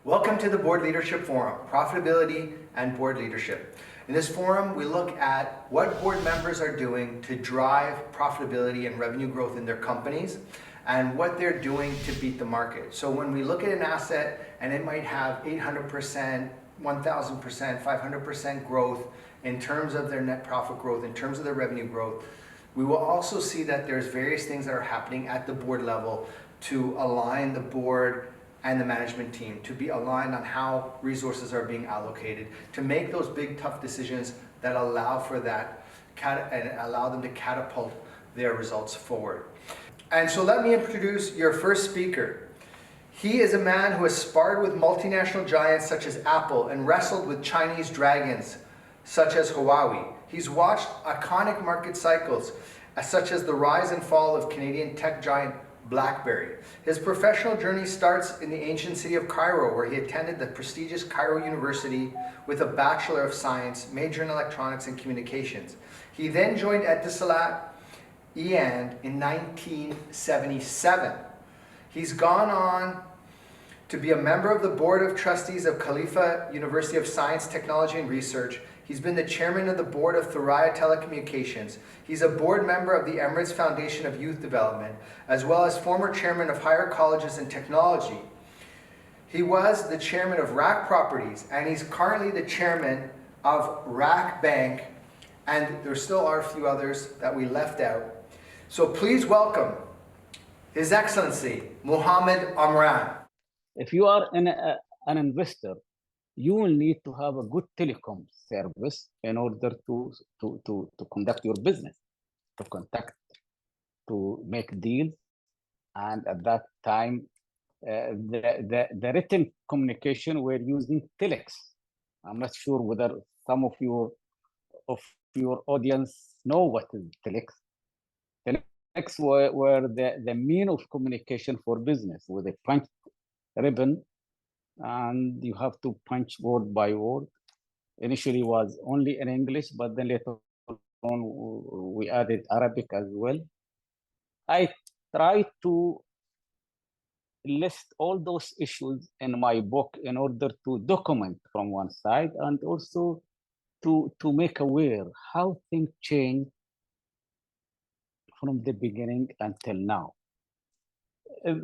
Welcome to the Board Leadership Forum, Profitability and Board Leadership. In this forum, we look at what board members are doing to drive profitability and revenue growth in their companies and what they're doing to beat the market. So when we look at an asset and it might have 800%, 1000%, 500% growth in terms of their net profit growth, in terms of their revenue growth, we will also see that there's various things that are happening at the board level to align the board and the management team, to be aligned on how resources are being allocated, to make those big tough decisions that allow for that and allow them to catapult their results forward. And so let me introduce your first speaker. He is a man who has sparred with multinational giants such as Apple and wrestled with Chinese dragons such as Huawei. He's watched iconic market cycles such as the rise and fall of Canadian tech giant BlackBerry. His professional journey starts in the ancient city of Cairo, where he attended the prestigious Cairo University with a Bachelor of Science, major in electronics and communications. He then joined Etisalat in 1977. He's gone on to be a member of the Board of Trustees of Khalifa University of Science, Technology and Research. He's been the chairman of the board of Thuraya Telecommunications. He's a board member of the Emirates Foundation of Youth Development, as well as former chairman of Higher Colleges and Technology. He was the chairman of RAC Properties, and he's currently the chairman of RAC Bank, and there still are a few others that we left out. So please welcome His Excellency, Mohamed Omran. If you are an investor, you will need to have a good telecom service in order to conduct your business, to make deals. And at that time, the written communication were using telex. I'm not sure whether some of your audience know what is telex. Telex were the mean of communication for business with a punch ribbon, and you have to punch word by word. Initially was only in English, but then later on we added Arabic as well. I tried to list all those issues in my book in order to document from one side and also to make aware how things change from the beginning until now.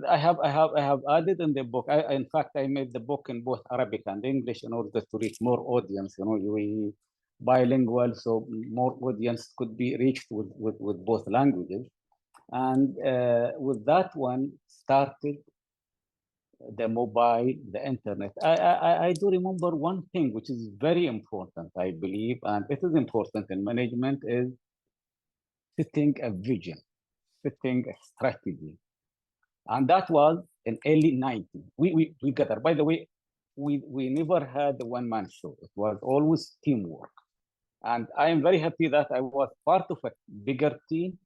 I have added in the book. In fact, I made the book in both Arabic and English in order to reach more audience. You know, we bilingual, so more audience could be reached with both languages. And with that one started the mobile, the internet. I do remember one thing which is very important, I believe, and it is important in management, is setting a vision, setting a strategy. And that was in early 90s. We gathered. By the way, we never had a one-man show. It was always teamwork. And I am very happy that I was part of a bigger team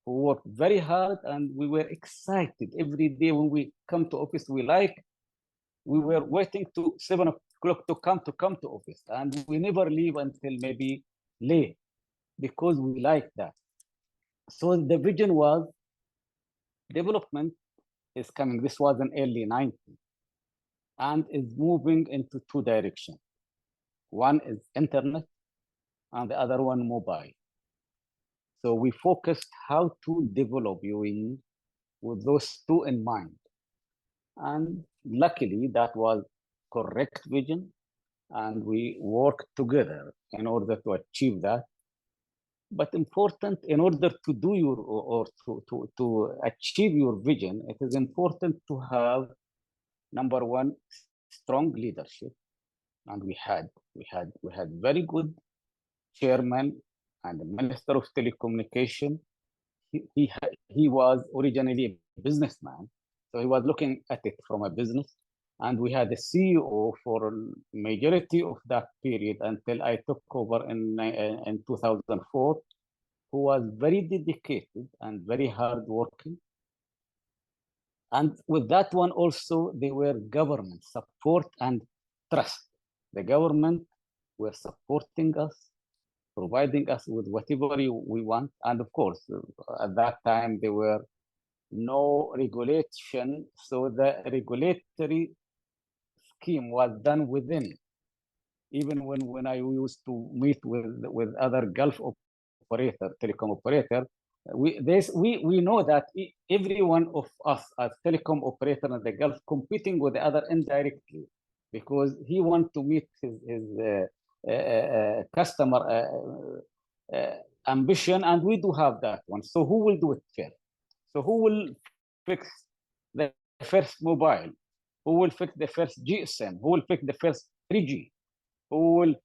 who worked very hard, and we were excited every day when we come to office. We were waiting to 7 o'clock to come to office, and we never leave until maybe late because we like that. So the vision was development is coming. This was in early 90s and is moving into two directions. One is internet and the other one mobile. So we focused how to develop UAE with those two in mind. And luckily that was correct vision, and we worked together in order to achieve that. But important, in order to do your or to achieve your vision, it is important to have, number one, strong leadership, and we had very good chairman and the Minister of Telecommunication. He was originally a businessman, so he was looking at it from a business. And we had a CEO for a majority of that period until I took over in 2004, who was very dedicated and very hardworking. And with that one also, they were government support and trust. The government were supporting us, providing us with whatever we want. And of course, at that time, there were no regulation, so the regulatory scheme was done within. Even when I used to meet with other Gulf operator, telecom operator, we know that every one of us as telecom operator in the Gulf competing with the other indirectly, because he want to meet his customer ambition, and we do have that one. So who will do it first? So who will fix the first mobile? Who will fix the first GSM? Who will fix the first 3G? Who will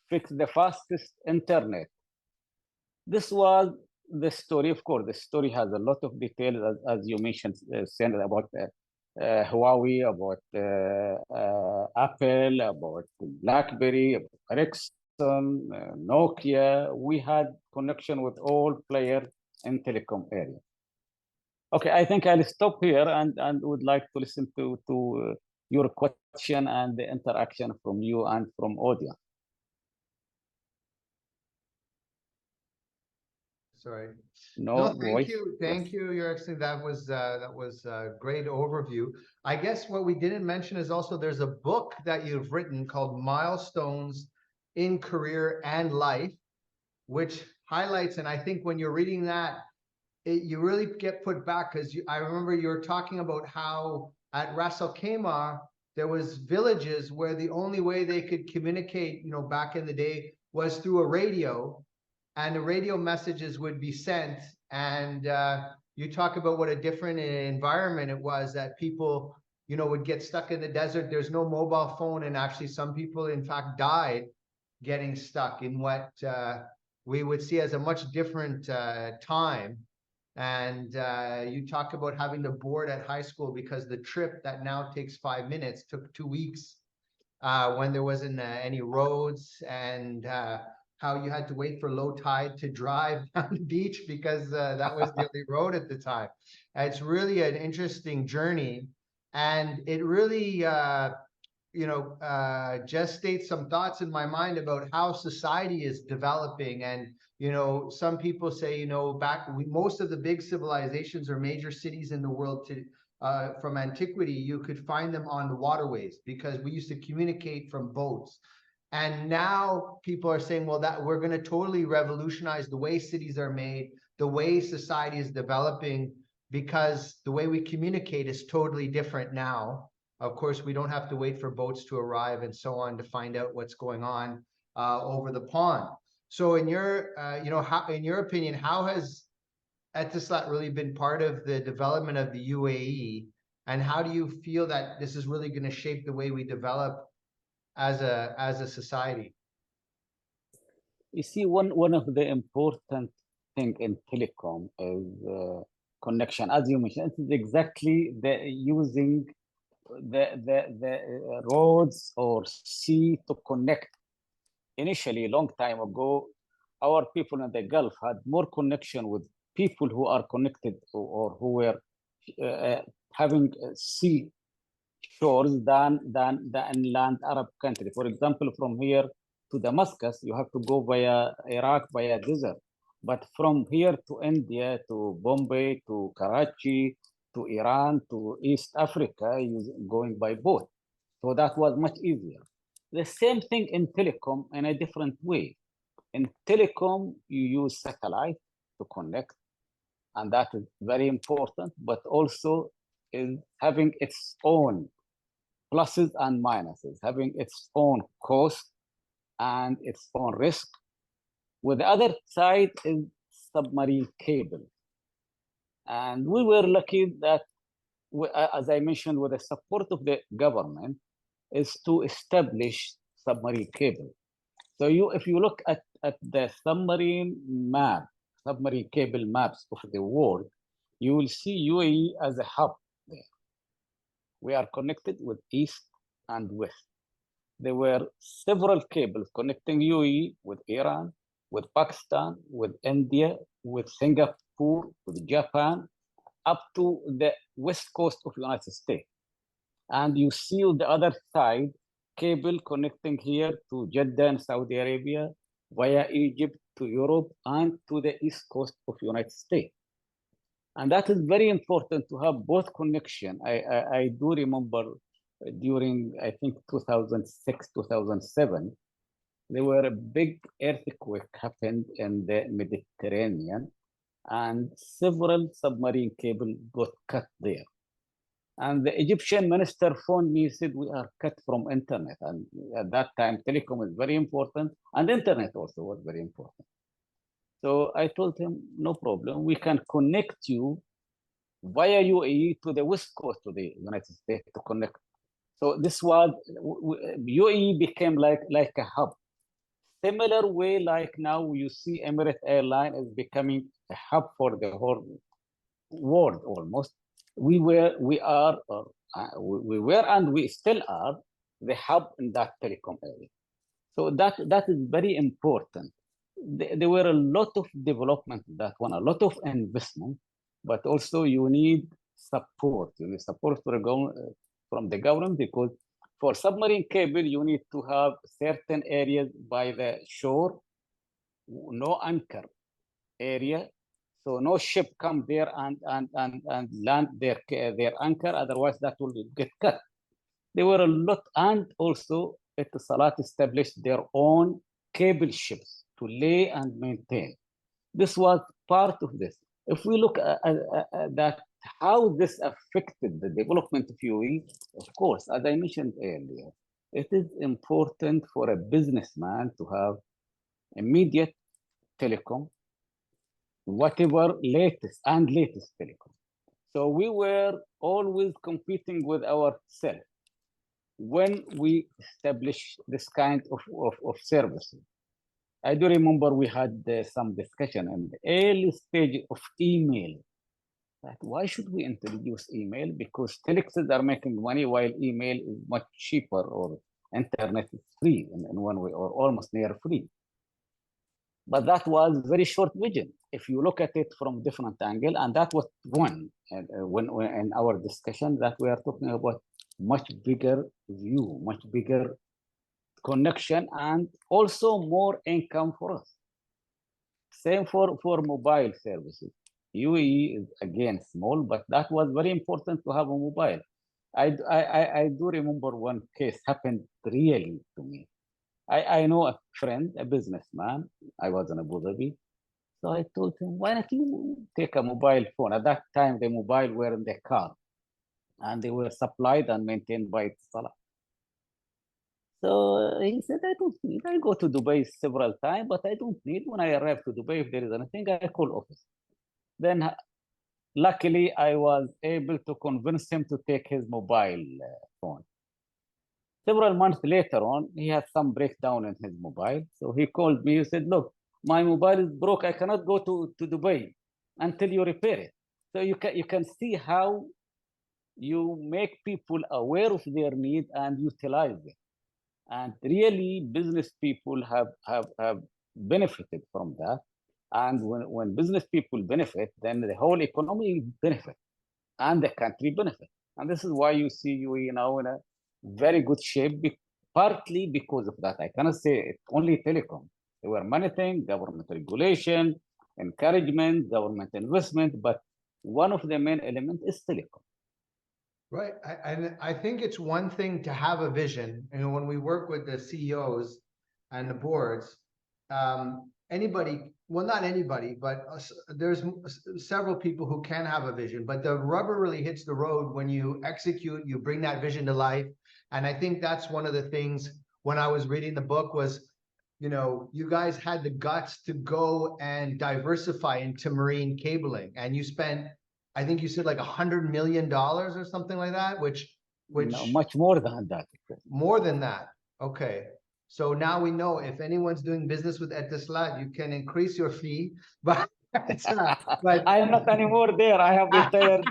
fix the fastest internet? This was the story. Of course, the story has a lot of details, as you mentioned, Sen, about Huawei, about Apple, about BlackBerry, about Ericsson, Nokia. We had connection with all players in telecom area. Okay, I think I'll stop here and would like to listen to your question and the interaction from you and from audience. Sorry. No, thank you. Thank you, Your Excellency. That was a great overview. I guess what we didn't mention is also there's a book that you've written called Milestones in Career and Life, which highlights, and I think when you're reading that, you really get put back, because I remember you were talking about how at Ras Al Khaimah, there was villages where the only way they could communicate, back in the day was through a radio, and the radio messages would be sent. And you talk about what a different environment it was, that people, would get stuck in the desert. There's no mobile phone. And actually some people, in fact, died getting stuck in what we would see as a much different time. And you talk about having to board at high school because the trip that now takes 5 minutes took 2 weeks when there wasn't any roads, and how you had to wait for low tide to drive down the beach because that was the only road at the time. It's really an interesting journey, and it really just states some thoughts in my mind about how society is developing. And some people say, most of the big civilizations or major cities in the world from antiquity, you could find them on the waterways because we used to communicate from boats. And now people are saying, well, that we're going to totally revolutionize the way cities are made, the way society is developing, because the way we communicate is totally different now. Of course, we don't have to wait for boats to arrive and so on to find out what's going on over the pond. So in your, in your opinion, how has Etisalat really been part of the development of the UAE? And how do you feel that this is really going to shape the way we develop as a society? You see, one of the important thing in telecom is connection. As you mentioned, it is exactly the using the roads or sea to connect. Initially, a long time ago, our people in the Gulf had more connection with people who are connected or who were having sea shores than the inland Arab country. For example, from here to Damascus, you have to go via Iraq, via desert. But from here to India, to Bombay, to Karachi, to Iran, to East Africa, going by boat. So that was much easier. The same thing in telecom in a different way. In telecom, you use satellite to connect, and that is very important, but also is having its own pluses and minuses, having its own cost and its own risk. With the other side is submarine cable. And we were lucky that, as I mentioned, with the support of the government, is to establish submarine cable. So if you look at the submarine cable maps of the world, you will see UAE as a hub there. We are connected with East and West. There were several cables connecting UAE with Iran, with Pakistan, with India, with Singapore, with Japan, up to the west coast of the United States. And you see on the other side, cable connecting here to Jeddah in Saudi Arabia, via Egypt to Europe, and to the east coast of the United States. And that is very important to have both connection. I do remember during, I think, 2006, 2007, there were a big earthquake happened in the Mediterranean, and several submarine cables got cut there. And the Egyptian minister phoned me, said, we are cut from internet. And at that time, telecom is very important, and internet also was very important. So I told him, no problem, we can connect you via UAE to the west coast of the United States to connect. So this was, UAE became like a hub. Similar way, like now you see Emirates Airline is becoming a hub for the whole world almost. We were, and we still are the hub in that telecom area. So that is very important. There were a lot of development in that one, a lot of investment, but also you need support. You need support from the government, because for submarine cable, you need to have certain areas by the shore, no anchor area. So no ship come there and land their anchor, otherwise that will get cut. There were a lot, and also Etisalat established their own cable ships to lay and maintain. This was part of this. If we look at that, how this affected the development of UAE, of course, as I mentioned earlier, it is important for a businessman to have immediate telecom, whatever latest telecom. So we were always competing with ourselves when we established this kind of services. I do remember we had some discussion in the early stage of email. That why should we introduce email? Because telex are making money while email is much cheaper, or internet is free in one way, or almost near free. But that was very short vision. If you look at it from different angle, and that was one, and when in our discussion, that we are talking about much bigger view, much bigger connection, and also more income for us. Same for mobile services. UAE is again small, but that was very important to have a mobile. I do remember one case happened really to me. I know a friend, a businessman. I was in Abu Dhabi. So I told him, why not you take a mobile phone? At that time, the mobile were in the car, and they were supplied and maintained by Etisalat. So he said, I don't need. I go to Dubai several times, but I don't need. When I arrive to Dubai, if there is anything, I call office. Then luckily, I was able to convince him to take his mobile phone. Several months later on, he had some breakdown in his mobile. So he called me. He said, look, my mobile is broke. I cannot go to Dubai until you repair it. So you can see how you make people aware of their need and utilize it. And really, business people have benefited from that. And when business people benefit, then the whole economy benefit, and the country benefit. And this is why you see UAE now in a very good shape, partly because of that. I cannot say it's only telecom. There were many things: government regulation, encouragement, government investment, but one of the main elements is telecom. Right. And I think it's one thing to have a vision. You know, when we work with the CEOs and the boards, anybody, well, not anybody, but there's several people who can have a vision, but the rubber really hits the road when you execute, you bring that vision to life. And I think that's one of the things when I was reading the book was, you know, you guys had the guts to go and diversify into marine cabling, and you spent, I think you said like $100 million or something like that, which No, much more than that. more than that. Okay. So now we know if anyone's doing business with Etisalat, you can increase your fee, but I am not anymore there. I have retired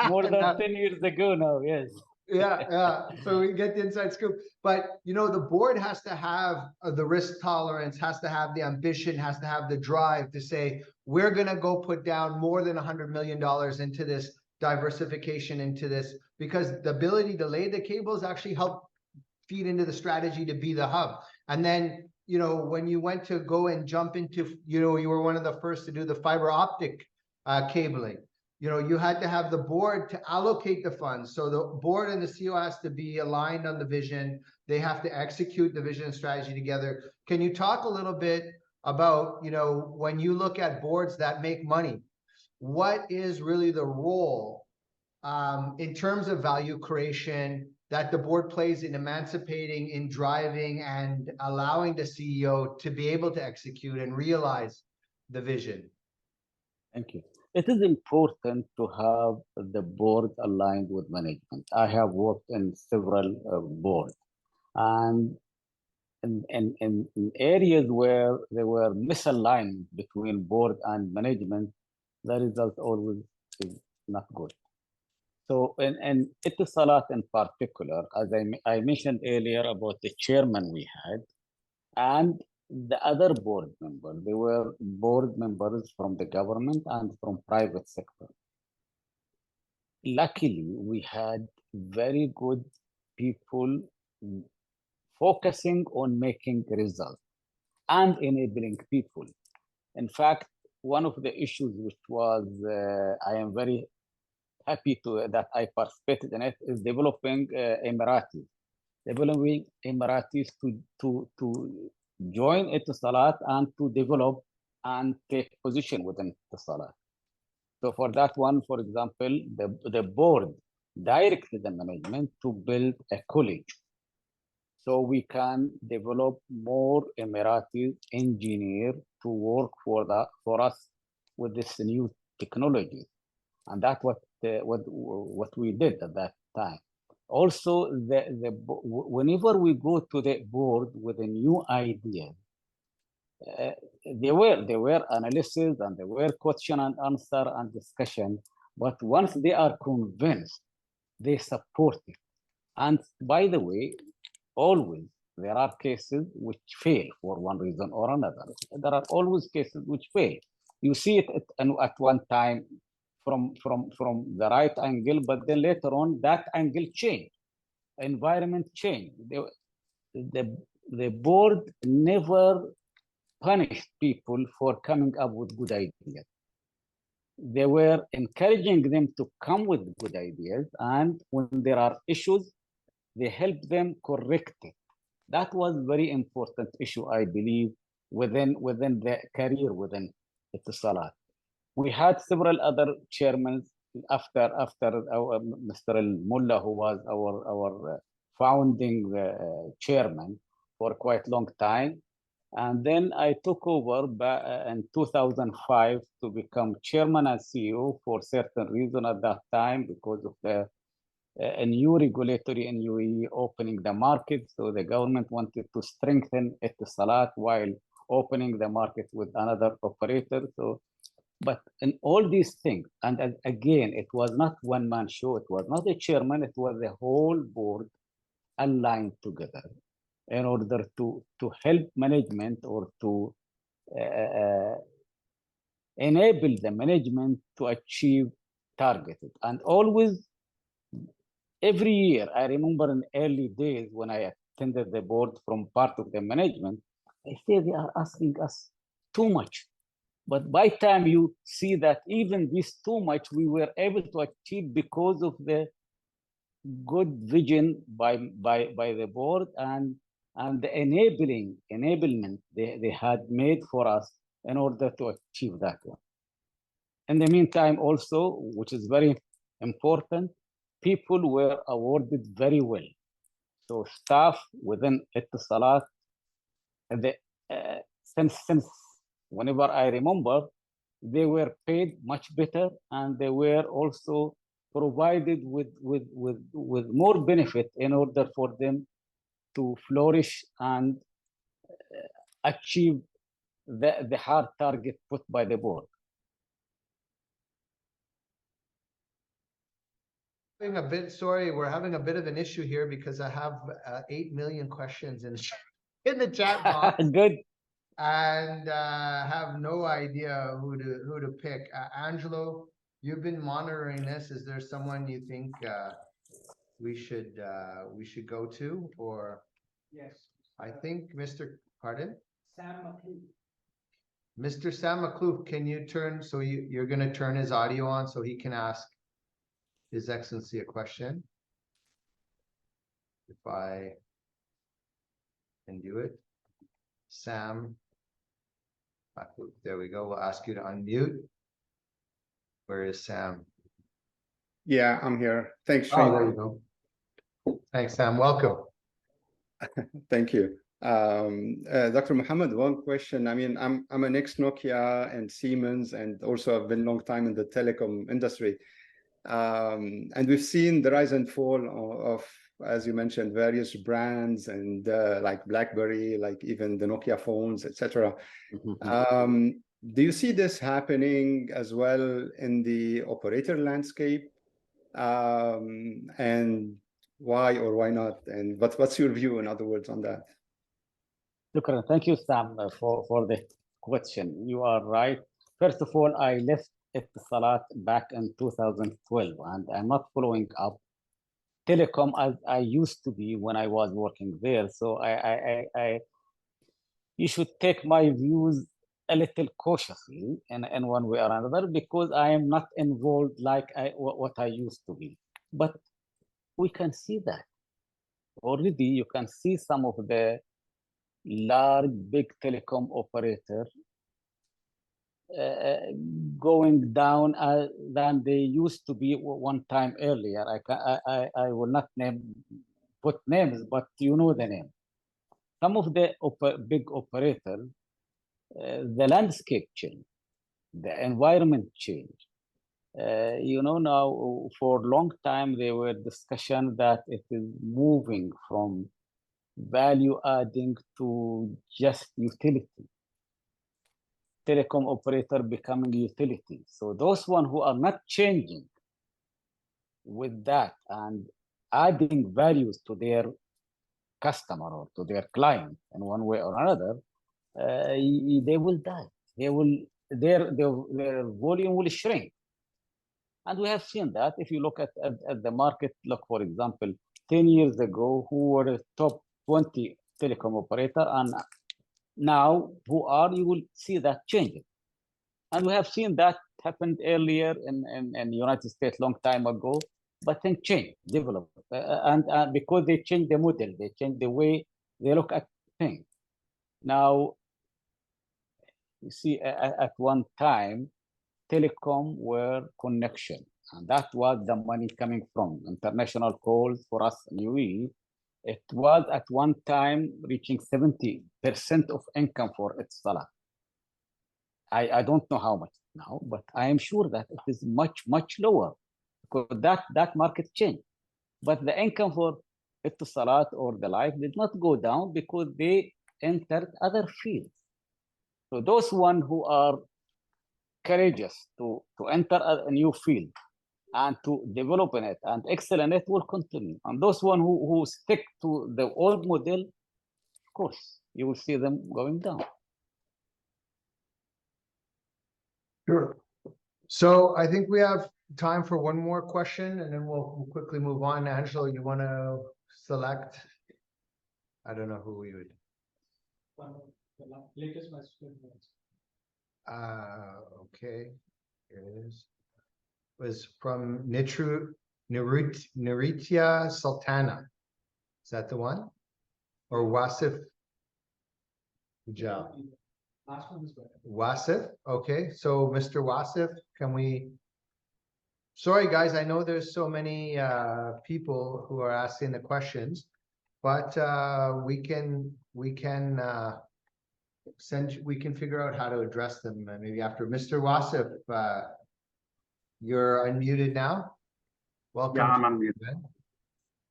more than 10 years ago now. Yes. Yeah. So we get the inside scoop. But you know, the board has to have the risk tolerance, has to have the ambition, has to have the drive to say, we're gonna go put down more than $100 million into this diversification, into this, because the ability to lay the cables actually help feed into the strategy to be the hub. And then, you know, when you went to go and jump into, you know, you were one of the first to do the fiber optic cabling. you know, you had to have the board to allocate the funds. So the board and the CEO has to be aligned on the vision. They have to execute the vision and strategy together. Can you talk a little bit about, you know, when you look at boards that make money, what is really the role in terms of value creation that the board plays in emancipating, in driving, and allowing the CEO to be able to execute and realize the vision? Thank you. It is important to have the board aligned with management. I have worked in several boards, and in areas where there were misalignment between board and management, the result always is not good. So in Etisalat in particular, as I mentioned earlier about the chairman we had, and the other board members, they were board members from the government and from private sector. Luckily, we had very good people focusing on making results and enabling people. In fact, one of the issues which was, I am very happy that I participated in it, is developing Emiratis. Developing Emiratis to join Etisalat and to develop and take position within Etisalat. So for that one, for example, the board directed the management to build a college so we can develop more Emirati engineers to work for us with this new technology. And that's what we did at that time. Also, whenever we go to the board with a new idea, there were analysis and there were question and answer and discussion. But once they are convinced, they support it. And by the way, always there are cases which fail for one reason or another. There are always cases which fail. You see it at one time from the right angle, but then later on that angle changed, environment changed. The board never punished people for coming up with good ideas. They were encouraging them to come with good ideas, and when there are issues, they help them correct it. That was very important issue, I believe, within the career within Etisalat. We had several other chairmen after Mr. Mullah, who was our founding chairman for quite a long time. And then I took over in 2005 to become chairman and CEO for certain reason at that time because of a new regulatory in UAE opening the market. So the government wanted to strengthen Etisalat while opening the market with another operator. So, but in all these things, and again, it was not one-man show. It was not a chairman. It was the whole board aligned together in order to help management or to enable the management to achieve targeted. And always, every year, I remember in early days when I attended the board from part of the management, I say they are asking us too much. But by the time you see that even this too much, we were able to achieve because of the good vision by the board and the enablement they had made for us in order to achieve that one. In the meantime, also, which is very important, people were awarded very well. So staff within Etisalat, since whenever I remember, they were paid much better, and they were also provided with more benefit in order for them to flourish and achieve the hard target put by the board. Sorry, we're having a bit of an issue here because I have 8 million questions in the chat box. Good. And have no idea who to pick. Angelo, you've been monitoring this. Is there someone you think we should go to? Or yes, I think Mr. Pardon? Sam McLean. Mr. Sam Makhlouf, can you turn, so you're going to turn his audio on so he can ask His Excellency a question? If I can do it. Sam Makhlouf, there we go. We'll ask you to unmute. Where is Sam? Yeah, I'm here. Thanks, Oh, Shane. there you go. Thanks, Sam. Welcome. Thank you. Dr. Mohamed, one question. I mean, I'm an ex-Nokia and Siemens, and also I've been a long time in the telecom industry. And we've seen the rise and fall of, as you mentioned, various brands and like BlackBerry, like even the Nokia phones, etc. Do you see this happening as well in the operator landscape? And why or why not? And what's your view, in other words, on that? Shukran. Thank you, Sam, for the question. You are right. First of all, I left Etisalat back in 2012, and I'm not following up telecom as I used to be when I was working there. So you should take my views a little cautiously in one way or another, because I am not involved like what I used to be. But we can see that already. You can see some of the large, big telecom operator going down than they used to be one time earlier. I will not put names, but you know the name. Some of the big operators, the landscape change, the environment change. You know, now for a long time there were discussion that it is moving from value adding to just utility. Telecom operator becoming utility. So those one who are not changing with that and adding values to their customer or to their client in one way or another, they will die. Their volume will shrink. And we have seen that. If you look at the market, look, for example, 10 years ago, who were the top 20 telecom operator, and now who are, you will see that changing. And we have seen that happened earlier in the United States long time ago, but things change, develop. And because they change the model, they change the way they look at things. Now, you see, at one time, telecom were connection, and that was the money coming from international calls for us in UAE. It was at one time reaching 70% of income for Etisalat. I don't know how much now, but I am sure that it is much, much lower because that market changed. But the income for Etisalat or the life did not go down because they entered other fields. So those one who are courageous to enter a new field and to develop in it and excel in it will continue. And those one who stick to the old model, of course, you will see them going down. Sure. So I think we have time for one more question, and then we'll quickly move on. Angelo, you want to select? I don't know who we would. The latest message. Okay. Here it is. It was from Naritia Sultana. Is that the one? Or Wasif Ujal? Last one is better. Wasif, okay, so Mr. Wasif, can we? Sorry, guys, I know there's so many people who are asking the questions, but we can figure out how to address them maybe after. Mr. Wasif, you're unmuted now. Welcome. Yeah, I'm unmuted.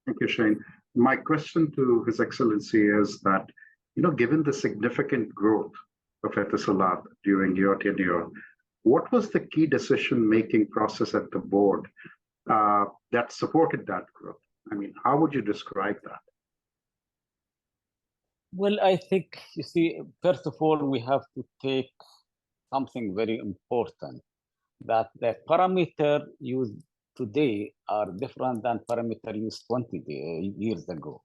Thank you, Shane. My question to His Excellency is that, you know, given the significant growth of Etisalat during your tenure, what was the key decision-making process at the board that supported that growth? I mean, how would you describe that? Well, I think, you see, first of all, we have to take something very important, that the parameter used today are different than parameter used 20 years ago.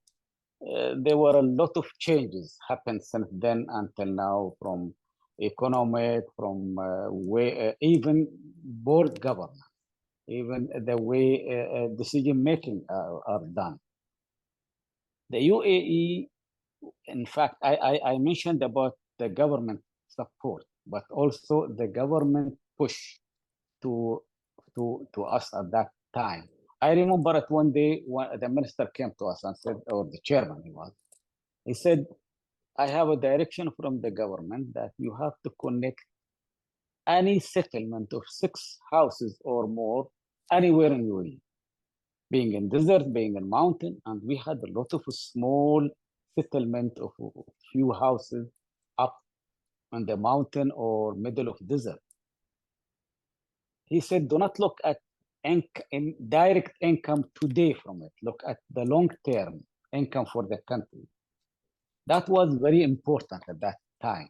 There were a lot of changes happened since then until now, from economic, from even board governance, even the way decision making are done. The UAE, in fact, I mentioned about the government support, but also the government push to us at that time. I remember at one day when the minister came to us and said, or the chairman he said, I have a direction from the government that you have to connect any settlement of 6 houses or more anywhere in UAE, being in desert, being in mountain, and we had a lot of small settlement of few houses up on the mountain or middle of desert. He said, do not look at direct income today from it. Look at the long-term income for the country. That was very important at that time,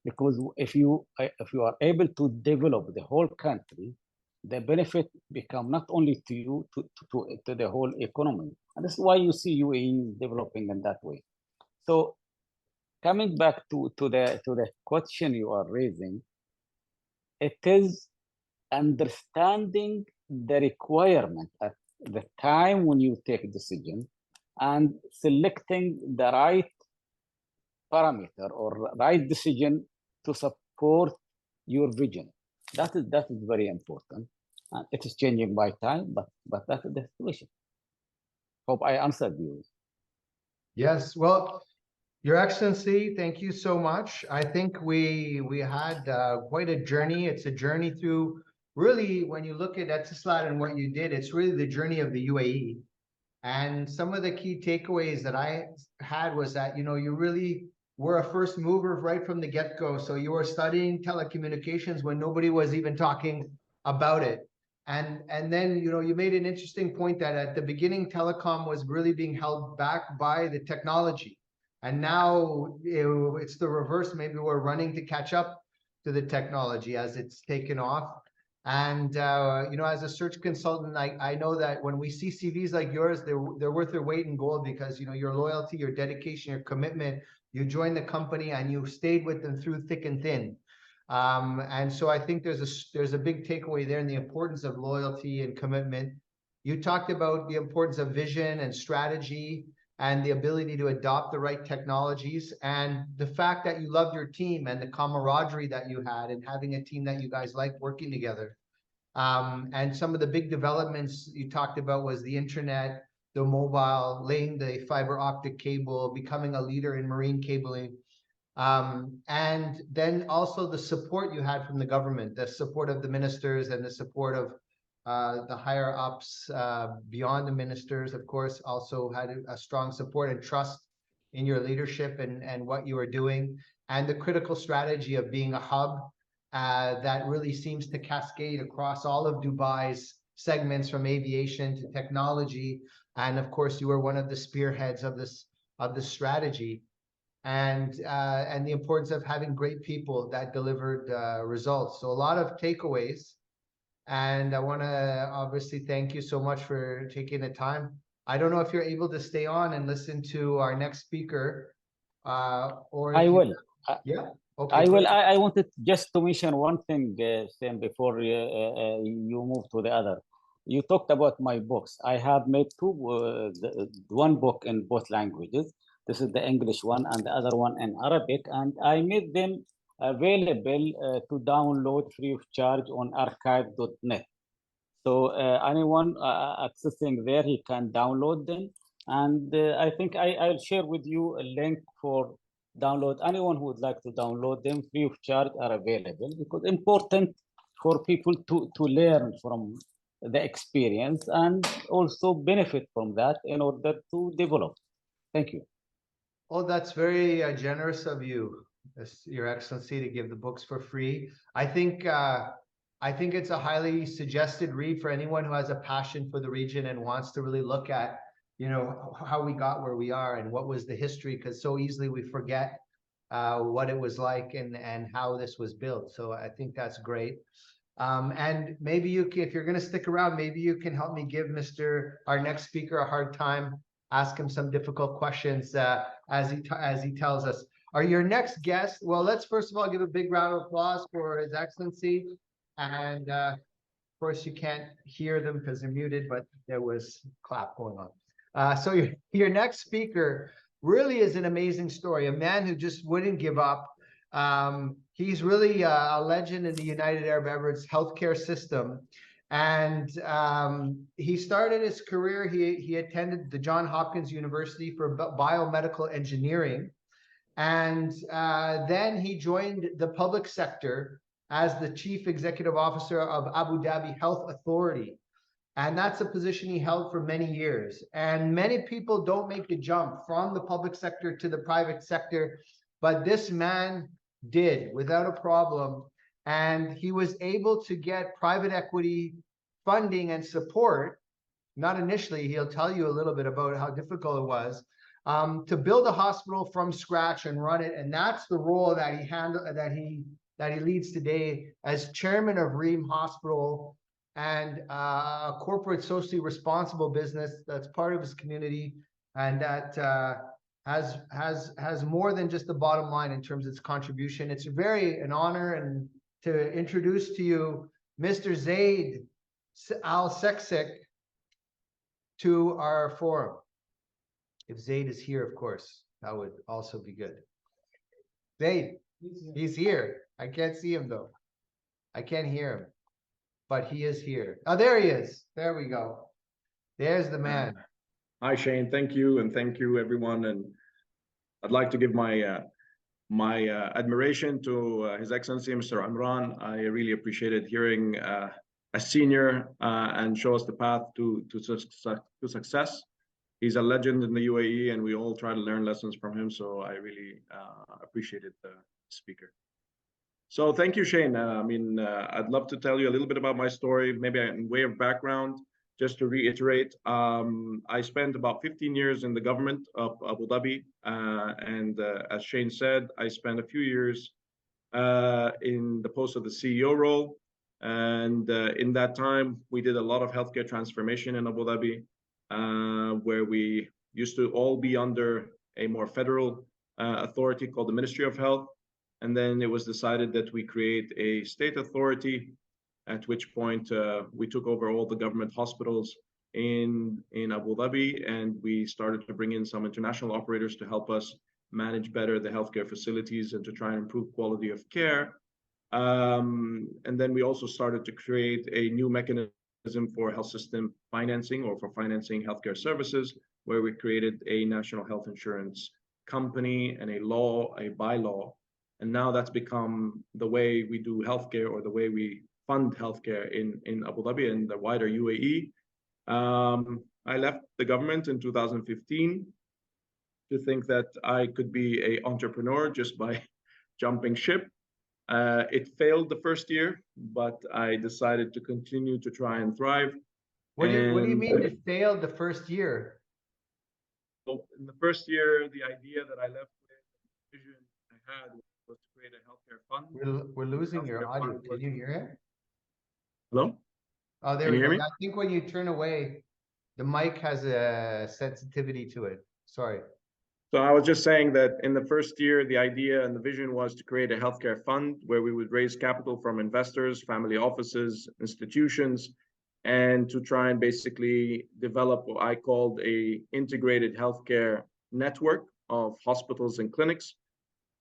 because if you are able to develop the whole country, the benefit become not only to you, to the whole economy. And that's why you see UAE developing in that way. So coming back to the question you are raising, it is understanding the requirement at the time when you take a decision and selecting the right parameter or right decision to support your vision. That is very important. And it is changing by time, but that is the situation. Hope I answered you. Yes, well, Your Excellency, thank you so much. I think we had quite a journey. It's a journey through, really, when you look at Etisalat and what you did, it's really the journey of the UAE. And some of the key takeaways that I had was that, you really were a first mover right from the get-go. So you were studying telecommunications when nobody was even talking about it. And then, you made an interesting point that at the beginning, telecom was really being held back by the technology. And now it's the reverse. Maybe we're running to catch up to the technology as it's taken off. And, as a search consultant, I know that when we see CVs like yours, they're worth their weight in gold because, your loyalty, your dedication, your commitment, you joined the company and you stayed with them through thick and thin. And so I think there's a big takeaway there in the importance of loyalty and commitment. You talked about the importance of vision and strategy and the ability to adopt the right technologies, and the fact that you loved your team and the camaraderie that you had and having a team that you guys liked working together. And some of the big developments you talked about was the internet, the mobile, laying the fiber optic cable, becoming a leader in marine cabling. And then also the support you had from the government, the support of the ministers and the support of the higher ups beyond the ministers, of course, also had a strong support and trust in your leadership and what you were doing, and the critical strategy of being a hub that really seems to cascade across all of Dubai's segments, from aviation to technology. And of course, you were one of the spearheads of this strategy, and the importance of having great people that delivered results. So a lot of takeaways. And I want to obviously thank you so much for taking the time. I don't know if you're able to stay on and listen to our next speaker, or I will. Yeah. Okay. I will. Great. I wanted just to mention one thing, Sam, before you move to the other. You talked about my books. I have made one book in both languages. This is the English one and the other one in Arabic, and I made them available to download free of charge on archive.net. So anyone accessing there, he can download them. And I think I'll share with you a link for download. Anyone who would like to download them free of charge are available, because important for people to learn from the experience and also benefit from that in order to develop. Thank you. Oh, that's very generous of you, Your Excellency, to give the books for free. I think it's a highly suggested read for anyone who has a passion for the region and wants to really look at, how we got where we are and what was the history, because so easily we forget what it was like and how this was built. So I think that's great. And maybe if you're going to stick around, maybe you can help me give our next speaker a hard time. Ask him some difficult questions as he tells us. Your next guest, well, let's first of all give a big round of applause for His Excellency. And of course, you can't hear them because they're muted, but there was clap going on. So your next speaker really is an amazing story, a man who just wouldn't give up. He's really a legend in the United Arab Emirates healthcare system. And he started his career, he attended the Johns Hopkins University for biomedical engineering. And then he joined the public sector as the chief executive officer of Abu Dhabi Health Authority. And that's a position he held for many years. And many people don't make the jump from the public sector to the private sector, but this man did without a problem. And he was able to get private equity funding and support. Not initially, he'll tell you a little bit about how difficult it was, to build a hospital from scratch and run it. And that's the role that he handled, that he leads today as chairman of Reem Hospital, and a corporate socially responsible business that's part of his community, and that has more than just the bottom line in terms of its contribution. It's an honor and to introduce to you Mr. Zaid Al Seksek to our forum. If Zaid is here, of course, that would also be good. Zaid, he's here. I can't see him though. I can't hear him, but he is here. Oh, there he is. There we go. There's the man. Hi, Shane. Thank you, and thank you, everyone. And I'd like to give my admiration to His Excellency, Mr. Omran. I really appreciated hearing a senior and show us the path to success. He's a legend in the UAE, and we all try to learn lessons from him. So I really appreciated the speaker. So thank you, Shane. I'd love to tell you a little bit about my story, maybe in way of background. Just to reiterate, I spent about 15 years in the government of Abu Dhabi. And as Shane said, I spent a few years in the post of the CEO role. And in that time, we did a lot of healthcare transformation in Abu Dhabi, where we used to all be under a more federal authority called the Ministry of Health. And then it was decided that we create a state authority, at which point we took over all the government hospitals in Abu Dhabi, and we started to bring in some international operators to help us manage better the healthcare facilities and to try and improve quality of care. And then we also started to create a new mechanism for health system financing, or for financing healthcare services, where we created a national health insurance company and a bylaw. And now that's become the way we do healthcare, or the way we fund healthcare in Abu Dhabi and the wider UAE. I left the government in 2015 to think that I could be an entrepreneur just by jumping ship. It failed the first year, but I decided to continue to try and thrive. What do you mean it failed the first year? So in the first year, the idea that I left with, the vision I had, was to create a healthcare fund. We're losing your audio. Can you hear it? Hello? Oh, there Can we you go. hear me? I think when you turn away, the mic has a sensitivity to it. Sorry. So I was just saying that in the first year, the idea and the vision was to create a healthcare fund where we would raise capital from investors, family offices, institutions, and to try and basically develop what I called a integrated healthcare network of hospitals and clinics.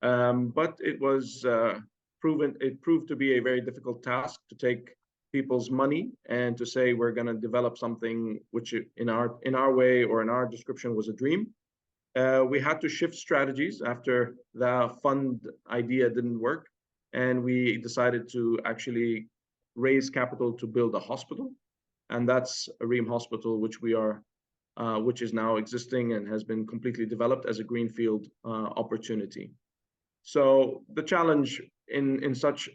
But it was proved to be a very difficult task to take people's money and to say we're going to develop something which in our way, or in our description, was a dream. We had to shift strategies after the fund idea didn't work, and we decided to actually raise capital to build a hospital, and that's a Reem Hospital, which is now existing and has been completely developed as a greenfield opportunity. So the challenge in such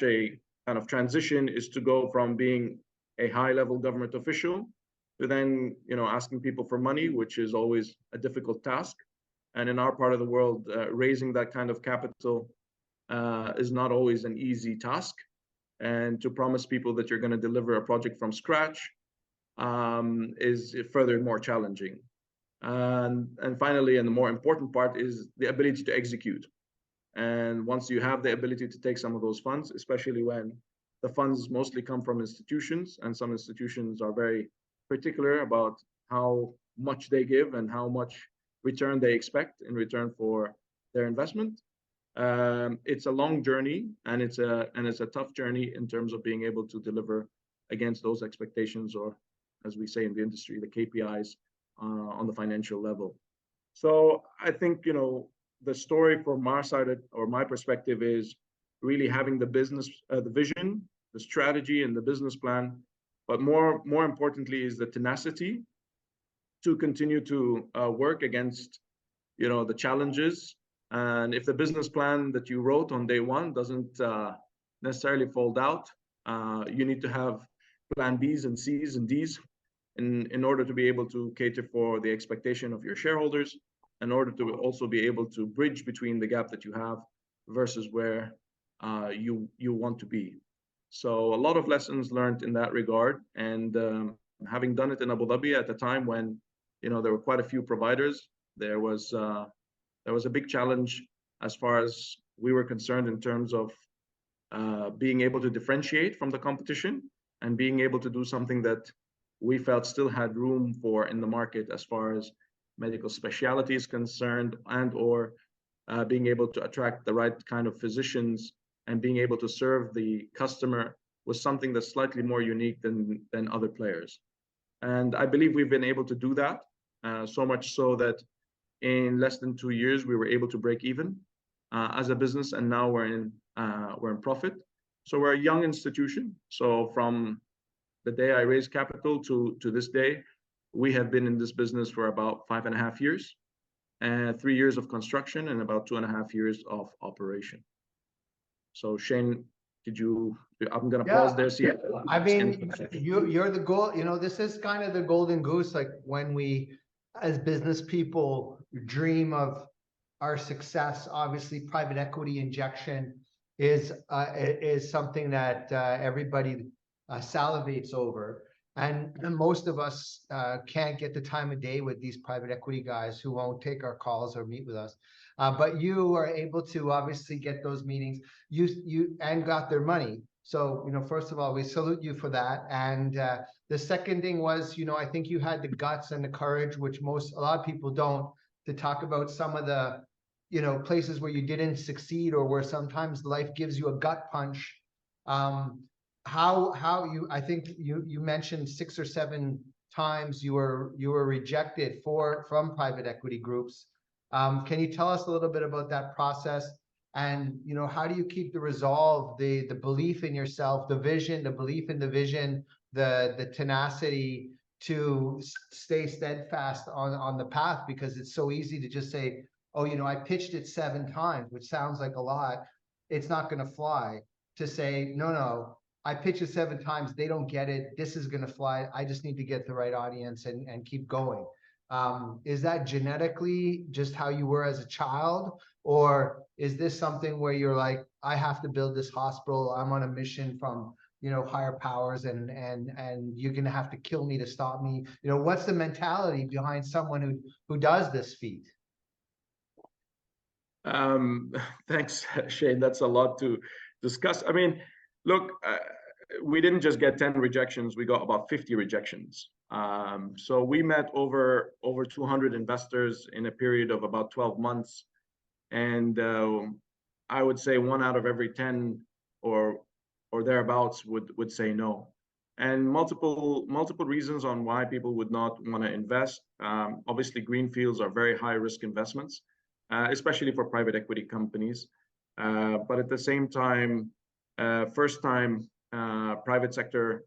a kind of transition is to go from being a high-level government official to then, asking people for money, which is always a difficult task. And in our part of the world, raising that kind of capital is not always an easy task. And to promise people that you're going to deliver a project from scratch is further more challenging. And finally, and the more important part, is the ability to execute. And once you have the ability to take some of those funds, especially when the funds mostly come from institutions, and some institutions are very particular about how much they give and how much return they expect in return for their investment. It's a long journey, and it's a tough journey in terms of being able to deliver against those expectations, or as we say in the industry, the KPIs on the financial level. So I think, the story from our side, or my perspective, is really having the business, the vision, the strategy, and the business plan, but more importantly is the tenacity to continue to work against, the challenges. And if the business plan that you wrote on day one doesn't necessarily fold out, you need to have plan Bs and Cs and Ds in order to be able to cater for the expectation of your shareholders, in order to also be able to bridge between the gap that you have versus where you want to be. So a lot of lessons learned in that regard. And having done it in Abu Dhabi at a time when, there were quite a few providers, there was a big challenge as far as we were concerned in terms of being able to differentiate from the competition and being able to do something that we felt still had room for in the market as far as medical specialty is concerned, and or being able to attract the right kind of physicians and being able to serve the customer was something that's slightly more unique than other players. And I believe we've been able to do that, so much so that in less than 2 years, we were able to break even as a business, and now we're in profit. So we're a young institution. So from the day I raised capital to this day, we have been in this business for about 5.5 years, and 3 years of construction and about 2.5 years of operation. So Shane, I'm going to pause there. See, I mean, you're the goal, this is kind of the golden goose, like when we, as business people, dream of our success. Obviously, private equity injection is something that everybody salivates over. And most of us can't get the time of day with these private equity guys who won't take our calls or meet with us. But you are able to obviously get those meetings, and got their money. So, first of all, we salute you for that. And the second thing was, I think you had the guts and the courage, which a lot of people don't, to talk about some of the, places where you didn't succeed, or where sometimes life gives you a gut punch. I think you mentioned 6 or 7 times you were rejected from private equity groups. Can you tell us a little bit about that process? And how do you keep the resolve, the belief in yourself, the vision, the belief in the vision, the tenacity to stay steadfast on the path? Because it's so easy to just say, oh, I pitched it 7 times, which sounds like a lot. It's not going to fly. To say, no, I pitched it 7 times. They don't get it. This is going to fly. I just need to get the right audience and keep going. Is that genetically just how you were as a child? Or is this something where you're like, I have to build this hospital. I'm on a mission from, higher powers, and you're going to have to kill me to stop me. What's the mentality behind someone who does this feat? Thanks, Shane. That's a lot to discuss. I mean, look, we didn't just get 10 rejections. We got about 50 rejections. So we met over 200 investors in a period of about 12 months. And I would say 1 out of every 10 or thereabouts would say no. And multiple reasons on why people would not want to invest. Obviously, greenfields are very high risk investments, especially for private equity companies. But at the same time, first time private sector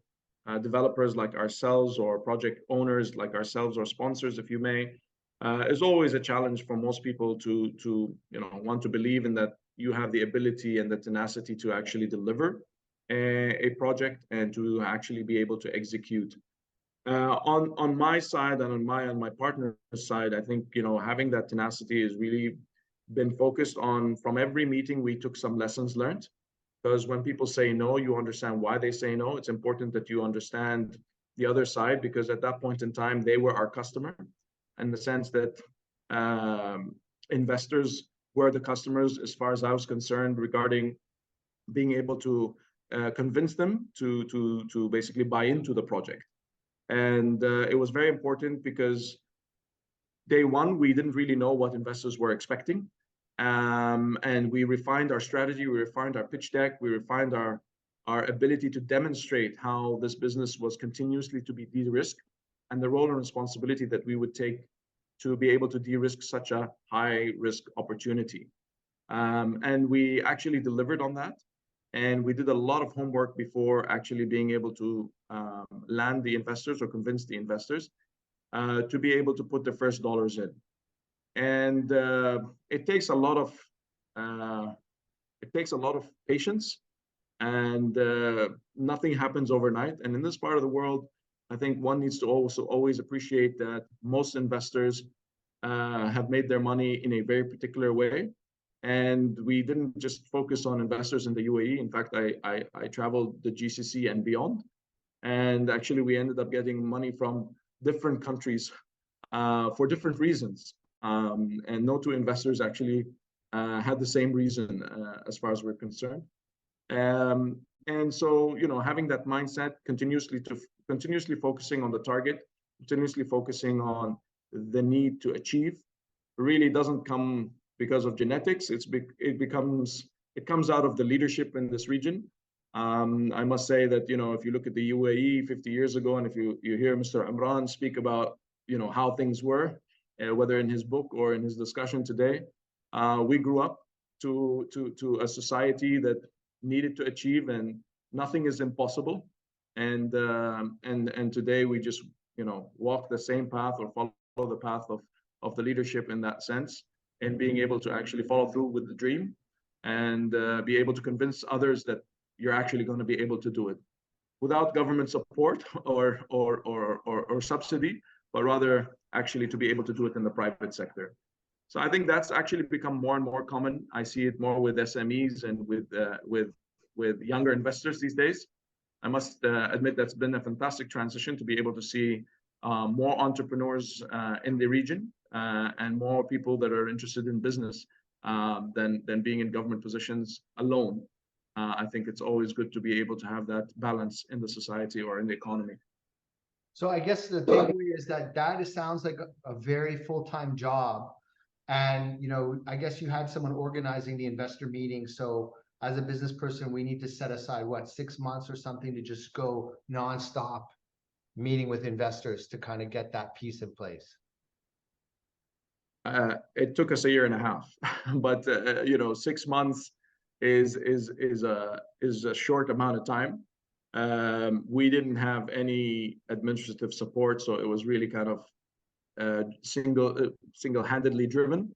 developers like ourselves, or project owners like ourselves, or sponsors, if you may, is always a challenge for most people to want to believe in that you have the ability and the tenacity to actually deliver a project and to actually be able to execute. On my side and on my partner's side, I think having that tenacity has really been focused on. From every meeting, we took some lessons learned. Because when people say no, you understand why they say no. It's important that you understand the other side, because at that point in time, they were our customer, in the sense that investors were the customers, as far as I was concerned, regarding being able to convince them to basically buy into the project. And it was very important because day one, we didn't really know what investors were expecting. And we refined our strategy, we refined our pitch deck, we refined our ability to demonstrate how this business was continuously to be de-risked, and the role and responsibility that we would take to be able to de-risk such a high-risk opportunity. And we actually delivered on that. And we did a lot of homework before actually being able to land the investors or convince the investors to be able to put their first dollars in. And it takes a lot of patience, and nothing happens overnight. And in this part of the world, I think one needs to also always appreciate that most investors have made their money in a very particular way. And we didn't just focus on investors in the UAE. In fact, I traveled the GCC and beyond. And actually, we ended up getting money from different countries for different reasons. And no two investors actually had the same reason as far as we're concerned. And so, you know, having that mindset, continuously focusing on the target, continuously focusing on the need to achieve, really doesn't come because of genetics. It comes out of the leadership in this region. I must say that, you know, if you look at the UAE 50 years ago, and if you hear Mr. Omran speak about, you know, how things were, whether in his book or in his discussion today, we grew up to a society that needed to achieve, and nothing is impossible. And today we just, you know, walk the same path or follow the path of the leadership in that sense, and being able to actually follow through with the dream, and be able to convince others that you're actually going to be able to do it without government support or subsidy, but rather actually to be able to do it in the private sector. So I think that's actually become more and more common. I see it more with SMEs and with younger investors these days. I must admit that's been a fantastic transition to be able to see more entrepreneurs in the region and more people that are interested in business than being in government positions alone. I think it's always good to be able to have that balance in the society or in the economy. So I guess the takeaway is that sounds like a very full-time job. And, you know, I guess you had someone organizing the investor meeting. So as a business person, we need to set aside, what, 6 months or something to just go nonstop meeting with investors to kind of get that piece in place. It took us 1.5 years, but you know, 6 months is a short amount of time. We didn't have any administrative support, so it was really kind of single-handedly driven.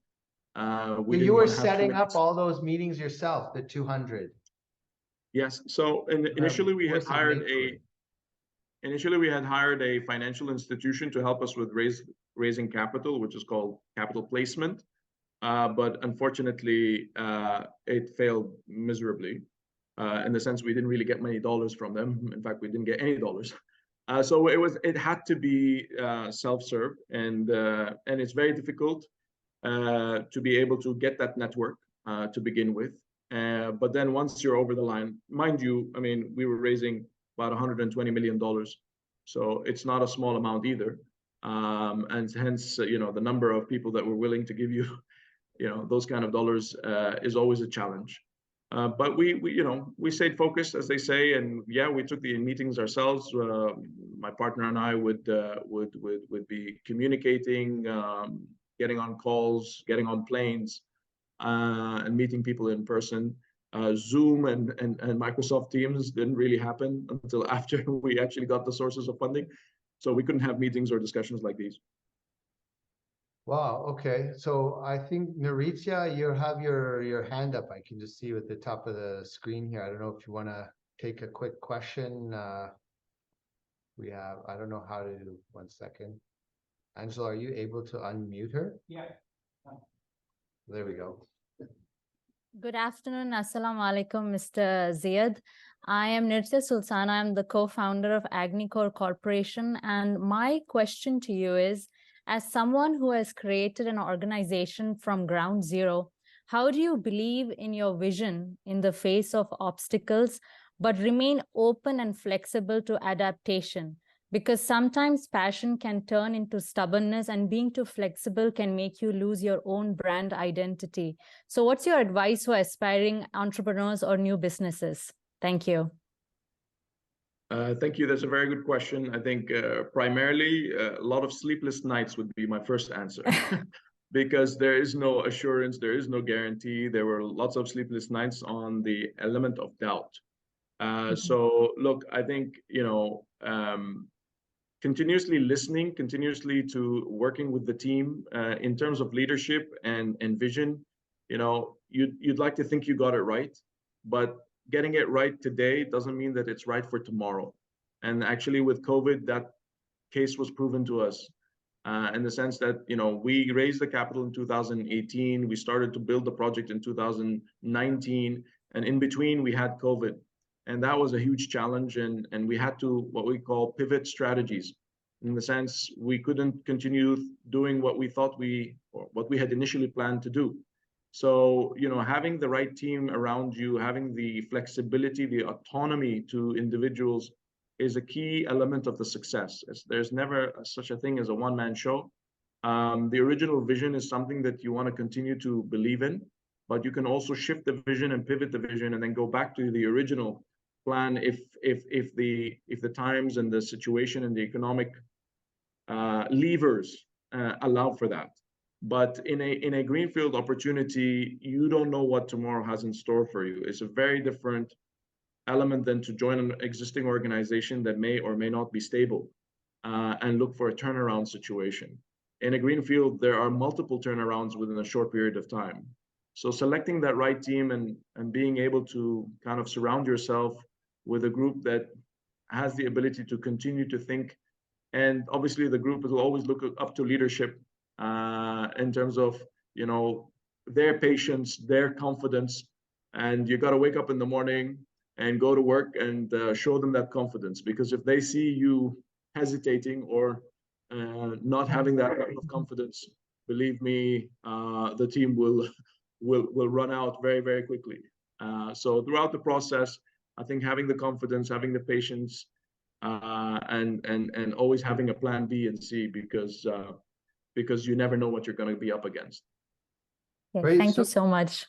You were setting up all those meetings yourself, the 200. Yes. So initially we had hired a financial institution to help us with raising capital, which is called capital placement. But unfortunately, it failed miserably in the sense we didn't really get many dollars from them. In fact, we didn't get any dollars. So it had to be self-serve, and it's very difficult to be able to get that network to begin with. But then once you're over the line, mind you, I mean, we were raising about $120 million. So it's not a small amount either. And hence, you know, the number of people that were willing to give you, you know, those kind of dollars is always a challenge. But we stayed focused, as they say, and yeah, we took the meetings ourselves. My partner and I would be communicating, getting on calls, getting on planes, and meeting people in person. Zoom and Microsoft Teams didn't really happen until after we actually got the sources of funding. So we couldn't have meetings or discussions like these. Wow. Okay. So I think Naritia, you have your hand up. I can just see you at the top of the screen here. I don't know if you want to take a quick question. We have, I don't know how to do, 1 second. Angela, are you able to unmute her? Yeah. There we go. Good afternoon. Assalamu alaikum, Mr. Ziyad. I am Nirtya Sultana. I'm the co-founder of Agnicore Corporation. And my question to you is, as someone who has created an organization from ground zero, How do you believe in your vision in the face of obstacles, but remain open and flexible to adaptation? Because sometimes passion can turn into stubbornness, and being too flexible can make you lose your own brand identity. So what's your advice for aspiring entrepreneurs or new businesses? Thank you. Thank you. That's a very good question. I think primarily a lot of sleepless nights would be my first answer. Because there is no assurance, there is no guarantee. There were lots of sleepless nights on the element of doubt. So look, I think, continuously listening, continuously to working with the team in terms of leadership and vision. You'd like to think you got it right, but getting it right today doesn't mean that it's right for tomorrow. And actually with COVID, that case was proven to us in the sense that, we raised the capital in 2018, we started to build the project in 2019, and in between we had COVID. And that was a huge challenge, and we had to, what we call, pivot strategies. In the sense, we couldn't continue doing what we thought what we had initially planned to do. So, having the right team around you, having the flexibility, the autonomy to individuals is a key element of the success. There's never such a thing as a one-man show. The original vision is something that you want to continue to believe in, but you can also shift the vision and pivot the vision and then go back to the original plan if the times and the situation and the economic levers allow for that. But in a greenfield opportunity, you don't know what tomorrow has in store for you. It's a very different element than to join an existing organization that may or may not be stable and look for a turnaround situation. In a greenfield, there are multiple turnarounds within a short period of time. So selecting that right team and being able to kind of surround yourself with a group that has the ability to continue to think. And obviously the group will always look up to leadership in terms of, their patience, their confidence. And you got to wake up in the morning and go to work and show them that confidence. Because if they see you hesitating or not having that level of confidence, believe me, the team will run out very, very quickly. So throughout the process, I think having the confidence, having the patience, and always having a plan B and C, because you never know what you're going to be up against. Great. Thank you so much.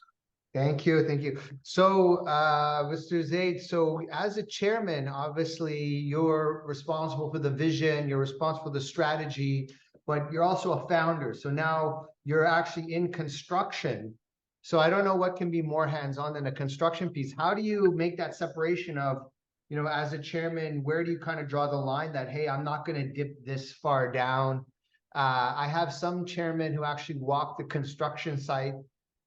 Thank you. So, Mr. Zaid, so as a chairman, obviously you're responsible for the vision, you're responsible for the strategy, but you're also a founder. So now you're actually in construction. So I don't know what can be more hands-on than a construction piece. How do you make that separation of, as a chairman, where do you kind of draw the line that, hey, I'm not going to dip this far down? I have some chairmen who actually walk the construction site.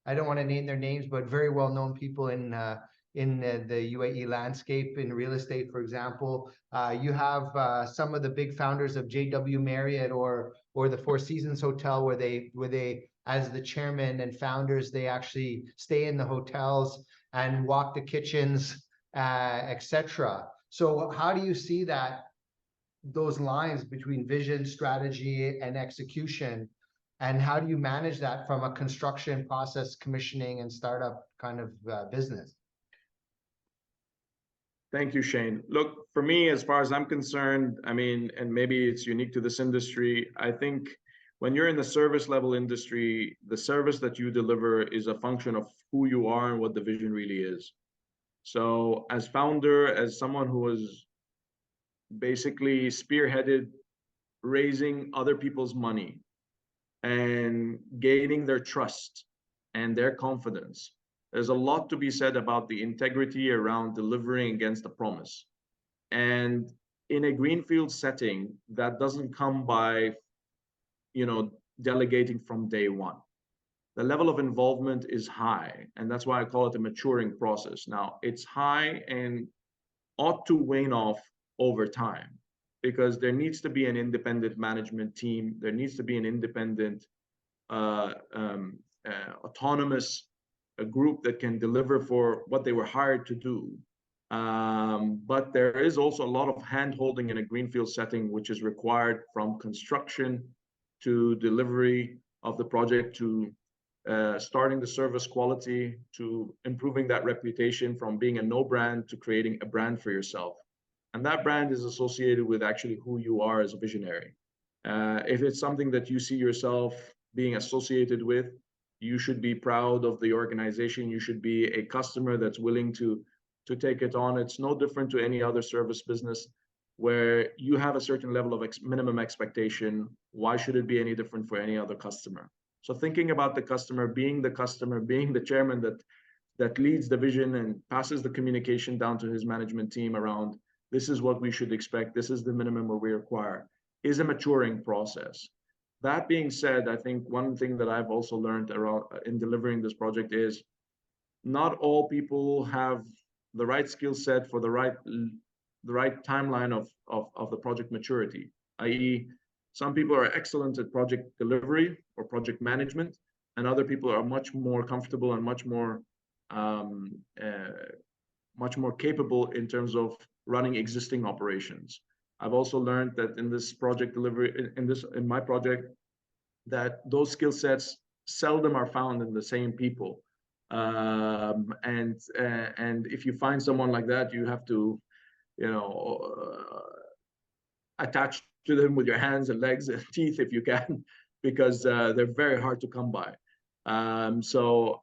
I don't want to name their names, but very well-known people in the UAE landscape in real estate, for example. You have some of the big founders of JW Marriott or the Four Seasons Hotel, where they, as the chairman and founders, they actually stay in the hotels and walk the kitchens, etc. So how do you see those lines between vision, strategy, and execution? And how do you manage that from a construction process, commissioning, and startup kind of business? Thank you, Shane. Look, for me, as far as I'm concerned, and maybe it's unique to this industry, I think when you're in the service level industry, the service that you deliver is a function of who you are and what the vision really is. So as founder, as someone who has basically spearheaded raising other people's money and gaining their trust and their confidence, there's a lot to be said about the integrity around delivering against the promise. And in a greenfield setting, that doesn't come by, delegating from day one. The level of involvement is high, and that's why I call it a maturing process. Now, it's high and ought to wane off over time, because there needs to be an independent management team. There needs to be an independent, autonomous group that can deliver for what they were hired to do. But there is also a lot of hand-holding in a greenfield setting, which is required from construction to delivery of the project to starting the service quality to improving that reputation from being a no brand to creating a brand for yourself. And that brand is associated with actually who you are as a visionary. If it's something that you see yourself being associated with, you should be proud of the organization. You should be a customer that's willing to take it on. It's no different to any other service business where you have a certain level of minimum expectation. Why should it be any different for any other customer? So thinking about the customer, being the chairman that leads the vision and passes the communication down to his management team around this is what we should expect, this is the minimum what we require, is a maturing process. That being said, I think one thing that I've also learned around in delivering this project is not all people have the right skill set for the right timeline of the project maturity, i.e., some people are excellent at project delivery or project management, and other people are much more comfortable and much more capable in terms of running existing operations. I've also learned that in this project delivery, in my project, that those skill sets seldom are found in the same people. And if you find someone like that, you have to, attach to them with your hands and legs and teeth if you can, because they're very hard to come by. So,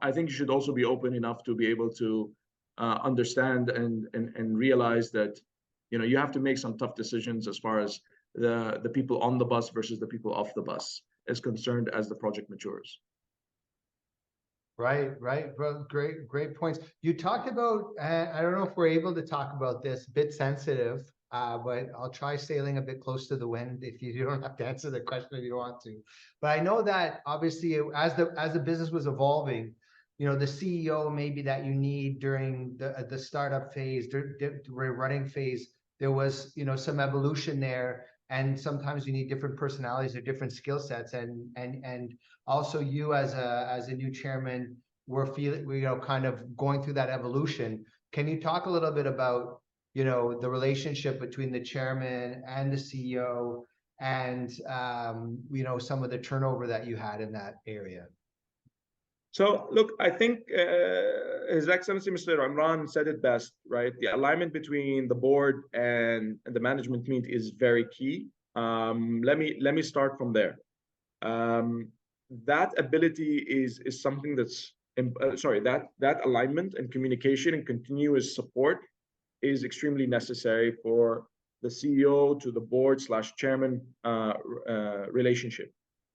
I think you should also be open enough to be able to understand and realize that, you have to make some tough decisions as far as the people on the bus versus the people off the bus is concerned as the project matures. Right. Well, great points. You talked about, I don't know if we're able to talk about this, a bit sensitive, but I'll try sailing a bit close to the wind if you don't have to answer the question if you don't want to. But I know that obviously as the business was evolving, the CEO maybe that you need during the startup phase, the running phase, there was, some evolution there. And sometimes you need different personalities or different skill sets. And also you as a new chairman, we're kind of going through that evolution. Can you talk a little bit about, the relationship between the chairman and the CEO and, some of the turnover that you had in that area? So look, I think His Excellency Mr. Omran said it best, right? The alignment between the board and the management team is very key. Let me start from there. That ability is something that's that alignment and communication and continuous support is extremely necessary for the CEO to the board/chairman relationship.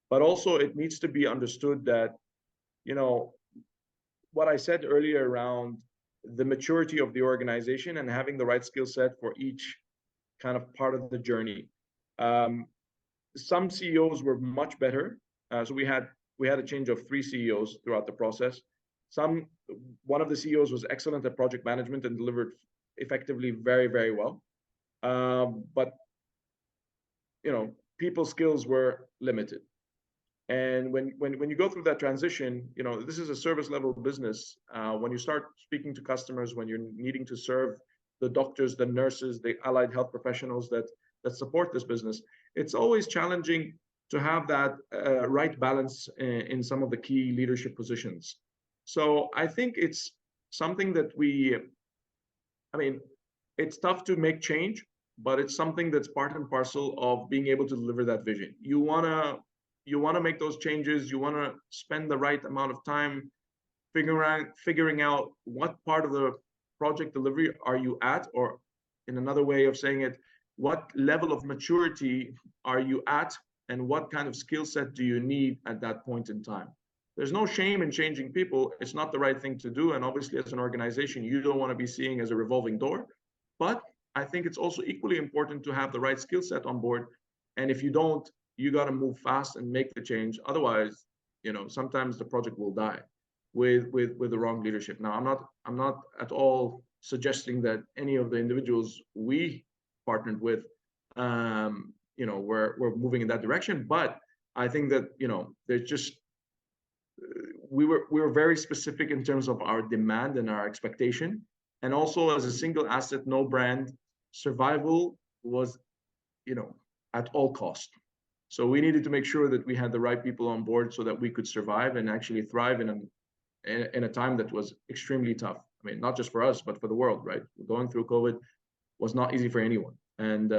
But also it needs to be understood that, what I said earlier around the maturity of the organization and having the right skill set for each kind of part of the journey. Some CEOs were much better. So we had a change of 3 CEOs throughout the process. One of the CEOs was excellent at project management and delivered effectively very, very well. But people skills were limited. And when you go through that transition, this is a service level business. When you start speaking to customers, when you're needing to serve the doctors, the nurses, the allied health professionals that support this business, it's always challenging to have that right balance in some of the key leadership positions. So I think it's something that it's tough to make change, but it's something that's part and parcel of being able to deliver that vision. You want to make those changes. You want to spend the right amount of time figuring out what part of the project delivery are you at, or in another way of saying it, what level of maturity are you at, and what kind of skill set do you need at that point in time? There's no shame in changing people. It's not the right thing to do. And obviously, as an organization, you don't want to be seeing as a revolving door. But I think it's also equally important to have the right skill set on board. And if you don't, you got to move fast and make the change. Otherwise, sometimes the project will die with the wrong leadership. Now, I'm not at all suggesting that any of the individuals we partnered with, we're moving in that direction. But I think that there's just we were very specific in terms of our demand and our expectation, and also as a single asset, no brand, survival was at all cost. So we needed to make sure that we had the right people on board so that we could survive and actually thrive in a time that was extremely tough. I mean, not just for us, but for the world, right? Going through COVID was not easy for anyone. And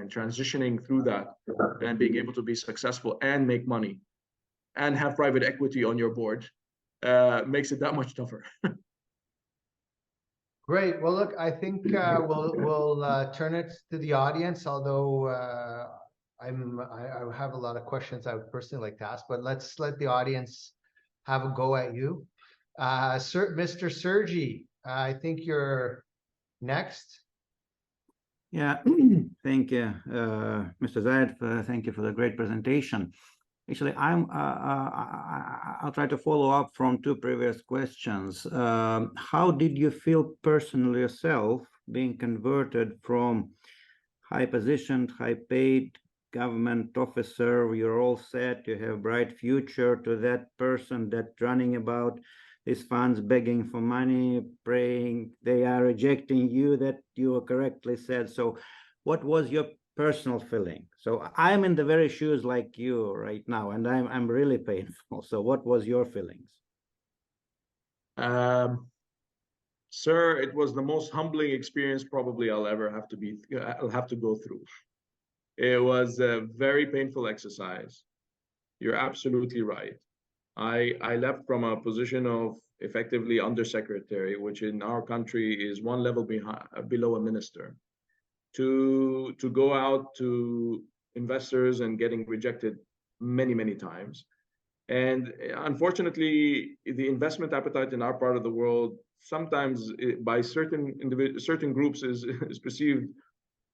transitioning through that and being able to be successful and make money and have private equity on your board makes it that much tougher. Great. Well, look, I think we'll turn it to the audience, although I have a lot of questions I would personally like to ask, but let's let the audience have a go at you. Mr. Sergi, I think you're next. Yeah, thank you, Mr. Zayed. Thank you for the great presentation. Actually, I'll try to follow up from two previous questions. How did you feel personally yourself being converted from high-positioned, high-paid government officer, you're all set, you have bright future, to that person that's running about these funds, begging for money, praying, they are rejecting you, that you correctly said. So what was your personal feeling? So I'm in the very shoes like you right now, and I'm really painful. So what was your feelings? Sir, it was the most humbling experience probably I'll have to go through. It was a very painful exercise. You're absolutely right. I left from a position of effectively undersecretary, which in our country is one level below a minister, to go out to investors and getting rejected many, many times. And unfortunately, the investment appetite in our part of the world sometimes by certain groups is perceived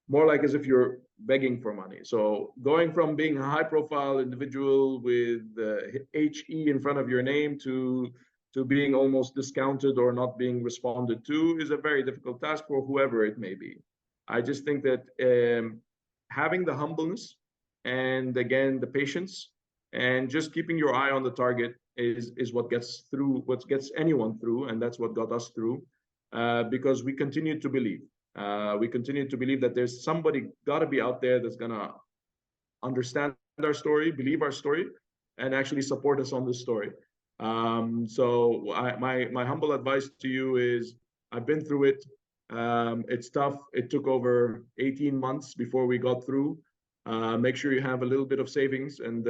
more like as if you're begging for money. So going from being a high-profile individual with HE in front of your name to being almost discounted or not being responded to is a very difficult task for whoever it may be. I just think that having the humbleness and again the patience and just keeping your eye on the target is what gets anyone through, and that's what got us through, because we continue to believe. We continue to believe that there's somebody got to be out there that's gonna understand our story, believe our story, and actually support us on this story. So my humble advice to you is, I've been through it. It's tough. It took over 18 months before we got through. Make sure you have a little bit of savings, and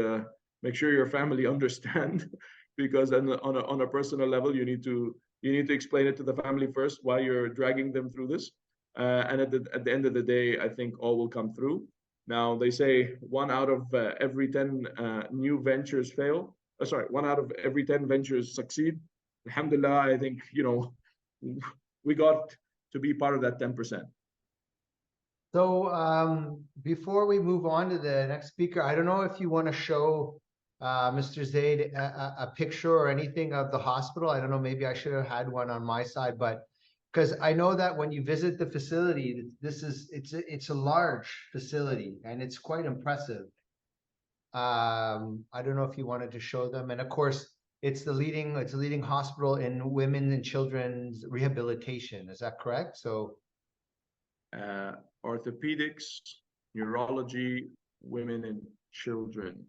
make sure your family understand, because on a personal level, you need to explain it to the family first why you're dragging them through this. And at the end of the day, I think all will come through. Now, they say 1 out of every 10 new ventures fail. Sorry, 1 out of every 10 ventures succeed. Alhamdulillah, I think, we got to be part of that 10%. So before we move on to the next speaker, I don't know if you want to show Mr. Zaid a picture or anything of the hospital. I don't know, maybe I should have had one on my side, but because I know that when you visit the facility, it's a large facility and it's quite impressive. I don't know if you wanted to show them, and of course, it's a leading hospital in women and children's rehabilitation. Is that correct? So, orthopedics, neurology, women and children,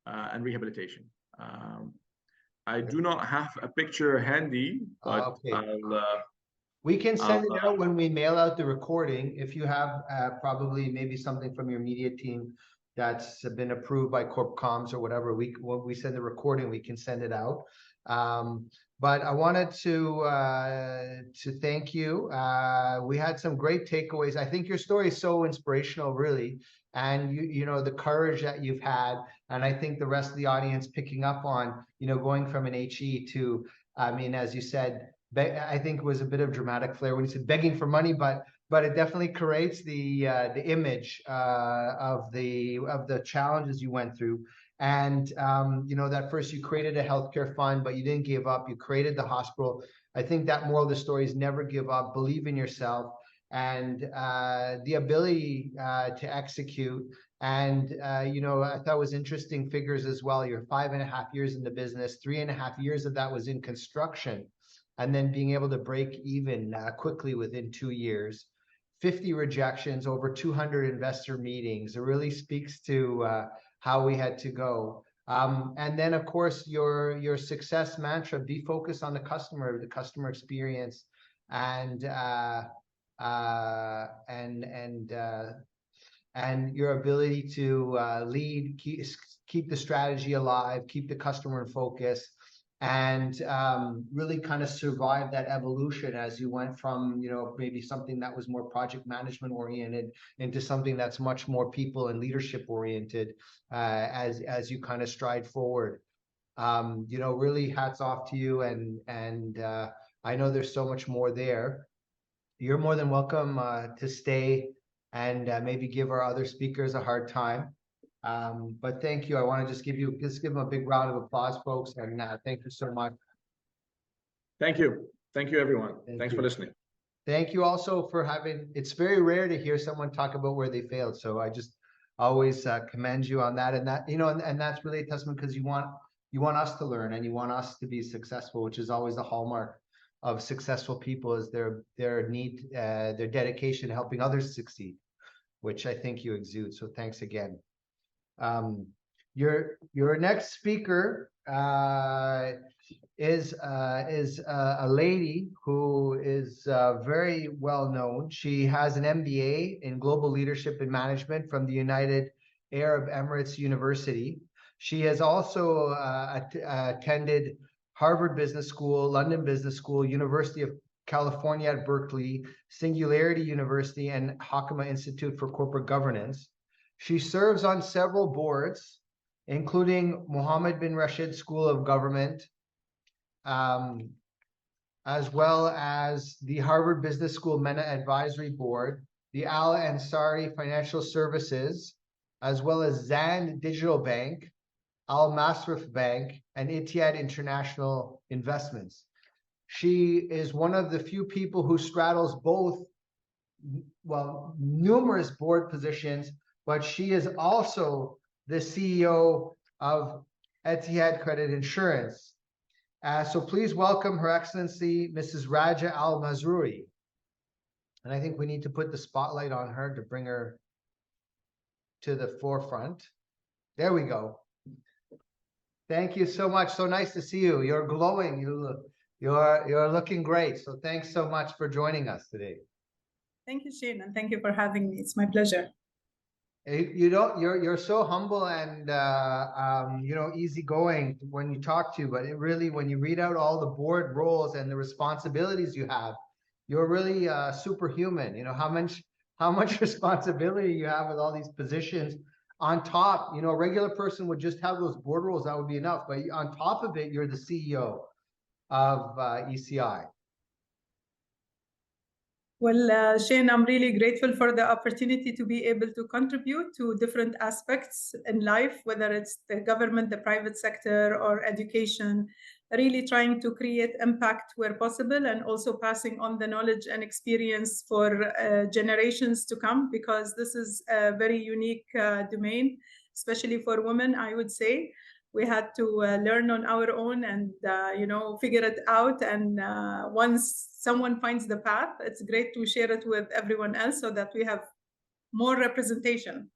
and rehabilitation. I do not have a picture handy, but okay. We can send it out when we mail out the recording. If you have probably maybe something from your media team that's been approved by Corp Comms or whatever, when we send the recording, we can send it out. But I wanted to thank you. We had some great takeaways. I think your story is so inspirational, really, and you know the courage that you've had, and I think the rest of the audience picking up on going from an HE to, I mean, as you said, I think it was a bit of dramatic flair when you said begging for money, but it definitely creates the image of the challenges you went through. And that first you created a healthcare fund, but you didn't give up. You created the hospital. I think that moral of the story is never give up, believe in yourself, and the ability to execute. And I thought it was interesting figures as well. You're 5.5 years in the business, 3.5 years of that was in construction, and then being able to break even quickly within 2 years. 50 rejections, over 200 investor meetings. It really speaks to how we had to go. And then, of course, your success mantra: be focused on the customer experience, and your ability to lead, keep the strategy alive, keep the customer in focus, and really kind of survive that evolution as you went from, you know, maybe something that was more project management oriented into something that's much more people and leadership oriented, as you kind of stride forward. You know, really hats off to you, and I know there's so much more there. You're more than welcome to stay and maybe give our other speakers a hard time. But thank you. I want to just give them a big round of applause, folks, and thank you so much. Thank you. Thank you, everyone. Thanks for listening. Thank you also for having, it's very rare to hear someone talk about where they failed. So I just always commend you on that. And that, you know, and that's really a testament, because you want us to learn, and you want us to be successful, which is always the hallmark of successful people, is their dedication to helping others succeed, which I think you exude. So thanks again. Your next speaker is a lady who is very well known. She has an MBA in Global Leadership and Management from the United Arab Emirates University. She has also attended Harvard Business School, London Business School, University of California at Berkeley, Singularity University, and Hakama Institute for Corporate Governance. She serves on several boards, including Mohammed bin Rashid School of Government, as well as the Harvard Business School MENA Advisory Board, the Al Ansari Financial Services, as well as Zand Digital Bank, Al Masraf Bank, and Etihad International Investments. She is one of the few people who straddles both, well, numerous board positions, but she is also the CEO of Etihad Credit Insurance. So please welcome Her Excellency, Mrs. Raja Al Mazruri. And I think we need to put the spotlight on her to bring her to the forefront. There we go. Thank you so much. So nice to see you. You're glowing. You're looking great. So thanks so much for joining us today. Thank you, Shane, and thank you for having me. It's my pleasure. You're so humble and you know, easygoing when you talk to, but it really, when you read out all the board roles and the responsibilities you have, you're really superhuman. You know how much responsibility you have with all these positions. On top, you know, a regular person would just have those board roles, that would be enough. But on top of it, you're the CEO of ECI. Well, Shane, I'm really grateful for the opportunity to be able to contribute to different aspects in life, whether it's the government, the private sector, or education, really trying to create impact where possible, and also passing on the knowledge and experience for generations to come, because this is a very unique domain, especially for women, I would say. We had to learn on our own and, you know, figure it out. And once someone finds the path, it's great to share it with everyone else so that we have more representation.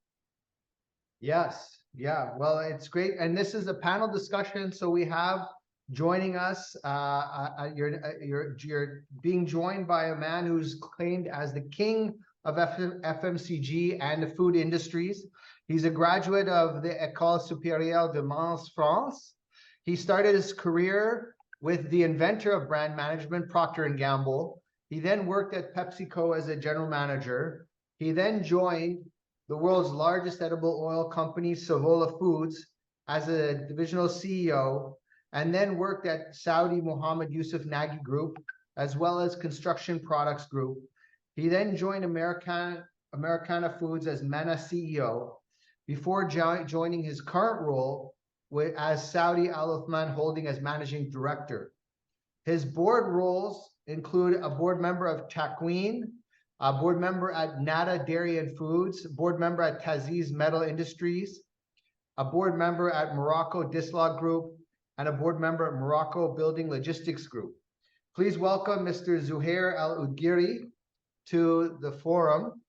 Yes. Yeah. Well, it's great. And this is a panel discussion. So we have joining us, you're being joined by a man who's claimed as the king of FMCG and the food industries. He's a graduate of the École Supérieure de Mans, France. He started his career with the inventor of brand management, Procter & Gamble. He then worked at PepsiCo as a general manager. He then joined the world's largest edible oil company, Savola Foods, as a divisional CEO, and then worked at Saudi Mohammed Yusuf Nagy Group, as well as Construction Products Group. He then joined Americana Foods as MENA CEO, before joining his current role as Saudi Al Uthman Holding as managing director. His board roles include a board member of Takween, a board member at Nada Dairy and Foods, board member at Taziz Metal Industries, a board member at Morocco Dislog Group, and a board member at Morocco Building Logistics Group. Please welcome Mr. Zuhair Al Udgiri. to the forum.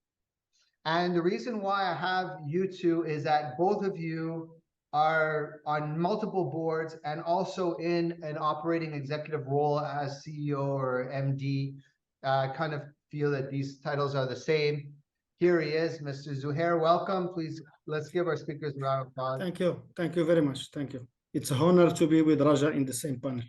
And the reason why I have you two is that both of you are on multiple boards and also in an operating executive role as CEO or MD. Kind of feel that these titles are the same. Here he is, Mr. Zuhair. Welcome. Please, let's give our speakers a round of applause. Thank you. Thank you very much. Thank you. It's an honor to be with Raja in the same panel.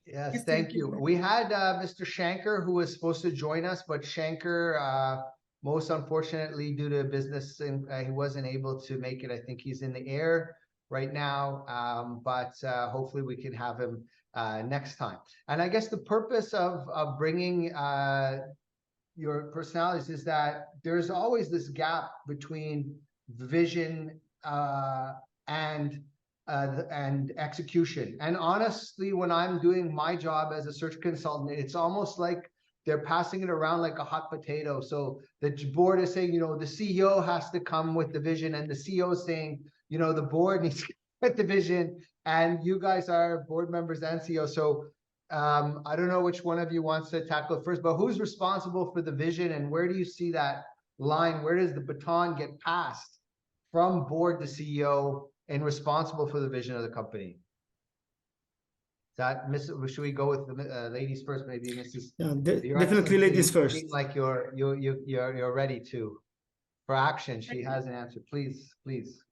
Yes, thank you. We had Mr. Shankar who was supposed to join us, but Shankar, most unfortunately, due to business, he wasn't able to make it. I think he's in the air right now, but hopefully we can have him next time. And I guess the purpose of bringing your personalities is that there's always this gap between vision and execution. And honestly, when I'm doing my job as a search consultant, it's almost like they're passing it around like a hot potato. So the board is saying, the CEO has to come with the vision, and the CEO is saying, the board needs to come with the vision, and you guys are board members and CEO. So I don't know which one of you wants to tackle it first, but who's responsible for the vision, and where do you see that line? Where does the baton get passed from board to CEO and responsible for the vision of the company? Should we go with the ladies first? Maybe Mrs. Yeah, definitely ladies first. Like you're ready to for action. She has an answer. Please.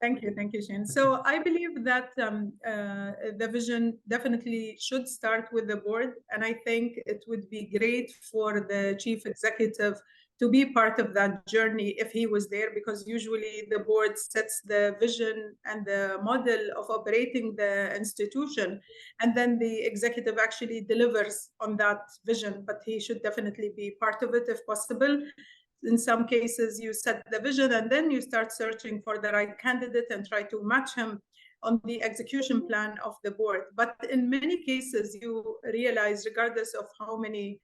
Thank you, Shane. So I believe that the vision definitely should start with the board, and I think it would be great for the chief executive to be part of that journey if he was there, because usually the board sets the vision and the model of operating the institution, and then the executive actually delivers on that vision, but he should definitely be part of it if possible. In some cases, you set the vision and then you start searching for the right candidate and try to match him on the execution plan of the board. But in many cases, you realize, regardless of how many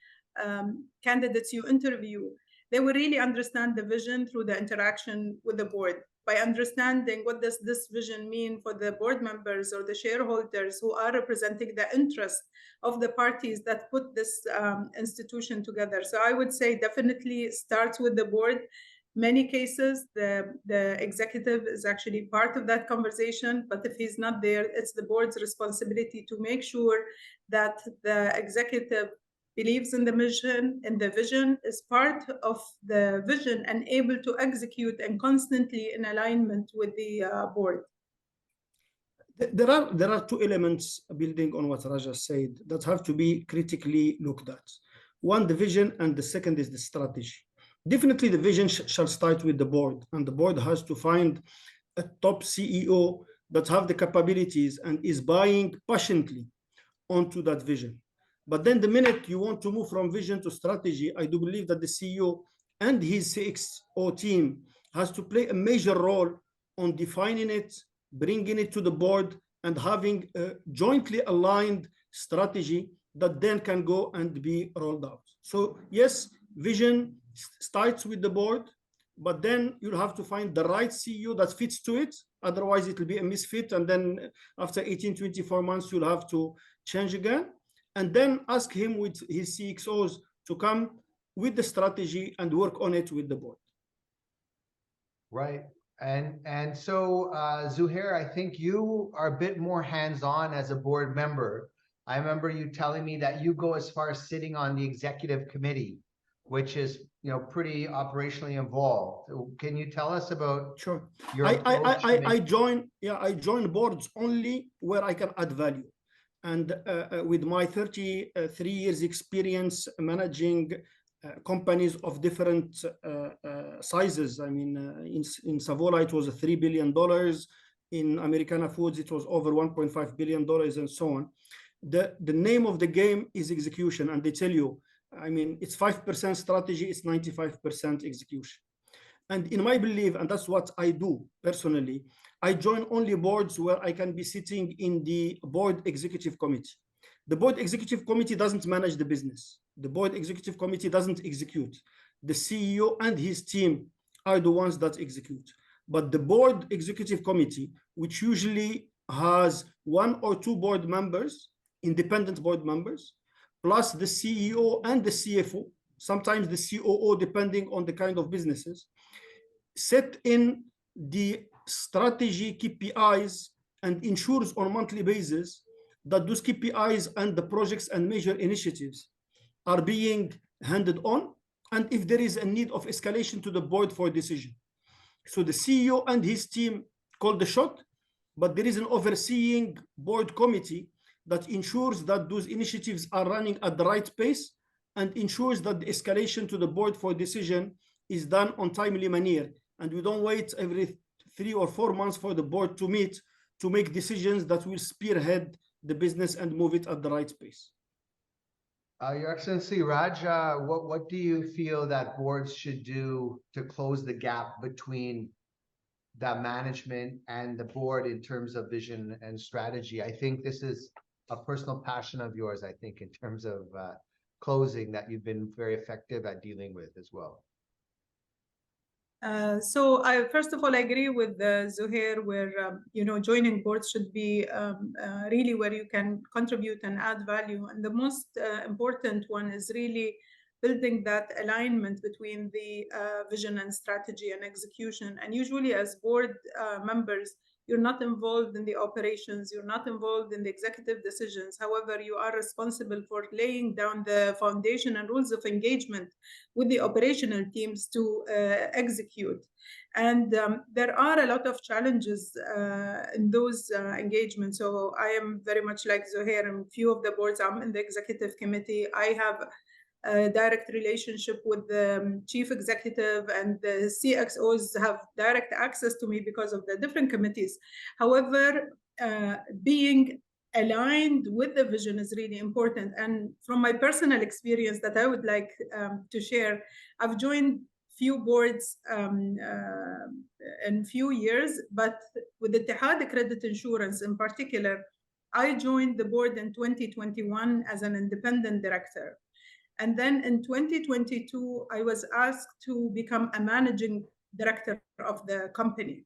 candidates you interview, they will really understand the vision through the interaction with the board, by understanding what does this vision mean for the board members or the shareholders who are representing the interest of the parties that put this institution together. So I would say definitely starts with the board. Many cases, the executive is actually part of that conversation, but if he's not there, it's the board's responsibility to make sure that the executive believes in the mission, and the vision is part of the vision and able to execute and constantly in alignment with the board. There are two elements building on what Raja said that have to be critically looked at. One, the vision, and the second is the strategy. Definitely the vision shall start with the board, and the board has to find a top CEO that have the capabilities and is buying passionately onto that vision. But then the minute you want to move from vision to strategy, I do believe that the CEO and his CXO team has to play a major role on defining it, bringing it to the board, and having a jointly aligned strategy that then can go and be rolled out. So yes, vision starts with the board, but then you'll have to find the right CEO that fits to it. Otherwise, it will be a misfit. And then after 18, 24 months, you'll have to change again. And then ask him with his CXOs to come with the strategy and work on it with the board. Right. And so, Zuhair, I think you are a bit more hands-on as a board member. I remember you telling me that you go as far as sitting on the executive committee, which is, pretty operationally involved. Can you tell us about your I join boards only where I can add value. And with my 33 years experience managing companies of different sizes, I mean, in Savola, it was $3 billion. In Americana Foods, it was over $1.5 billion, and so on. The name of the game is execution. And they tell you, I mean, it's 5% strategy, it's 95% execution. And in my belief, and that's what I do personally, I join only boards where I can be sitting in the board executive committee. The board executive committee doesn't manage the business. The board executive committee doesn't execute. The CEO and his team are the ones that execute. But the board executive committee, which usually has 1 or 2 board members, independent board members, plus the CEO and the CFO, sometimes the COO, depending on the kind of businesses, set in the strategy KPIs and ensures on a monthly basis that those KPIs and the projects and major initiatives are being handed on, and if there is a need of escalation to the board for decision. So the CEO and his team call the shot, but there is an overseeing board committee that ensures that those initiatives are running at the right pace and ensures that the escalation to the board for decision is done on timely manner. And we don't wait every 3 or 4 months for the board to meet to make decisions that will spearhead the business and move it at the right pace. Your Excellency, Raj, what do you feel that boards should do to close the gap between the management and the board in terms of vision and strategy? I think this is a personal passion of yours, I think, in terms of closing that you've been very effective at dealing with as well. So I first of all agree with Zuhair, where joining boards should be really where you can contribute and add value. And the most important one is really building that alignment between the vision and strategy and execution. And usually as board members, you're not involved in the operations, you're not involved in the executive decisions. However, you are responsible for laying down the foundation and rules of engagement with the operational teams to execute. And there are a lot of challenges in those engagements. So I am very much like Zuhair in few of the boards. I'm in the executive committee. I have a direct relationship with the chief executive, and the CXOs have direct access to me because of the different committees. However, being aligned with the vision is really important. And from my personal experience that I would like to share, I've joined few boards in few years, but with Etisalat Credit Insurance in particular, I joined the board in 2021 as an independent director. And then in 2022, I was asked to become a managing director of the company.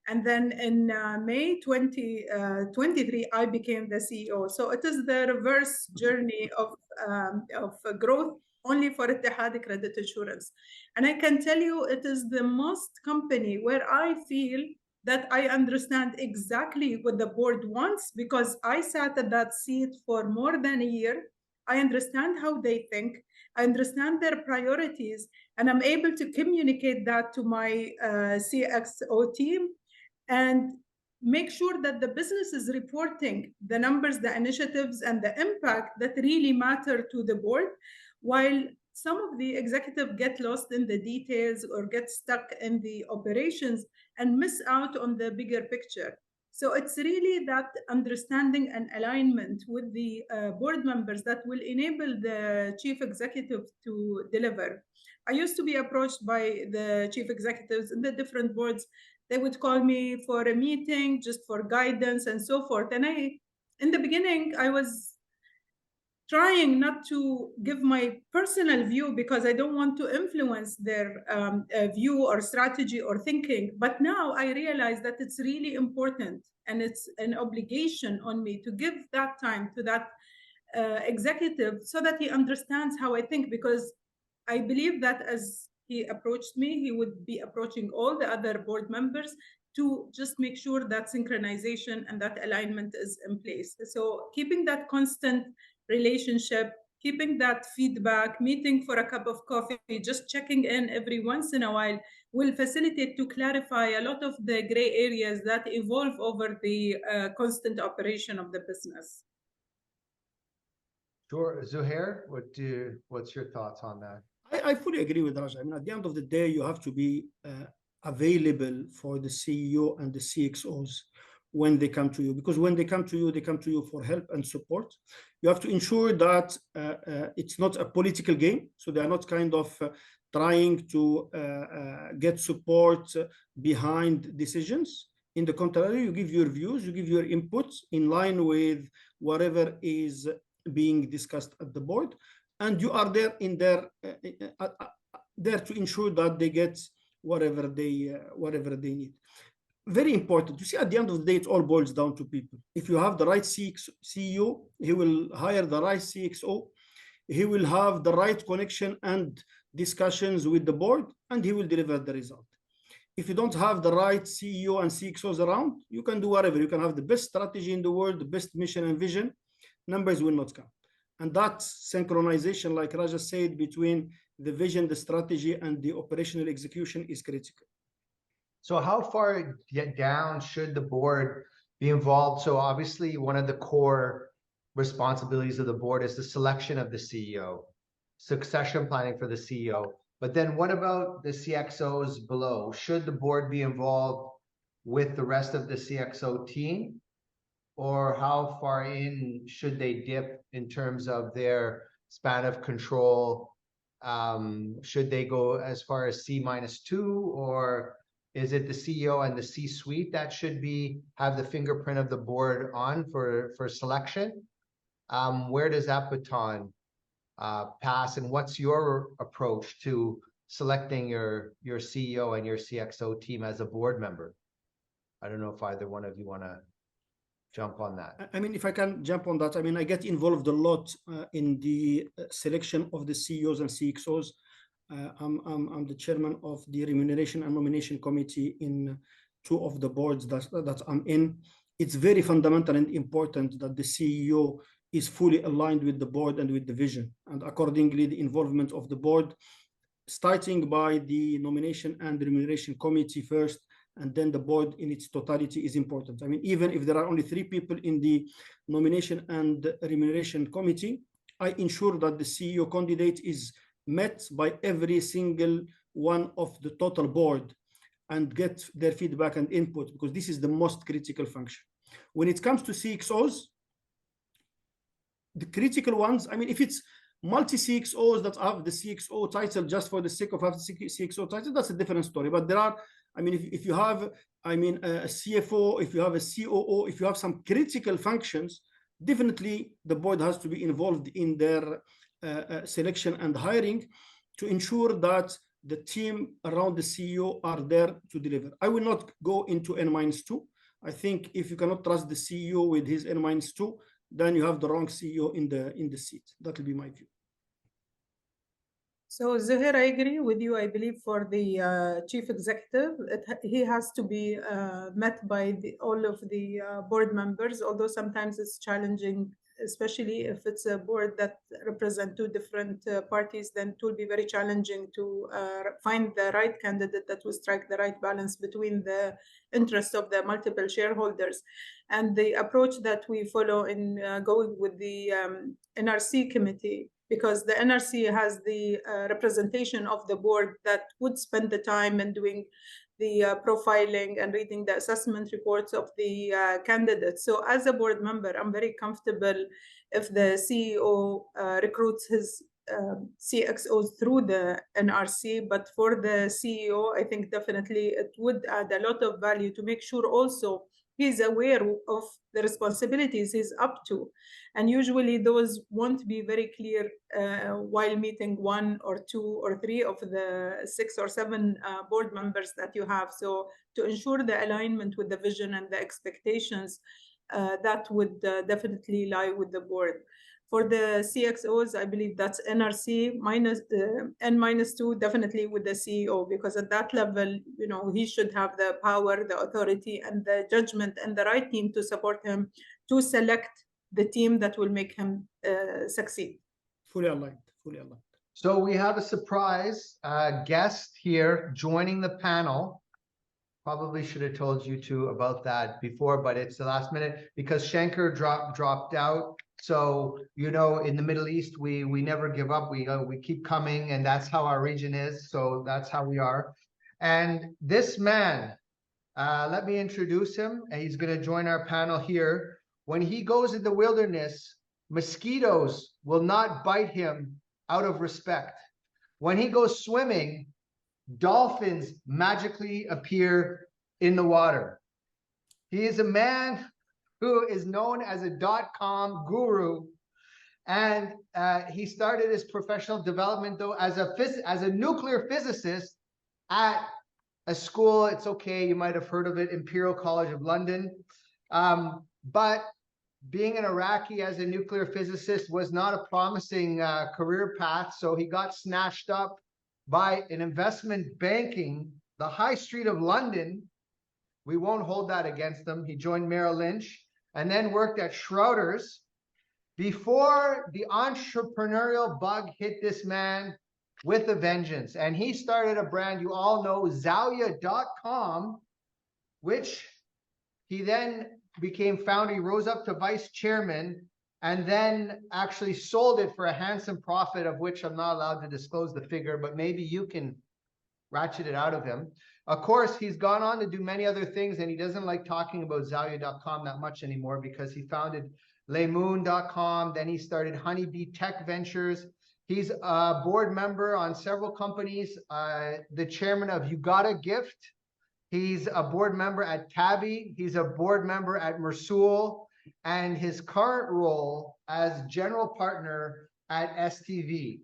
And then in May 2023, I became the CEO. So it is the reverse journey of growth only for Etisalat Credit Insurance. And I can tell you it is the most company where I feel that I understand exactly what the board wants, because I sat at that seat for more than a year. I understand how they think, I understand their priorities, and I'm able to communicate that to my CXO team and make sure that the business is reporting the numbers, the initiatives, and the impact that really matter to the board, while some of the executives get lost in the details or get stuck in the operations and miss out on the bigger picture. So it's really that understanding and alignment with the board members that will enable the chief executive to deliver. I used to be approached by the chief executives in the different boards. They would call me for a meeting just for guidance and so forth. And in the beginning, I was trying not to give my personal view because I don't want to influence their view or strategy or thinking. But now I realize that it's really important and it's an obligation on me to give that time to that executive so that he understands how I think, because I believe that as he approached me, he would be approaching all the other board members to just make sure that synchronization and that alignment is in place. So keeping that constant relationship, keeping that feedback, meeting for a cup of coffee, just checking in every once in a while will facilitate to clarify a lot of the gray areas that evolve over the constant operation of the business. Sure. Zuhair, what's your thoughts on that? I fully agree with Raj. I mean, at the end of the day, you have to be available for the CEO and the CXOs when they come to you, because when they come to you for help and support. You have to ensure that it's not a political game. So they are not kind of trying to get support behind decisions. In the contrary, you give your views, you give your inputs in line with whatever is being discussed at the board. And you are there there to ensure that they get whatever they need. Very important. You see, at the end of the day, it all boils down to people. If you have the right CEO, he will hire the right CXO. he will have the right connection and discussions with the board, and he will deliver the result. If you don't have the right CEO and CXOs around, you can do whatever. You can have the best strategy in the world, the best mission and vision, numbers will not come. And that synchronization, like Raja said, between the vision, the strategy, and the operational execution is critical. So how far down should the board be involved? So obviously one of the core responsibilities of the board is the selection of the CEO, succession planning for the CEO. But then what about the CXOs below? Should the board be involved with the rest of the CXO team? Or how far in should they dip in terms of their span of control? Should they go as far as C-2, or is it the CEO and the C-suite that should have the fingerprint of the board on for selection? Where does that baton pass, and what's your approach to selecting your CEO and your CXO team as a board member? I don't know if either one of you want to jump on that. I mean, if I can jump on that, I mean, I get involved a lot in the selection of the CEOs and CXOs. I'm the chairman of the Remuneration and Nomination Committee in 2 of the boards that I'm in. It's very fundamental and important that the CEO is fully aligned with the board and with the vision, and accordingly the involvement of the board, starting by the Nomination and Remuneration Committee first, and then the board in its totality is important. I mean, even if there are only 3 people in the Nomination and Remuneration Committee, I ensure that the CEO candidate is met by every single one of the total board and get their feedback and input, because this is the most critical function. When it comes to CXOs, the critical ones, I mean, if it's multi-CXOs that have the CXO title just for the sake of having the CXO title, that's a different story. But there are, I mean, if you have, I mean, a CFO, if you have a COO, if you have some critical functions, definitely the board has to be involved in their selection and hiring to ensure that the team around the CEO are there to deliver. I will not go into N-2. I think if you cannot trust the CEO with his N-2, then you have the wrong CEO in the seat. That will be my view. So Zuhair, I agree with you. I believe for the chief executive, he has to be met by all of the board members, although sometimes it's challenging, especially if it's a board that represents 2 different parties, then it will be very challenging to find the right candidate that will strike the right balance between the interests of the multiple shareholders. And the approach that we follow in going with the NRC committee, because the NRC has the representation of the board that would spend the time in doing the profiling and reading the assessment reports of the candidates. So as a board member, I'm very comfortable if the CEO recruits his CXOs through the NRC, but for the CEO, I think definitely it would add a lot of value to make sure also he's aware of the responsibilities he's up to. And usually those won't be very clear while meeting 1 or 2 or 3 of the 6 or 7 board members that you have. So to ensure the alignment with the vision and the expectations, that would definitely lie with the board. For the CXOs, I believe that's NRC minus N-2, definitely with the CEO, because at that level, you know, he should have the power, the authority, and the judgment and the right team to support him to select the team that will make him succeed. Fully aligned, fully aligned. So we have a surprise guest here joining the panel. Probably should have told you 2 about that before, but it's the last minute because Shankar dropped out. So, you know, in the Middle East, we never give up. We keep coming, and that's how our region is. So that's how we are. And this man, let me introduce him, and he's going to join our panel here. When he goes in the wilderness, mosquitoes will not bite him out of respect. When he goes swimming, dolphins magically appear in the water. He is a man who is known as a .com guru, and he started his professional development though as a nuclear physicist at a school. It's okay, you might have heard of it, Imperial College of London. But being an Iraqi as a nuclear physicist was not a promising career path. So he got snatched up by an investment banking, the high street of London. We won't hold that against him. He joined Merrill Lynch and then worked at Schroders before the entrepreneurial bug hit this man with a vengeance. And he started a brand you all know, Zawiya.com, which he then became founder. He rose up to vice chairman and then actually sold it for a handsome profit, of which I'm not allowed to disclose the figure, but maybe you can ratchet it out of him. Of course, he's gone on to do many other things, and he doesn't like talking about Zawiya.com that much anymore because he founded Laymoon.com. Then he started Honeybee Tech Ventures. He's a board member on several companies, the chairman of You Got a Gift. He's a board member at Tabby. He's a board member at Mersul, and his current role as general partner at STV.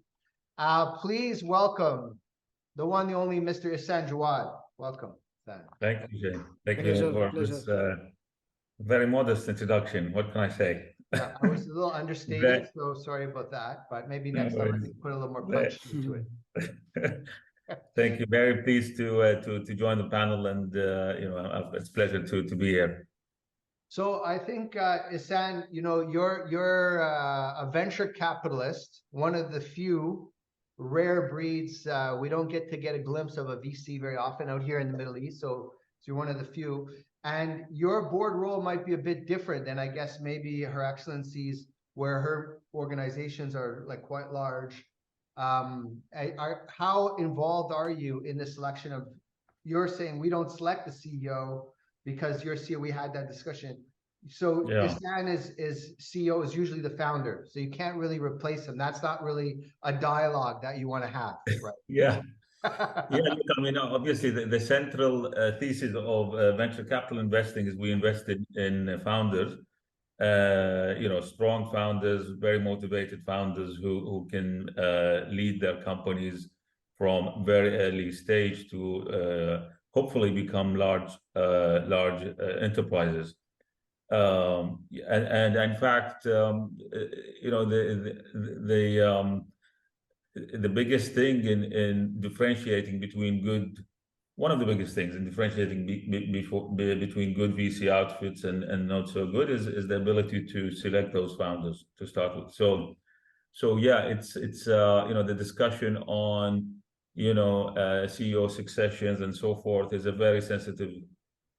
Please welcome the one, the only Mr. Ihsan Jawad. Welcome, Ihsan. Thank you, Jane. Thank Pleasure, you for pleasure. this very modest introduction. What can I say? Yeah, I was a little understated, so sorry about that. But maybe next time I can put a little more punch into it. Thank you. Very pleased to join the panel, and it's a pleasure to be here. So I think Ihsan, you're a venture capitalist, one of the few rare breeds. We don't get a glimpse of a VC very often out here in the Middle East, so you're one of the few. And your board role might be a bit different than, I guess, maybe Her Excellency's, where her organizations are like quite large. How involved are you in the selection of? You're saying we don't select the CEO because your CEO. We had that discussion. So Ihsan is CEO is usually the founder, so you can't really replace him. That's not really a dialogue that you want to have, right? Yeah. Yeah, look, I mean, obviously, the central thesis of venture capital investing is we invested in founders, strong founders, very motivated founders who can lead their companies from very early stage to hopefully become large enterprises. And in fact, the biggest thing in differentiating between one of the biggest things in differentiating between good VC outfits and not so good is the ability to select those founders to start with. So yeah, it's the discussion on CEO successions and so forth is a very sensitive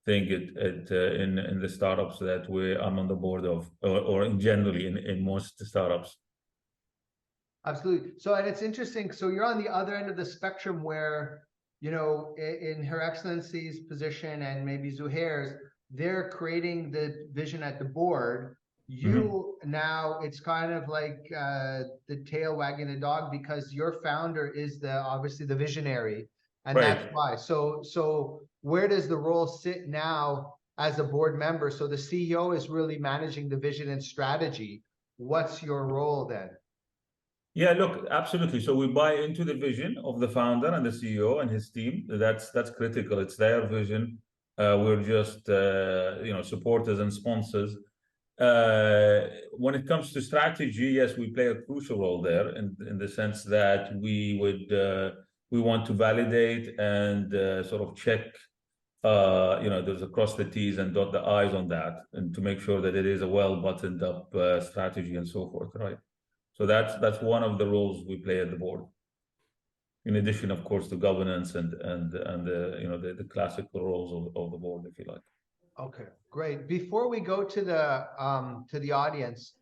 thing in the startups that I'm on the board of, or in generally in most startups. Absolutely. So, and it's interesting. So you're on the other end of the spectrum where, in Her Excellency's position and maybe Zuhair's, they're creating the vision at the board. You now, it's kind of like the tail wagging the dog because your founder is obviously the visionary, and that's why. So where does the role sit now as a board member? So the CEO is really managing the vision and strategy. What's your role then? Yeah, look, absolutely. So we buy into the vision of the founder and the CEO and his team. That's critical. It's their vision. We're just supporters and sponsors. When it comes to strategy, yes, we play a crucial role there in the sense that we want to validate and sort of check there's across the T's and dot the I's on that, and to make sure that it is a well buttoned up strategy and so forth, right? So that's one of the roles we play at the board. In addition, of course, to governance and the classical roles of the board, if you like. Okay, great. Before we go to the audience,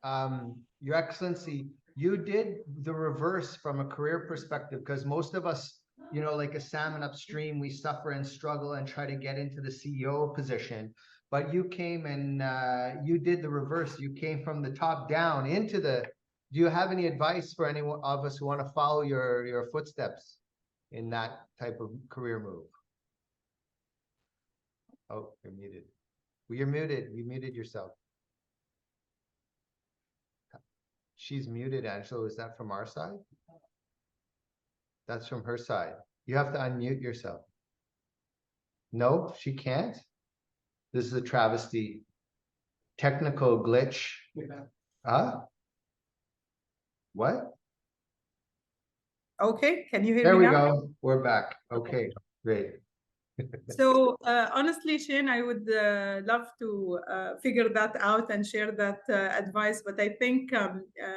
Your Excellency, you did the reverse from a career perspective, because most of us, like a salmon upstream, we suffer and struggle and try to get into the CEO position. But you came and you did the reverse. You came from the top down into the. Do you have any advice for any of us who want to follow your footsteps in that type of career move? Oh, you're muted. Well, you're muted. You muted yourself. She's muted, Angelo. Is that from our side? That's from her side. You have to unmute yourself. No, she can't. This is a travesty. technical glitch. Huh? What? Okay, can you hear There me we now? go. We're back. Okay, great. So honestly, Shane, I would love to figure that out and share that advice. But I think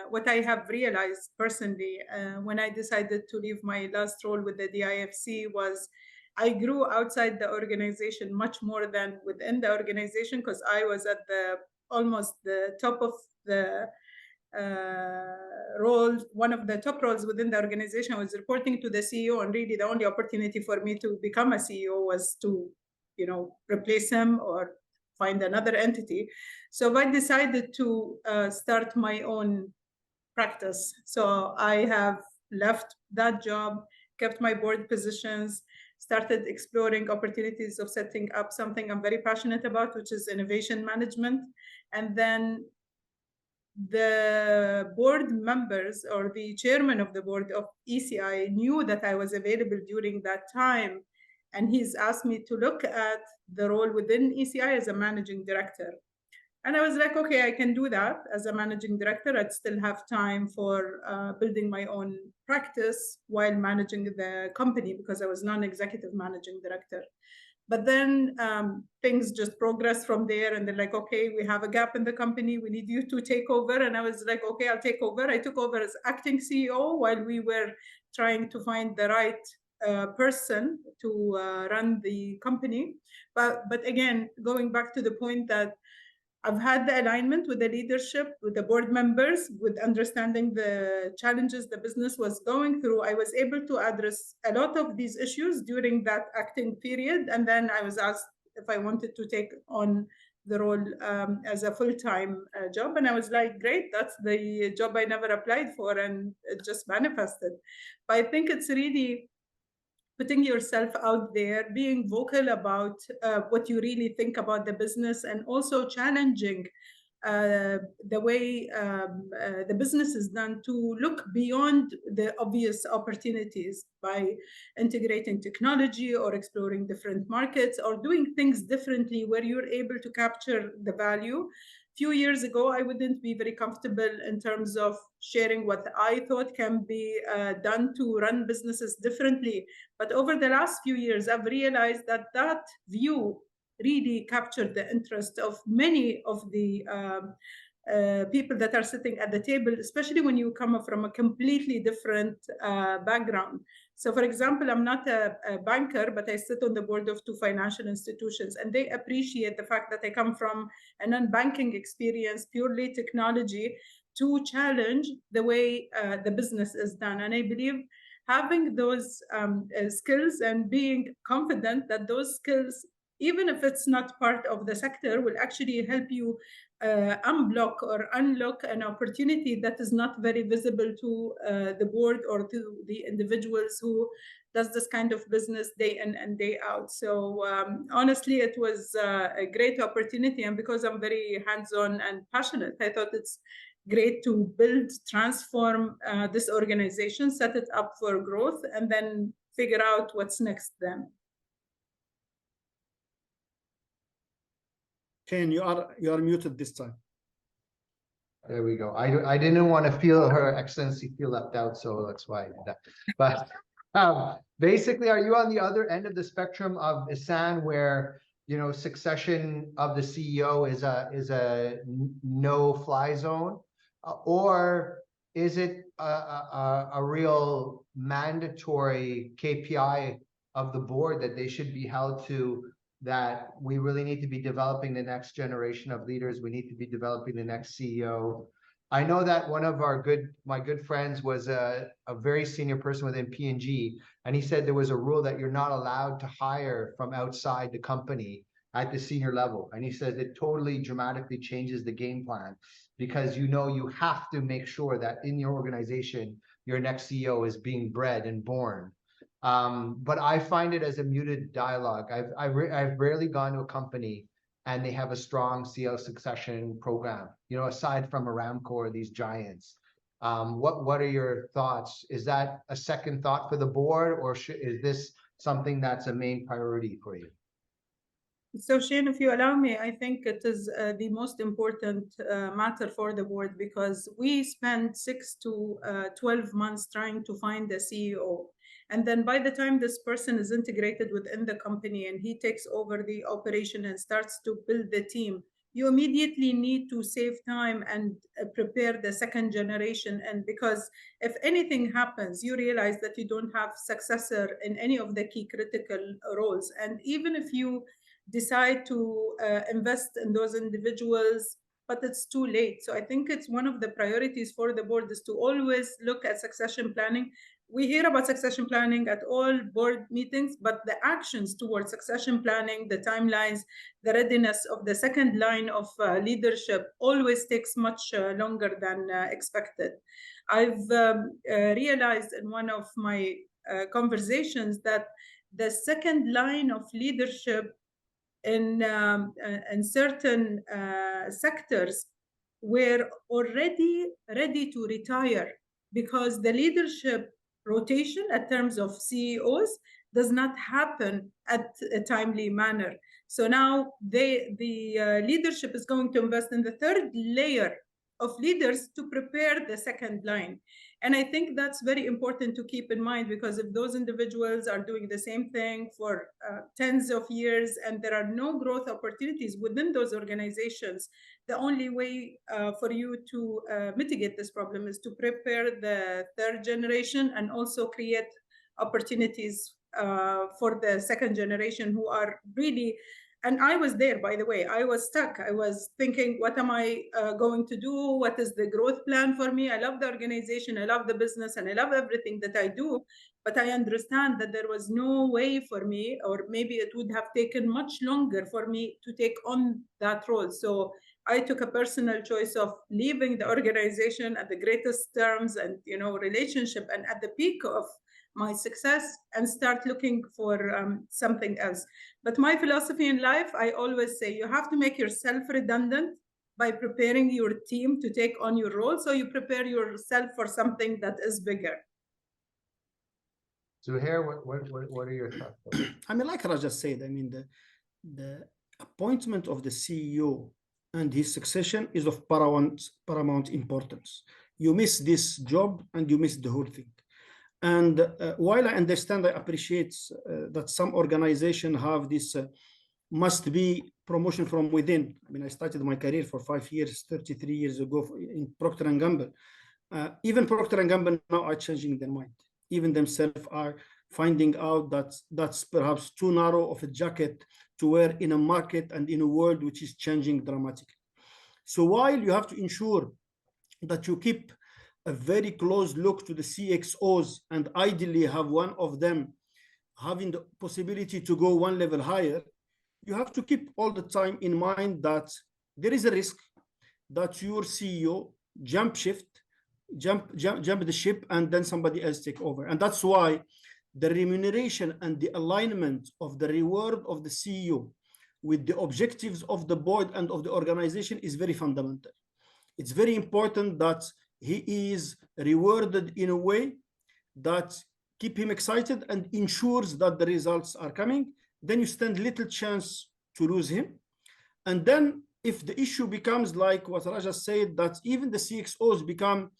what I have realized personally when I decided to leave my last role with the DIFC was I grew outside the organization much more than within the organization, because I was at the almost the top of the roles, one of the top roles within the organization. I was reporting to the CEO, and really the only opportunity for me to become a CEO was to, replace him or find another entity. So I decided to start my own practice. So I have left that job, kept my board positions, started exploring opportunities of setting up something I'm very passionate about, which is innovation management. And then the board members or the chairman of the board of ECI knew that I was available during that time. And he's asked me to look at the role within ECI as a managing director. And I was like, okay, I can do that as a managing director. I'd still have time for building my own practice while managing the company, because I was non-executive managing director. But then things just progressed from there, and they're like, okay, we have a gap in the company. We need you to take over. And I was like, okay, I'll take over. I took over as acting CEO while we were trying to find the right person to run the company. But again, going back to the point that I've had the alignment with the leadership, with the board members, with understanding the challenges the business was going through. I was able to address a lot of these issues during that acting period. And then I was asked if I wanted to take on the role as a full-time job. And I was like, great, that's the job I never applied for, and it just manifested. But I think it's really putting yourself out there, being vocal about what you really think about the business, and also challenging the way the business is done to look beyond the obvious opportunities by integrating technology or exploring different markets or doing things differently where you're able to capture the value. Few years ago, I wouldn't be very comfortable in terms of sharing what I thought can be done to run businesses differently. But over the last few years, I've realized that that view really captured the interest of many of the people that are sitting at the table, especially when you come from a completely different background. So for example, I'm not a banker, but I sit on the board of 2 financial institutions, and they appreciate the fact that I come from a non-banking experience, purely technology, to challenge the way the business is done. And I believe having those skills and being confident that those skills, even if it's not part of the sector, will actually help you unblock or unlock an opportunity that is not very visible to the board or to the individuals who does this kind of business day in and day out. So honestly, it was a great opportunity. And because I'm very hands-on and passionate, I thought it's great to build, transform this organization, set it up for growth, and then figure out what's next then. Shane, you are muted this time. There we go. I didn't want to feel Her Excellency feel left out, so that's why I did that. But basically, are you on the other end of the spectrum of Ihsan, where succession of the CEO is a no-fly zone, or is it a real mandatory KPI of the board that they should be held to? That we really need to be developing the next generation of leaders. We need to be developing the next CEO. I know that one of my good friends was a very senior person within P&G, and he said there was a rule that you're not allowed to hire from outside the company at the senior level. And he says it totally dramatically changes the game plan, because you have to make sure that in your organization, your next CEO is being bred and born. But I find it as a muted dialogue. I've rarely gone to a company and they have a strong CEO succession program, aside from Aramco or these giants. What are your thoughts? Is that a second thought for the board, or is this something that's a main priority for you? So Shane, if you allow me, I think it is the most important matter for the board, because we spend 6 to 12 months trying to find a CEO. And then by the time this person is integrated within the company and he takes over the operation and starts to build the team, you immediately need to save time and prepare the second generation. And because if anything happens, you realize that you don't have successor in any of the key critical roles. And even if you decide to invest in those individuals, but it's too late. So I think it's one of the priorities for the board is to always look at succession planning. We hear about succession planning at all board meetings, but the actions towards succession planning, the timelines, the readiness of the second line of leadership always takes much longer than expected. I've realized in one of my conversations that the second line of leadership in certain sectors were already ready to retire, because the leadership rotation in terms of CEOs does not happen at a timely manner. So now the leadership is going to invest in the third layer of leaders to prepare the second line. And I think that's very important to keep in mind, because if those individuals are doing the same thing for tens of years and there are no growth opportunities within those organizations, the only way for you to mitigate this problem is to prepare the third generation and also create opportunities for the second generation who are really. And I was there, by the way. I was stuck. I was thinking, what am I going to do? What is the growth plan for me? I love the organization, I love the business, and I love everything that I do. But I understand that there was no way for me, or maybe it would have taken much longer for me to take on that role. So I took a personal choice of leaving the organization at the greatest terms and relationship and at the peak of my success, and start looking for something else. But my philosophy in life, I always say, you have to make yourself redundant by preparing your team to take on your role. So you prepare yourself for something that is bigger. Zuhair, what are your thoughts? I mean, like Raja said, I mean, the appointment of the CEO and his succession is of paramount importance. You miss this job and you miss the whole thing. And while I understand, I appreciate that some organizations have this must be promotion from within. I mean, I started my career for 5 years, 33 years ago in Procter & Gamble. Even Procter & Gamble now are changing their mind. Even themselves are finding out that that's perhaps too narrow of a jacket to wear in a market and in a world which is changing dramatically. So while you have to ensure that you keep a very close look to the CXOs and ideally have one of them having the possibility to go one level higher, you have to keep all the time in mind that there is a risk that your CEO jump the ship and then somebody else take over. And that's why the remuneration and the alignment of the reward of the CEO with the objectives of the board and of the organization is very fundamental. It's very important that he is rewarded in a way that keep him excited and ensures that the results are coming. Then you stand little chance to lose him. And then if the issue becomes like what Raja said, that even the CXOs become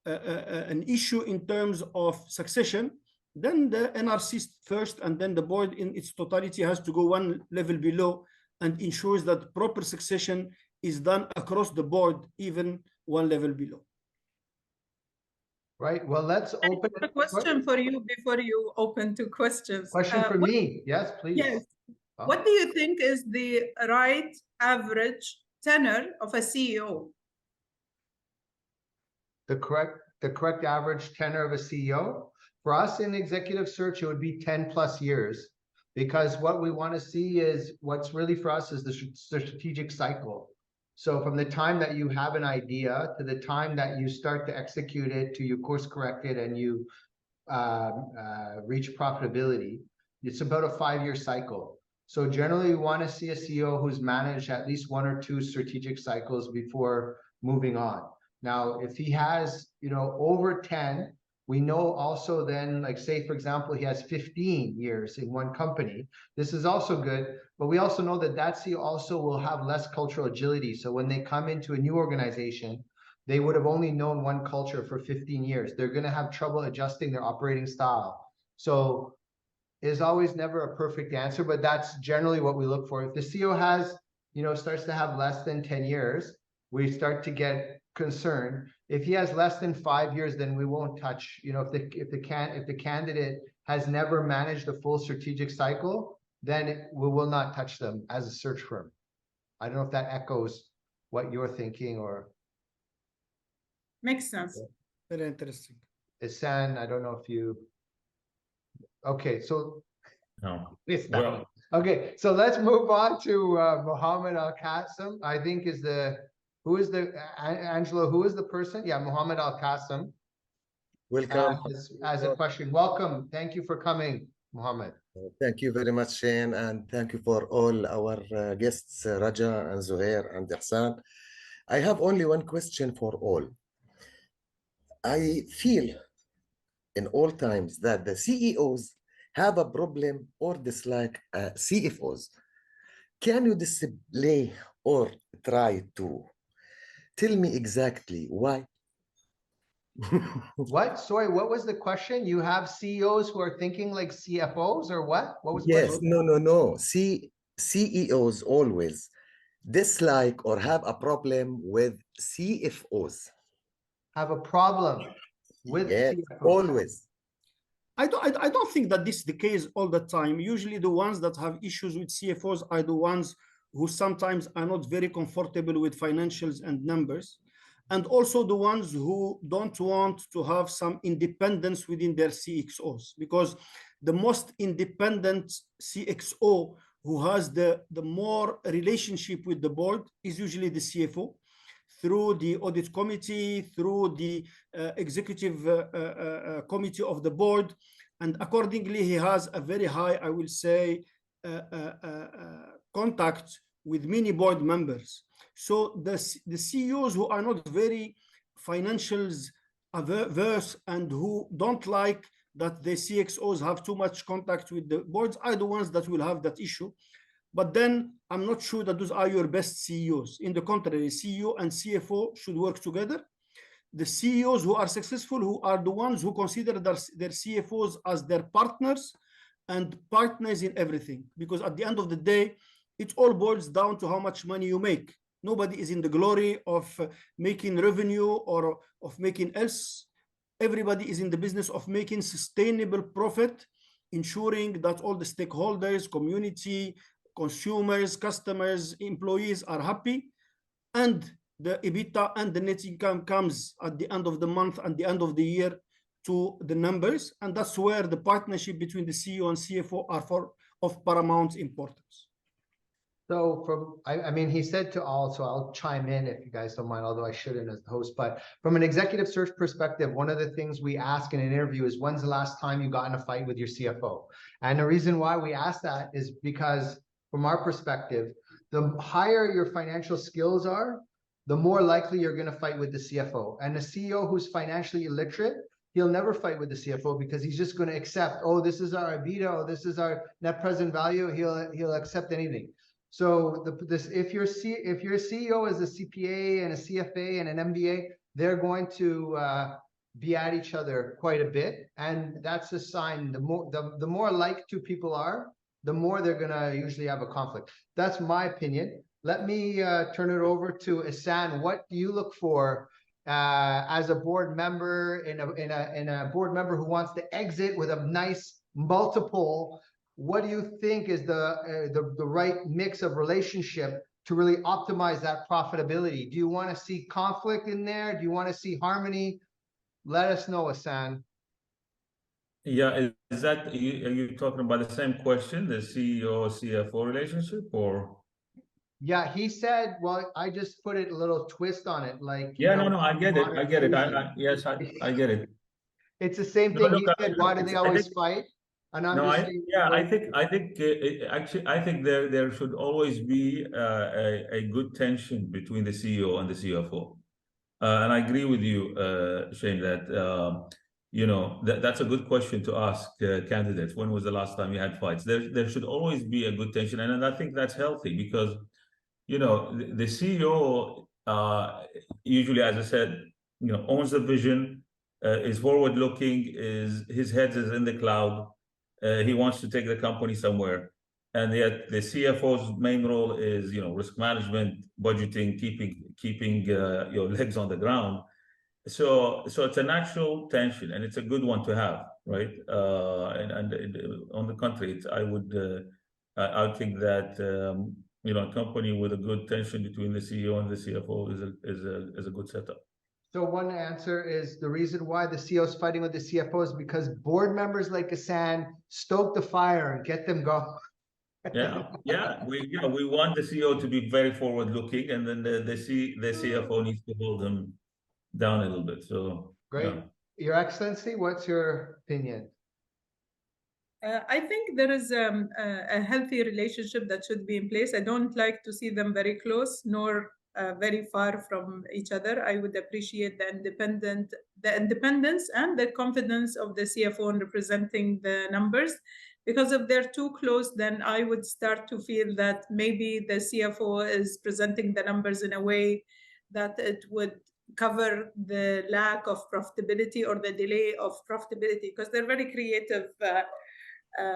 an issue in terms of succession, then the NRC first and then the board in its totality has to go one level below and ensures that proper succession is done across the board, even one level below. Right. Well, let's open a question for you before you open to questions. Question for me. Yes, please. Yes. Oh. What do you think is the right average tenure of a CEO? The correct average tenure of a CEO? For us in executive search, it would be 10 plus years, because what we want to see is what's really for us is the strategic cycle. So from the time that you have an idea to the time that you start to execute it, to you course correct it and you reach profitability, it's about a 5-year cycle. So generally, we want to see a CEO who's managed at least 1 or 2 strategic cycles before moving on. Now, if he has, over 10, We know also then, like say, for example, he has 15 years in one company. This is also good, but we also know that that CEO also will have less cultural agility. So when they come into a new organization, they would have only known one culture for 15 years. They're going to have trouble adjusting their operating style. So there's always never a perfect answer, but that's generally what we look for. If the CEO has, starts to have less than 10 years, we start to get concerned. If he has less than 5 years, then we won't touch. If the candidate has never managed a full strategic cycle, then we will not touch them as a search firm. I don't know if that echoes what you're thinking or. Makes sense. Very interesting. Ihsan, I don't know if you. Okay, so. No. Well. Okay, so let's move on to Mohamed Al-Qasim. I think Angelo, who is the person? Yeah, Mohamed Al-Qasim. Welcome. As a question. Welcome. Thank you for coming, Mohamed. Thank you very much, Shane, and thank you for all our guests, Raja and Zuhair and Ihsan. I have only one question for all. I feel in all times that the CEOs have a problem or dislike CFOs. Can you display or try to tell me exactly why? What? Sorry, what was the question? You have CEOs who are thinking like CFOs or what? What was the question? No. CEOs always dislike or have a problem with CFOs. Have a problem with CFOs. Always. I don't think that this is the case all the time. Usually the ones that have issues with CFOs are the ones who sometimes are not very comfortable with financials and numbers, and also the ones who don't want to have some independence within their CXOs, because the most independent CXO who has the more relationship with the board is usually the CFO, through the audit committee, through the executive committee of the board. And accordingly, he has a very high, I will say, contact with many board members. So the CEOs who are not very financials averse and who don't like that the CXOs have too much contact with the boards are the ones that will have that issue. But then I'm not sure that those are your best CEOs. In the contrary, CEO and CFO should work together. The CEOs who are successful, who are the ones who consider their CFOs as their partners and partners in everything. Because at the end of the day, it all boils down to how much money you make. Nobody is in the glory of making revenue or of making else. Everybody is in the business of making sustainable profit, ensuring that all the stakeholders, community, consumers, customers, employees are happy, and the EBITDA and the net income comes at the end of the month and the end of the year to the numbers. And that's where the partnership between the CEO and CFO are of paramount importance. So I mean, he said to all, so I'll chime in if you guys don't mind, although I shouldn't as the host, but from an executive search perspective, one of the things we ask in an interview is, when's the last time you got in a fight with your CFO? And the reason why we ask that is because from our perspective, the higher your financial skills are, the more likely you're going to fight with the CFO. And a CEO who's financially illiterate, he'll never fight with the CFO because he's just going to accept, oh, this is our EBITDA, oh, this is our net present value. He'll accept anything. So if your CEO is a CPA and a CFA and an MBA, they're going to be at each other quite a bit, and that's a sign. The more alike two people are, the more they're going to usually have a conflict. That's my opinion. Let me turn it over to Ihsan. What do you look for as a board member in a board member who wants to exit with a nice multiple? What do you think is the right mix of relationship to really optimize that profitability? Do you want to see conflict in there? Do you want to see harmony? Let us know, Ihsan. Yeah, is that are you talking about the same question, the CEO-CFO relationship, or? Yeah, he said, well, I just put it a little twist on it, like. Yeah, no, I get it. Yes, I get it. It's the same thing. He said, why do they always fight? And I'm just saying, I think there should always be a good tension between the CEO and the CFO. And I agree with you, Shane, that that's a good question to ask candidates. When was the last time you had fights? There should always be a good tension, and I think that's healthy because, the CEO usually, as I said, owns the vision, is forward-looking, his head is in the cloud. He wants to take the company somewhere, and yet the CFO's main role is, risk management, budgeting, keeping your legs on the ground. So it's a natural tension, and it's a good one to have, right? And on the contrary, I think that a company with a good tension between the CEO and the CFO is a good setup. So one answer is the reason why the CEO is fighting with the CFO is because board members like Hassan stoke the fire and get them going. Yeah. We want the CEO to be very forward-looking, and then the CFO needs to hold them down a little bit. So great. Yeah. Your Excellency, what's your opinion? I think there is a healthy relationship that should be in place. I don't like to see them very close nor very far from each other. I would appreciate the independence and the confidence of the CFO in representing the numbers. Because if they're too close, then I would start to feel that maybe the CFO is presenting the numbers in a way that it would cover the lack of profitability or the delay of profitability, because they're very creative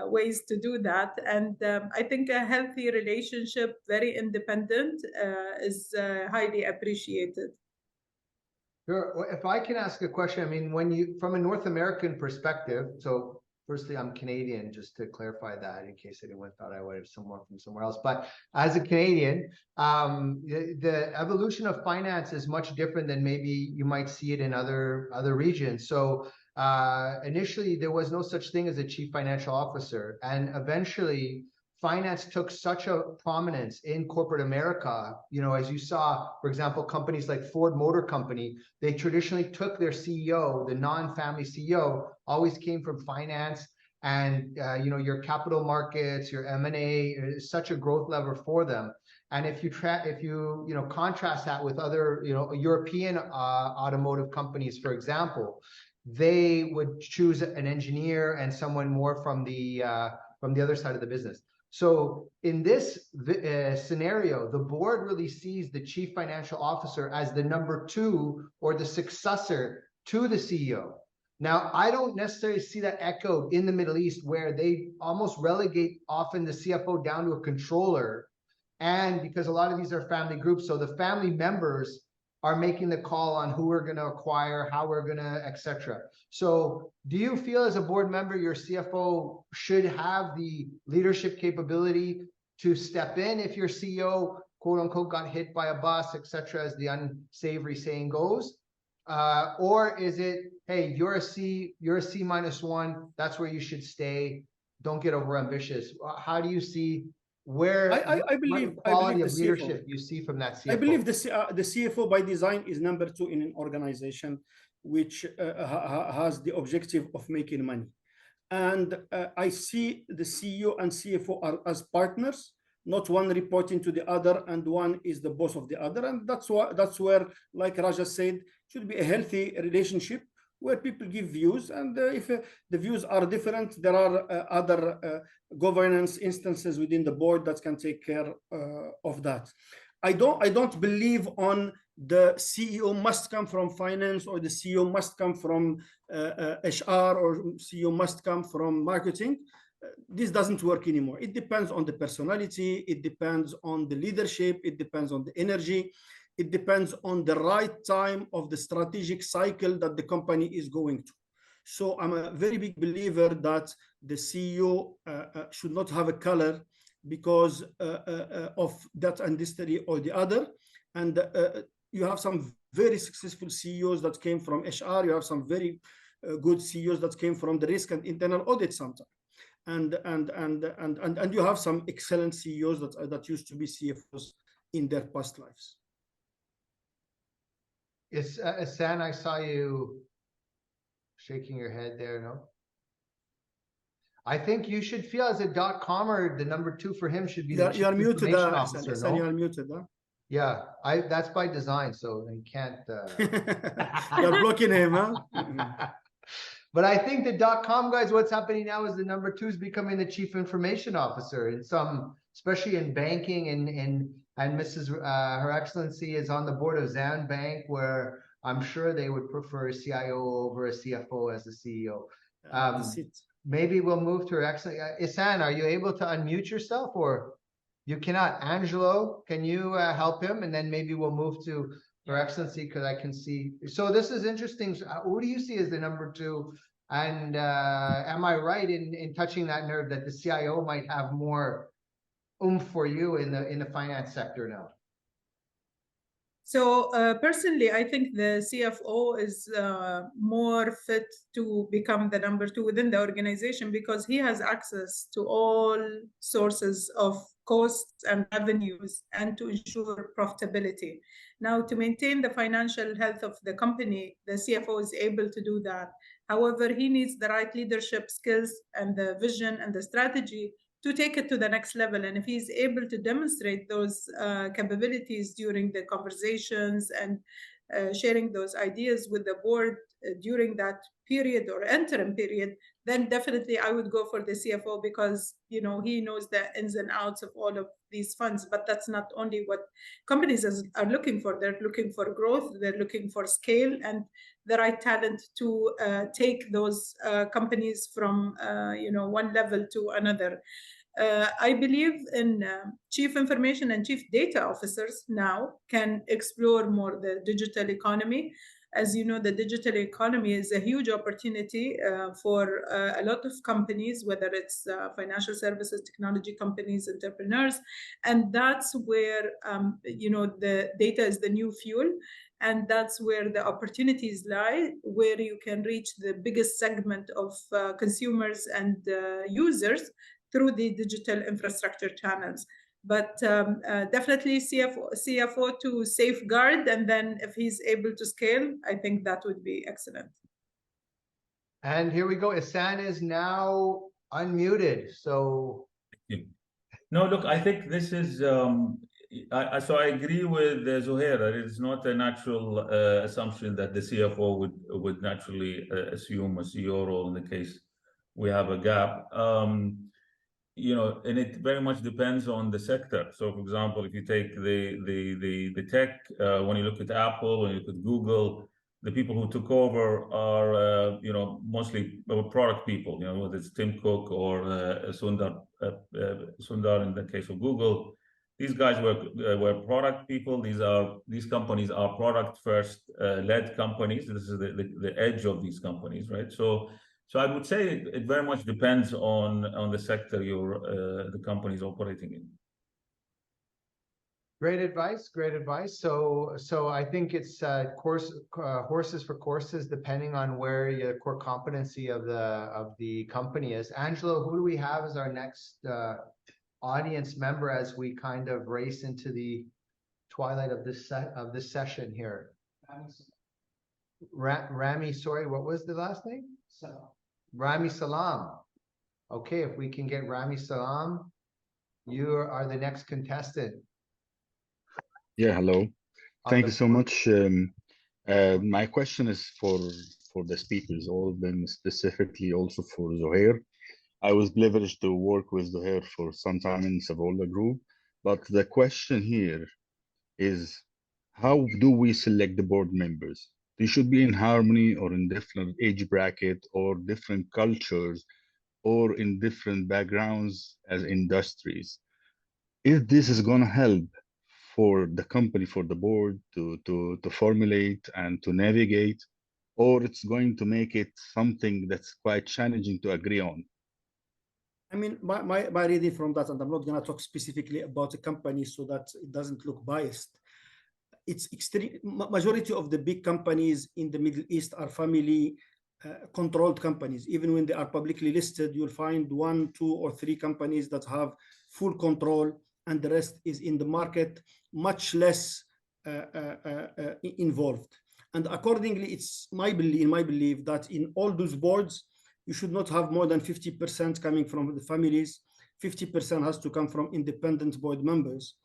ways to do that. And I think a healthy relationship, very independent, is highly appreciated. Sure. If I can ask a question, I mean, from a North American perspective, so firstly, I'm Canadian, just to clarify that in case anyone thought I was someone from somewhere else. But as a Canadian, the evolution of finance is much different than maybe you might see it in other regions. So initially, there was no such thing as a chief financial officer. And eventually, finance took such a prominence in corporate America. As you saw, for example, companies like Ford Motor Company, they traditionally took their CEO, the non-family CEO, always came from finance. And, your capital markets, your M&A is such a growth lever for them. And if you contrast that with other, European automotive companies, for example, they would choose an engineer and someone more from the other side of the business. So in this scenario, the board really sees the chief financial officer as the number 2 or the successor to the CEO. Now, I don't necessarily see that echoed in the Middle East, where they almost relegate often the CFO down to a controller. And because a lot of these are family groups, so the family members are making the call on who we're going to acquire, how we're going to, etc. So do you feel as a board member, your CFO should have the leadership capability to step in if your CEO, quote unquote, got hit by a bus, etc., as the unsavory saying goes? Or is it, hey, you're a C-1, that's where you should stay. Don't get overambitious. How do you see where I believe quality the of leadership CFO, you see from that CFO? I believe the CFO by design is number 2 in an organization which has the objective of making money. And I see the CEO and CFO as partners, not one reporting to the other and one is the boss of the other. And that's where, like Raja said, should be a healthy relationship where people give views, and if the views are different, there are other governance instances within the board that can take care of that. I don't believe on the CEO must come from finance, or the CEO must come from HR, or CEO must come from marketing. This doesn't work anymore. It depends on the personality, it depends on the leadership, it depends on the energy. It depends on the right time of the strategic cycle that the company is going to. So I'm a very big believer that the CEO should not have a color because of that industry or the other. And you have some very successful CEOs that came from HR. You have some very good CEOs that came from the risk and internal audit sometimes. And you have some excellent CEOs that used to be CFOs in their past lives. Hassan, I saw you shaking your head there, no? I think you should feel as a .comer, the number 2 for him should be the you are chief muted, information officer, Hassan, no? you are muted, huh? Yeah, that's by design, so you can't... You're blocking him, huh? But I think the .com guys, what's happening now is the number 2 is becoming the chief information officer in some, especially in banking, and Mrs. Her Excellency is on the board of Zan Bank, where I'm sure they would prefer a CIO over a CFO as the CEO. That's it. Maybe we'll move to Her Excellency. Ihsan, are you able to unmute yourself, or you cannot? Angelo, can you help him? And then maybe we'll move to Her Excellency, because I can see. So this is interesting. So, who do you see as the number 2? And am I right in touching that nerve that the CIO might have more oomph for you in the finance sector now? So personally, I think the CFO is more fit to become the number 2 within the organization, because he has access to all sources of costs and revenues, and to ensure profitability. Now, to maintain the financial health of the company, the CFO is able to do that. However, he needs the right leadership skills and the vision and the strategy to take it to the next level. And if he's able to demonstrate those capabilities during the conversations and sharing those ideas with the board during that period or interim period, then definitely I would go for the CFO, because he knows the ins and outs of all of these funds. But that's not only what companies are looking for. They're looking for growth, they're looking for scale, and the right talent to take those companies from one level to another. I believe in chief information and chief data officers now can explore more the digital economy. As you know, the digital economy is a huge opportunity for a lot of companies, whether it's financial services, technology companies, entrepreneurs. And that's where, the data is the new fuel. And that's where the opportunities lie, where you can reach the biggest segment of consumers and users through the digital infrastructure channels. But definitely CFO to safeguard, and then if he's able to scale, I think that would be excellent. And here we go. Ihsan is now unmuted. So no, look, I think this is so I agree with Zuhair. It's not a natural assumption that the CFO would naturally assume a CEO role in the case we have a gap. And it very much depends on the sector. So, for example, if you take the tech, when you look at Apple, when you look at Google, the people who took over are mostly product people. Whether it's Tim Cook or Sundar in the case of Google, these guys were product people. These companies are product first led companies. This is the edge of these companies, right? So I would say it very much depends on the sector the company is operating in. Great advice, great advice. So I think it's horses for courses, depending on where your core competency of the company is. Angelo, who do we have as our next audience member as we kind of race into the twilight of this session here? Rami, sorry, what was the last name? Rami Salam. Okay, if we can get Rami Salam, you are the next contestant. Yeah, hello. Thank you so much. My question is for the speakers, all of them, specifically also for Zuhair. I was privileged to work with Zuhair for some time in Savolda Group, but the question here is, how do we select the board members? They should be in harmony or in different age bracket or different cultures or in different backgrounds as industries. If this is going to help for the company, for the board to formulate and to navigate, or it's going to make it something that's quite challenging to agree on. I mean, my reading from that, and I'm not going to talk specifically about the company so that it doesn't look biased. It's majority of the big companies in the Middle East are family controlled companies. Even when they are publicly listed, you'll find 1, 2, or 3 companies that have full control, and the rest is in the market, much less involved. And accordingly, it's my belief that in all those boards, you should not have more than 50% coming from the families. 50% has to come from independent board members.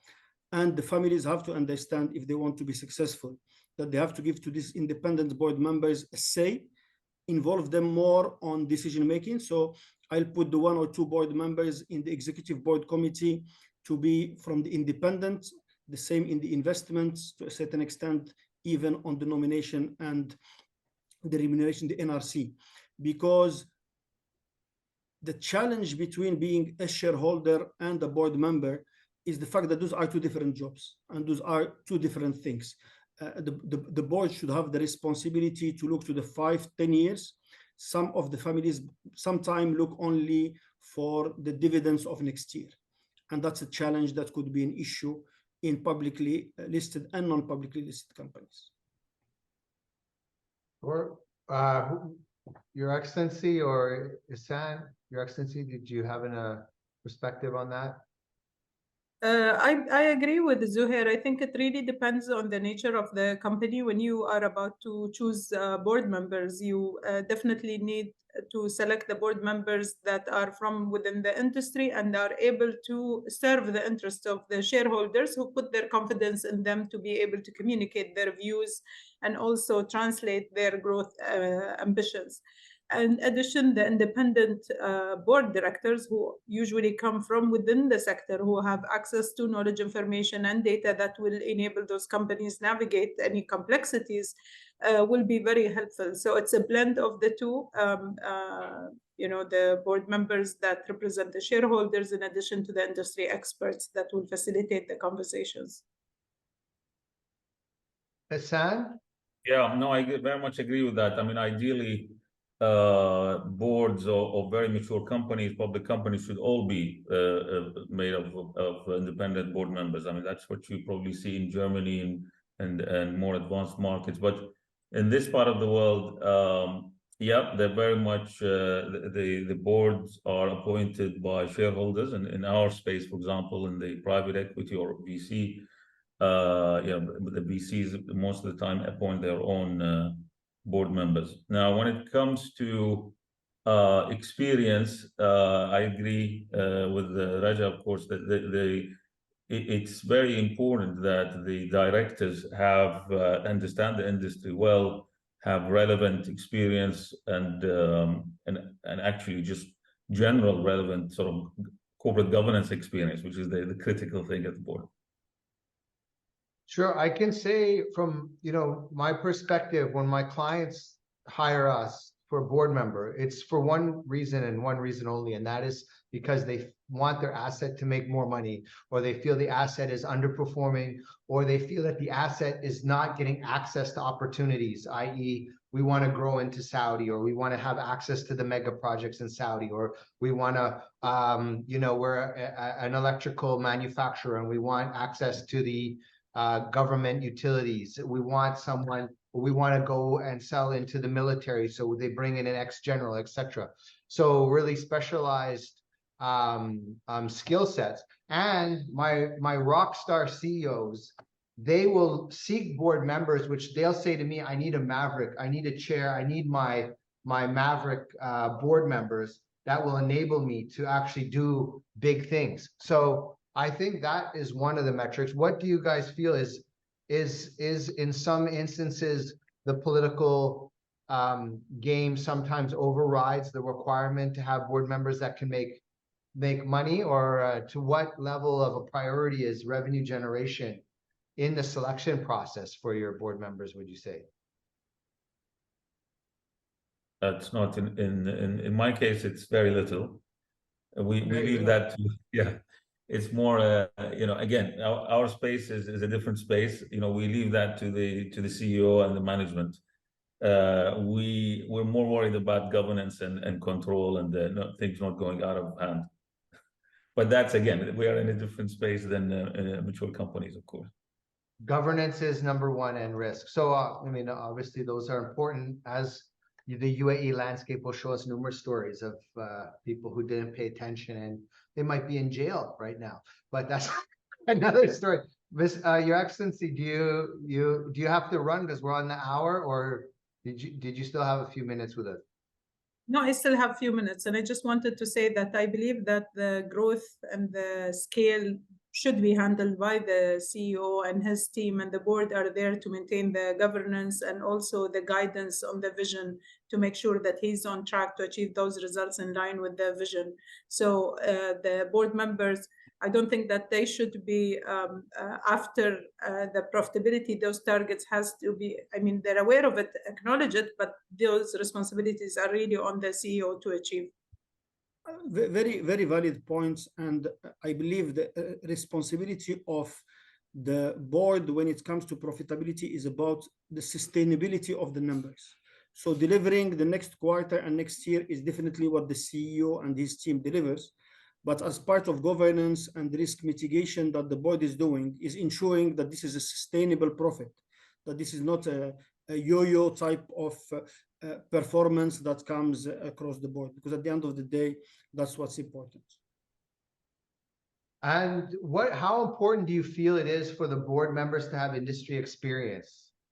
And the families have to understand, if they want to be successful, that they have to give to these independent board members a say involve them more on decision making. So I'll put the 1 or 2 board members in the executive board committee to be from the independent, the same in the investments to a certain extent, even on the nomination and the remuneration, the NRC, because the challenge between being a shareholder and a board member is the fact that those are 2 different jobs and those are 2 different things. The board should have the responsibility to look to the 5-10 years. Some of the families sometimes look only for the dividends of next year. And that's a challenge that could be an issue in publicly listed and non-publicly listed companies. Or Your Excellency or Ihsan, Your Excellency, did you have a perspective on that? I agree with Zuhair. I think it really depends on the nature of the company. When you are about to choose board members, you definitely need to select the board members that are from within the industry and are able to serve the interests of the shareholders who put their confidence in them to be able to communicate their views and also translate their growth ambitions. In addition, the independent board directors who usually come from within the sector, who have access to knowledge, information, and data that will enable those companies navigate any complexities, will be very helpful. So it's a blend of the 2, the board members that represent the shareholders in addition to the industry experts that will facilitate the conversations. Ihsan? Yeah, no, I very much agree with that. I mean, ideally, boards of very mature companies, public companies, should all be made of independent board members. I mean, that's what you probably see in Germany and more advanced markets. But in this part of the world, yeah, they're very much the boards are appointed by shareholders. And in our space, for example, in the private equity or VC, the VCs most of the time appoint their own board members. Now, when it comes to experience, I agree with Raja, of course, that it's very important that the directors have understand the industry well, have relevant experience, and actually just general relevant sort of corporate governance experience, which is the critical thing at the board. Sure, I can say from my perspective, when my clients hire us for a board member, it's for one reason and one reason only, and that is because they want their asset to make more money, or they feel the asset is underperforming, or they feel that the asset is not getting access to opportunities, i.e. we want to grow into Saudi, or we want to have access to the mega projects in Saudi, or we want to, we're an electrical manufacturer and we want access to the government utilities. We want to go and sell into the military, so they bring in an ex-general, etc. So really specialized skill sets. And my rock star CEOs, they will seek board members, which they'll say to me, I need a maverick, I need a chair, I need my maverick board members that will enable me to actually do big things. So I think that is one of the metrics. What do you guys feel is in some instances the political game sometimes overrides the requirement to have board members that can make money, or to what level of a priority is revenue generation in the selection process for your board members, would you say? That's not in my case, it's very little. We leave that to, yeah. It's more, again, our space is a different space. We leave that to the CEO and the management. We're more worried about governance and control and things not going out of hand. But that's, again, we are in a different space than mature companies, of course. Governance is number 1 and risk. So, obviously those are important, as the UAE landscape will show us numerous stories of people who didn't pay attention, and they might be in jail right now, but that's another story. Your Excellency, do you have to run because we're on the hour, or did you still have a few minutes with us? No, I still have a few minutes, and I just wanted to say that I believe that the growth and the scale should be handled by the CEO, and his team and the board are there to maintain the governance and also the guidance on the vision to make sure that he's on track to achieve those results in line with the vision. So the board members, I don't think that they should be after the profitability, those targets has to be, I mean, they're aware of it, acknowledge it, but those responsibilities are really on the CEO to achieve. Very, very valid points. And I believe the responsibility of the board when it comes to profitability is about the sustainability of the numbers. So delivering the next quarter and next year is definitely what the CEO and his team delivers. But as part of governance and risk mitigation that the board is doing is ensuring that this is a sustainable profit, that this is not a yo-yo type of performance that comes across the board, because at the end of the day, that's what's important. And how important do you feel it is for the board members to have industry experience?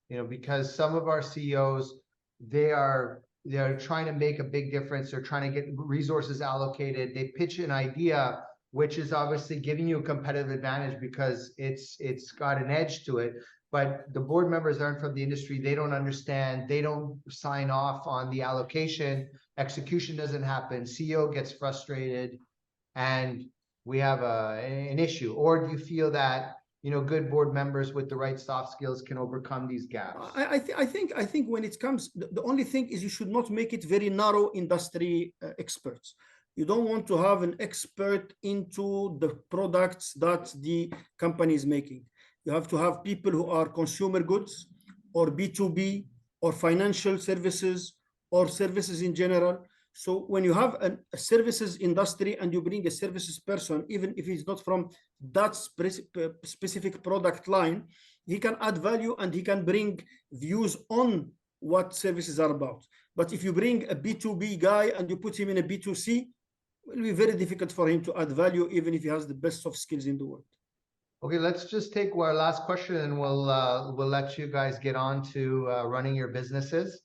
You know, because some of our CEOs, they're trying to make a big difference. They're trying to get resources allocated. They pitch an idea, which is obviously giving you a competitive advantage because it's got an edge to it. But the board members aren't from the industry. They don't understand. They don't sign off on the allocation. Execution doesn't happen. CEO gets frustrated, and we have an issue. Or do you feel that, you know, good board members with the right soft skills can overcome these gaps? I think when it comes, the only thing is you should not make it very narrow industry experts. You don't want to have an expert into the products that the company is making. You have to have people who are consumer goods or B2B or financial services or services in general. So when you have a services industry and you bring a services person, even if he's not from that specific product line, he can add value and he can bring views on what services are about. But if you bring a B2B guy and you put him in a B2C, it will be very difficult for him to add value, even if he has the best soft skills in the world. Okay, let's just take our last question and we'll let you guys get on to running your businesses.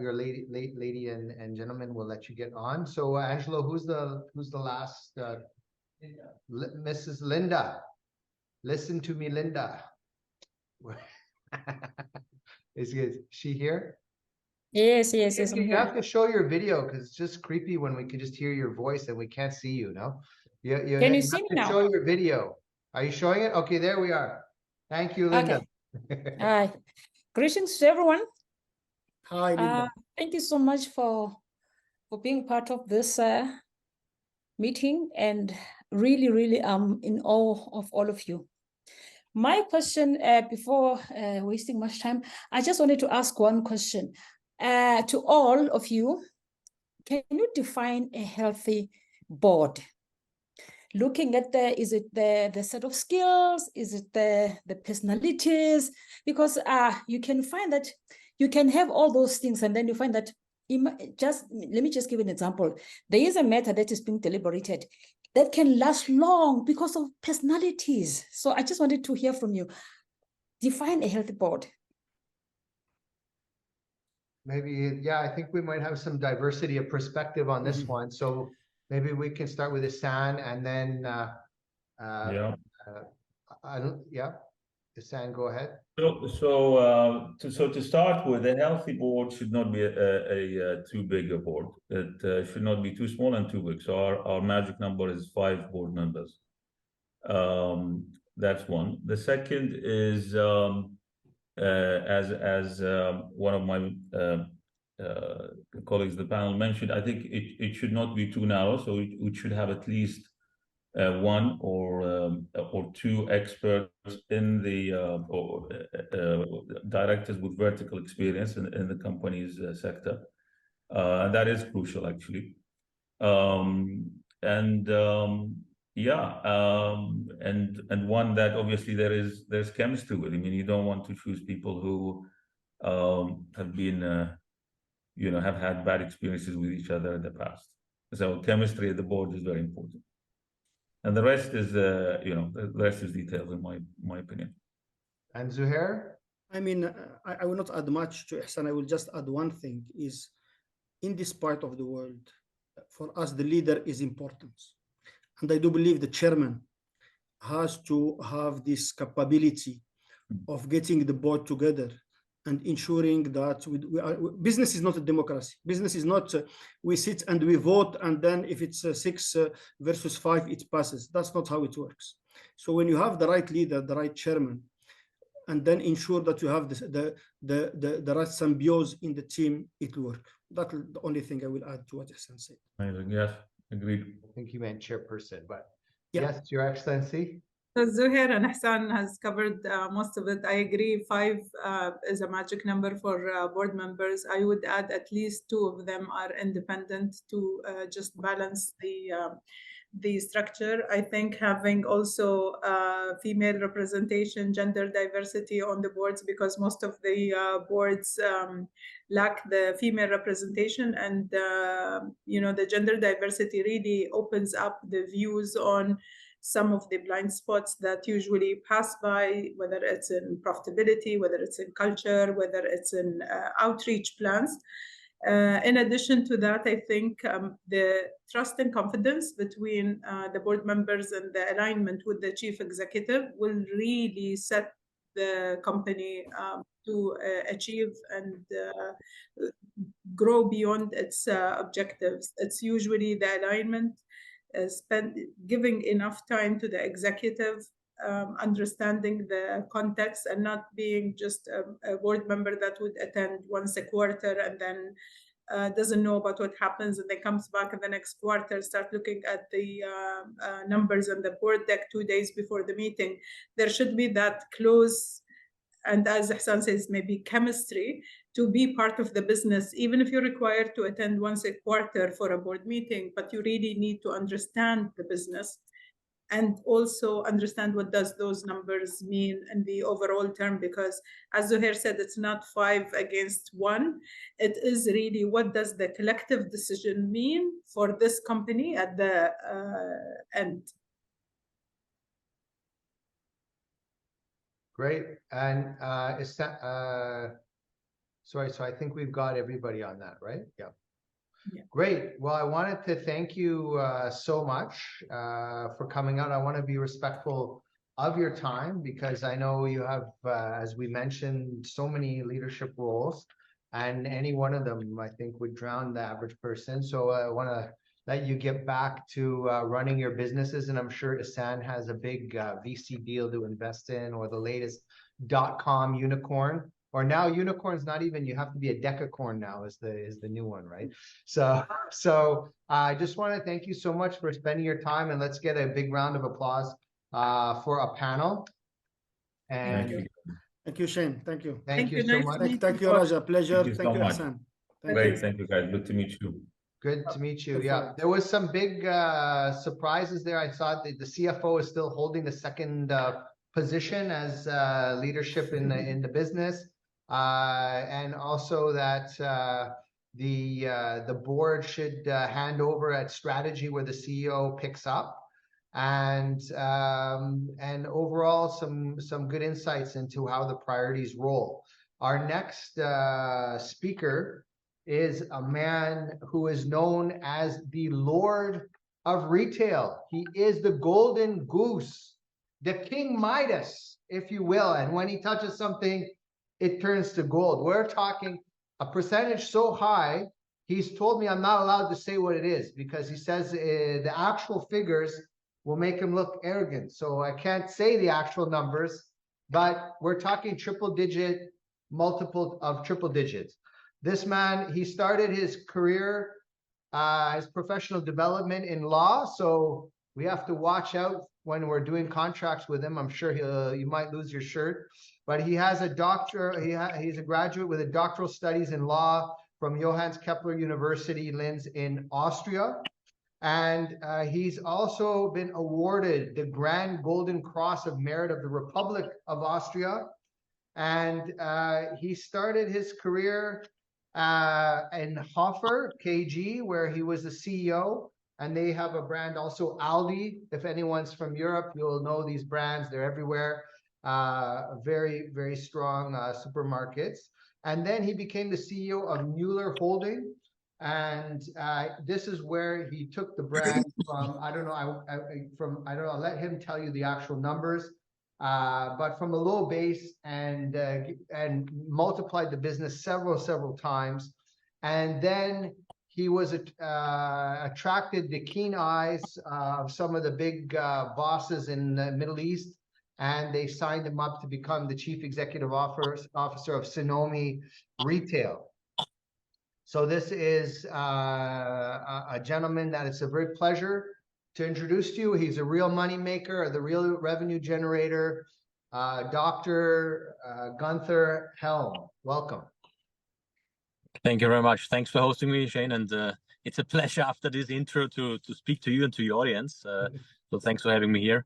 Your lady and gentlemen, will let you get on. So Angelo, who's the last? Mrs. Linda. Listen to me, Linda. Is she here? Yes, I'm You here. have to show your video because it's just creepy when we can just hear your voice and we can't see you. No, Can you see me now? Show your video. Are you showing it? Okay, there we are. Thank you, Linda. Okay. Hi. Greetings to everyone. Hi, Linda. Thank you so much for being part of this meeting, and really in awe of all of you. My question, before wasting much time, I just wanted to ask one question to all of you. Can you define a healthy board? Looking at is it the set of skills? Is it the personalities? Because you can find that you can have all those things, and then you find that let me just give an example. There is a matter that is being deliberated that can last long because of personalities. So I just wanted to hear from you. Define a healthy board. Maybe, yeah, I think we might have some diversity of perspective on this one. So maybe we can start with Ihsan and then, Ihsan, go ahead. So to start with, a healthy board should not be a too big a board. It should not be too small and too big. So our magic number is 5 board members. That's one. The second is, as one of my colleagues the panel mentioned, I think it should not be too narrow. So it should have at least 1 or 2 experts in the or directors with vertical experience in the company's sector. That is crucial, actually. And one that obviously there's chemistry with. I mean, you don't want to choose people who have been have had bad experiences with each other in the past. So chemistry at the board is very important. And the rest is, the rest is details in my opinion. And Zuhair? I mean, I will not add much to Ihsan. I will just add one thing is, in this part of the world, for us, the leader is important. And I do believe the chairman has to have this capability of getting the board together and ensuring that business is not a democracy. Business is not we sit and we vote, and then if it's 6 versus 5, it passes. That's not how it works. So when you have the right leader, the right chairman, and then ensure that you have the right symbiosis in the team, it will work. That's the only thing I will add to what Hassan said. Amazing. Yes, agreed. I think you meant chairperson, but yeah. Yes, Your Excellency. So Zuhair and Hassan has covered most of it. I agree, 5 is a magic number for board members. I would add at least 2 of them are independent to just balance the structure. I think having also female representation, gender diversity on the boards, because most of the boards lack the female representation, and the gender diversity really opens up the views on some of the blind spots that usually pass by, whether it's in profitability, whether it's in culture, whether it's in outreach plans. In addition to that, I think the trust and confidence between the board members and the alignment with the chief executive will really set the company to achieve and grow beyond its objectives. It's usually the alignment, giving enough time to the executive, understanding the context, and not being just a board member that would attend once a quarter and then doesn't know about what happens, and then comes back in the next quarter, start looking at the numbers on the board deck 2 days before the meeting. There should be that close, and as Hassan says, maybe chemistry to be part of the business, even if you're required to attend once a quarter for a board meeting, but you really need to understand the business and also understand what does those numbers mean in the overall term, because as Zuhair said, it's not 5 against 1. It is really what does the collective decision mean for this company at the end. Great. And is that, sorry, so I think we've got everybody on that, right? Yeah. Great. Well, I wanted to thank you so much for coming out. I want to be respectful of your time because I know you have, as we mentioned, so many leadership roles, and any one of them, I think, would drown the average person. So I want to let you get back to running your businesses. And I'm sure Hassan has a big VC deal to invest in, or the latest .com unicorn. Or now unicorn's not even, you have to be a decacorn now is the new one, right? So I just want to thank you so much for spending your time, and let's get a big round of applause for a panel. And thank you, Shane. Thank you. Thank you so much. Thank you, Raja. Pleasure. Thank you, Hassan. Great. Thank you, guys. Good to meet you. Good to meet you. Yeah, there was some big surprises there. I saw that the CFO is still holding the second position as leadership in the business. And also that the board should hand over at strategy where the CEO picks up, and overall some good insights into how the priorities roll. Our next speaker is a man who is known as the Lord of Retail. He is the golden goose, the King Midas, if you will. And when he touches something, it turns to gold. We're talking a percentage so high, he's told me I'm not allowed to say what it is because he says the actual figures will make him look arrogant. So I can't say the actual numbers, but we're talking multiple of triple digits. This man, he started his career, his professional development in law. So we have to watch out when we're doing contracts with him. I'm sure you might lose your shirt. But he has a doctor. He's a graduate with a doctoral studies in law from Johannes Kepler University, Linz in Austria. And he's also been awarded the Grand Golden Cross of Merit of the Republic of Austria. And he started his career in Hofer KG, where he was the CEO. And they have a brand also, Aldi. If anyone's from Europe, you'll know these brands. They're everywhere. Very, very strong supermarkets. And then he became the CEO of Mueller Holding. And this is where he took the brand from, I don't know, I don't know, I'll let him tell you the actual numbers, but from a low base and multiplied the business several times. And then he was attracted the keen eyes of some of the big bosses in the Middle East, and they signed him up to become the chief executive officer of Sonomi Retail. So this is a gentleman that it's a great pleasure to introduce to you. He's a real money maker, the real revenue generator, Dr. Gunther Helm. Welcome. Thank you very much. Thanks for hosting me, Shane. And it's a pleasure after this intro to speak to you and to your audience. So thanks for having me here.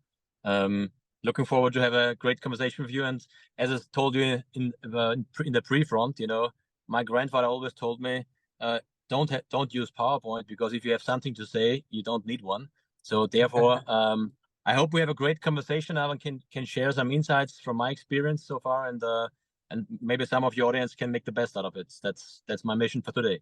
Looking forward to have a great conversation with you. And as I told you in the pre-front, you know, my grandfather always told me, don't use PowerPoint, because if you have something to say, you don't need one. So therefore, I hope we have a great conversation now and can share some insights from my experience so far, and maybe some of your audience can make the best out of it. That's my mission for today.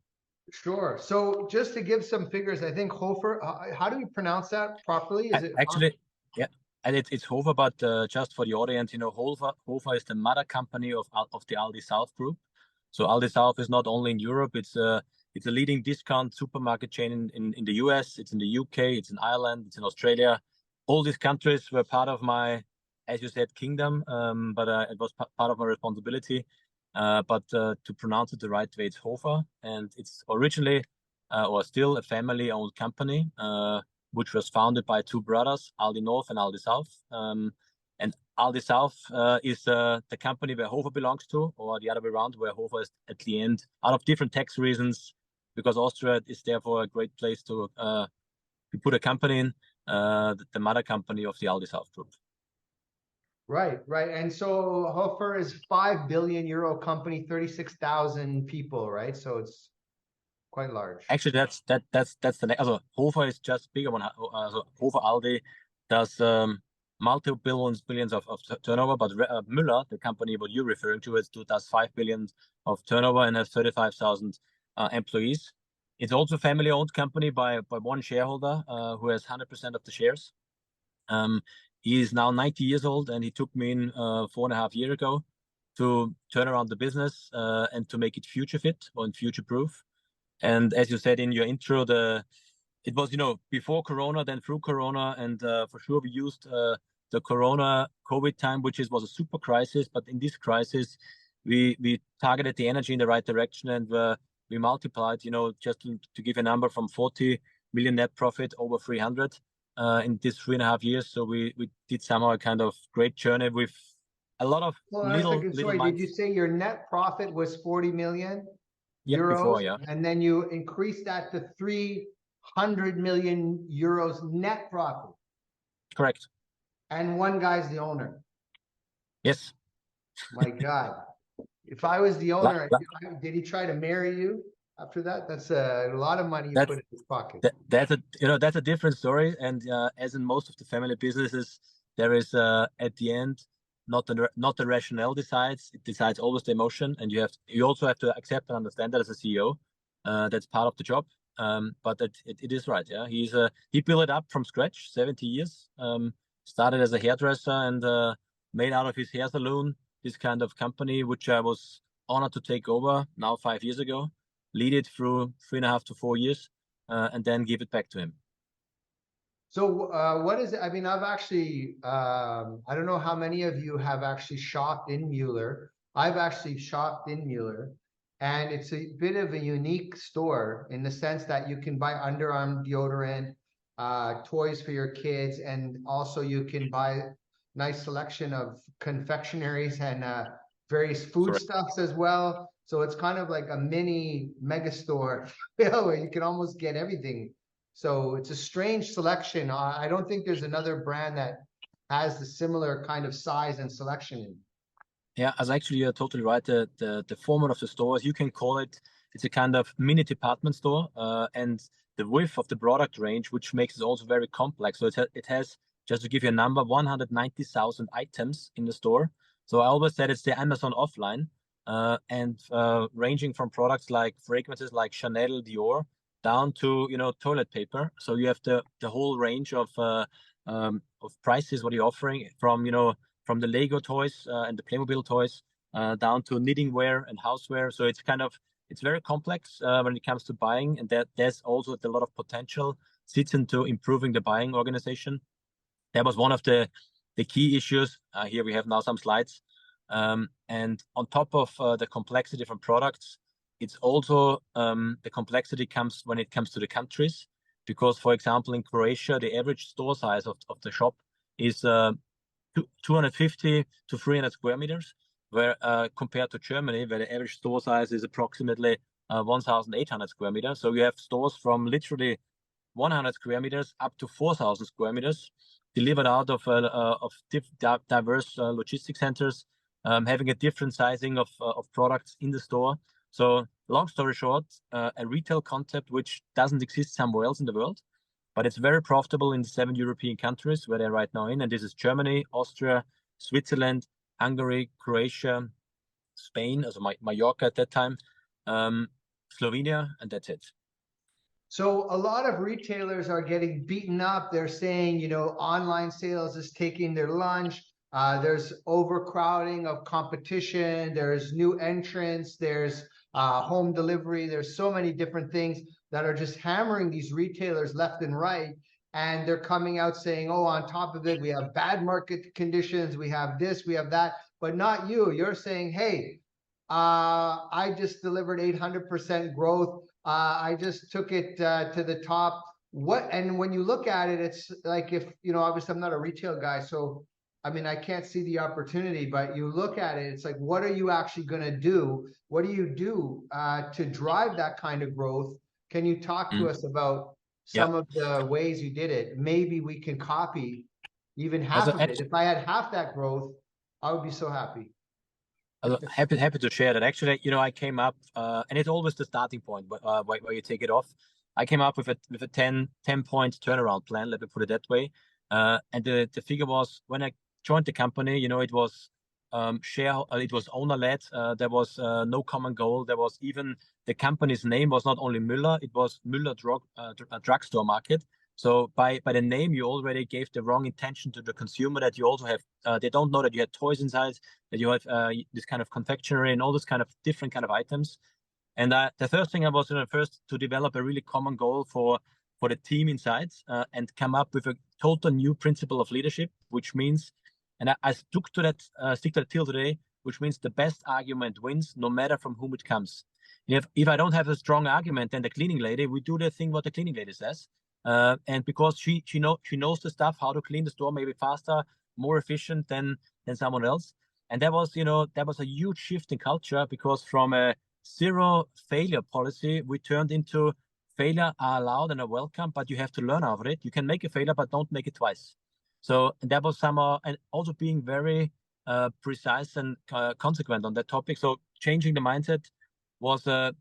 Sure. So just to give some figures, I think Hofer, how do you pronounce that properly? Is it actually, yeah, and it's Hofer, but just for the audience, you know, Hofer is the mother company of the Aldi South Group. So Aldi South is not only in Europe, it's a leading discount supermarket chain in the US, it's in the UK, it's in Ireland, it's in Australia. All these countries were part of my, as you said, kingdom, but it was part of my responsibility. But to pronounce it the right way, it's Hofer, and it's originally or still a family-owned company, which was founded by two brothers, Aldi North and Aldi South. And Aldi South is the company where Hofer belongs to, or the other way around, where Hofer is at the end, out of different tax reasons, because Austria is therefore a great place to put a company in, the mother company of the Aldi South Group. Right. And so Hofer is €5 billion company, 36,000 people, right? So it's quite large. Actually, that's the next. Also, Hofer is just bigger one. Hofer Aldi does billions of turnover, but Müller, the company what you're referring to, does 5 billion of turnover and has 35,000 employees. It's also a family-owned company by one shareholder who has 100% of the shares. He is now 90 years old, and he took me in 4.5 years ago to turn around the business and to make it future fit or future-proof. And as you said in your intro, it was, you know, before Corona, then through Corona, and for sure we used the Corona COVID time, which was a super crisis. But in this crisis, we targeted the energy in the right direction, and we multiplied, you know, just to give a number, from 40 million net profit over 300 in this 3.5 years. So we did somehow a kind of great journey with a lot of Sorry, did you say your net profit was 40 million? Yeah, euros, before, yeah. And then you increased that to 300 million euros net profit. Correct. And one guy's the owner. Yes. My God. If I was the owner, did he try to marry you after that? That's a lot of money you put in his pocket. That's a different story. And as in most of the family businesses, there is at the end, not the rationale decides. It decides always the emotion, and you also have to accept and understand that as a CEO. That's part of the job. But it is right. Yeah, he built it up from scratch, 70 years. Started as a hairdresser and made out of his hair salon this kind of company, which I was honored to take over now 5 years ago, lead it through 3.5 to 4 years, and then give it back to him. So what is it? I mean, I've actually, I don't know how many of you have actually shopped in Mueller. I've actually shopped in Mueller, and it's a bit of a unique store in the sense that you can buy underarm deodorant, toys for your kids, and also you can buy nice selection of confectionaries and various foodstuffs as well. So it's kind of like a mini mega store where you can almost get everything. So it's a strange selection. I don't think there's another brand that has the similar kind of size and selection in. Yeah, as actually you're totally right. The format of the stores, you can call it's a kind of mini department store, and the width of the product range, which makes it also very complex. So it has, just to give you a number, 190,000 items in the store. So I always said it's the Amazon offline. and ranging from products like fragrances like Chanel, Dior, down to toilet paper. So you have the whole range of prices. What you're offering from from the Lego toys and the Playmobil toys down to knitting wear and houseware. So it's very complex when it comes to buying, and there's also a lot of potential sits into improving the buying organization. That was one of the key issues. Here we have now some slides. And on top of the complexity from products, it's also the complexity comes when it comes to the countries, because, for example, in Croatia, the average store size of the shop is 250 to 300 square meters, where compared to Germany, where the average store size is approximately 1,800 square meters. So you have stores from literally 100 square meters up to 4,000 square meters, delivered out of diverse logistics centers, having a different sizing of products in the store. So long story short, a retail concept which doesn't exist somewhere else in the world, but it's very profitable in the 7 European countries where they're right now in. And this is Germany, Austria, Switzerland, Hungary, Croatia, Spain, also Mallorca at that time, Slovenia, and that's it. So a lot of retailers are getting beaten up. They're saying, online sales is taking their lunch. There's overcrowding of competition. There's new entrants. There's home delivery. There's so many different things that are just hammering these retailers left and right. And they're coming out saying, oh, on top of it, we have bad market conditions. We have this, we have that, but not you. You're saying, hey, I just delivered 800% growth. I just took it to the top. And when you look at it, it's like, if, obviously I'm not a retail guy, so I mean, I can't see the opportunity, but you look at it, it's like, what are you actually going to do? What do you do to drive that kind of growth? Can you talk to us about some of the ways you did it? Maybe we can copy even half of it. If I had half that growth, I would be so happy. Happy to share that. Actually, I came up, and it's always the starting point where you take it off. I came up with a 10-point turnaround plan. Let me put it that way. And the figure was, when I joined the company, it was it was owner led. There was no common goal. There was even the company's name was not only Müller, it was Müller Drugstore Market. So by the name, you already gave the wrong intention to the consumer, that you also have, they don't know that you had toys inside, that you have this kind of confectionery and all this kind of different kind of items. And the first thing I was first to develop a really common goal for the team inside and come up with a total new principle of leadership, which means, and I stick to that till today, which means the best argument wins, no matter from whom it comes. If I don't have a strong argument, then the cleaning lady, we do the thing what the cleaning lady says. And because she knows the stuff, how to clean the store maybe faster, more efficient than someone else. And that was a huge shift in culture, because from a zero failure policy, we turned into failure are allowed and are welcome, but you have to learn out of it. You can make a failure, but don't make it twice. So that was somehow, and also being very precise and consequent on that topic. So changing the mindset was the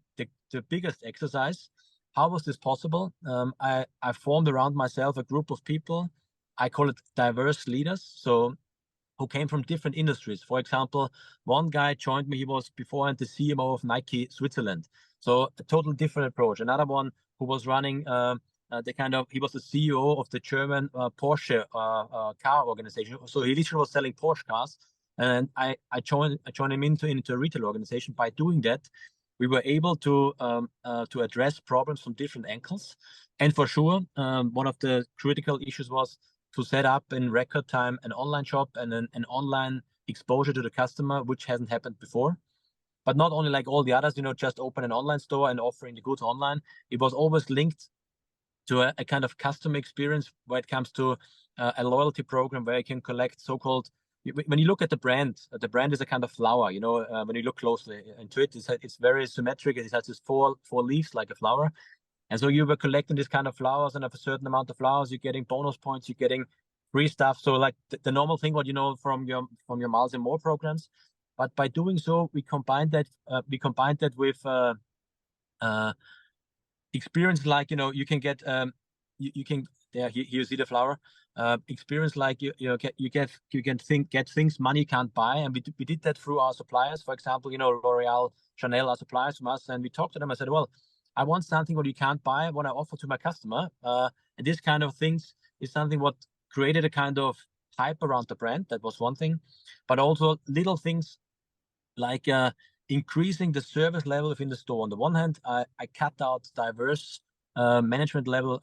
biggest exercise. How was this possible? I formed around myself a group of people. I call it diverse leaders. So who came from different industries. For example, one guy joined me. He was beforehand the CMO of Nike Switzerland. So a total different approach. Another one who was running he was the CEO of the German Porsche car organization. So he literally was selling Porsche cars. And I joined him into a retail organization. By doing that, we were able to address problems from different angles. And for sure, one of the critical issues was to set up in record time an online shop and an online exposure to the customer, which hasn't happened before. But not only like all the others, just open an online store and offering the goods online. It was always linked to a kind of customer experience where it comes to a loyalty program where you can collect so-called, when you look at the brand is a kind of flower, when you look closely into it, it's very symmetric. It has this four leaves like a flower. And so you were collecting this kind of flowers, and of a certain amount of flowers, you're getting bonus points, you're getting free stuff. So like the normal thing, what you know from your Miles and More programs. But by doing so, we combined that with experience, like you can get you can there. Here you see the flower. Experience like get things money can't buy, and we did that through our suppliers. For example, L'Oreal, Chanel are suppliers from us, and we talked to them. I said, well, I want something what you can't buy, what I offer to my customer, and this kind of things is something what created a kind of hype around the brand. That was one thing, but also little things like increasing the service level within the store. On the one hand, I cut out diverse management level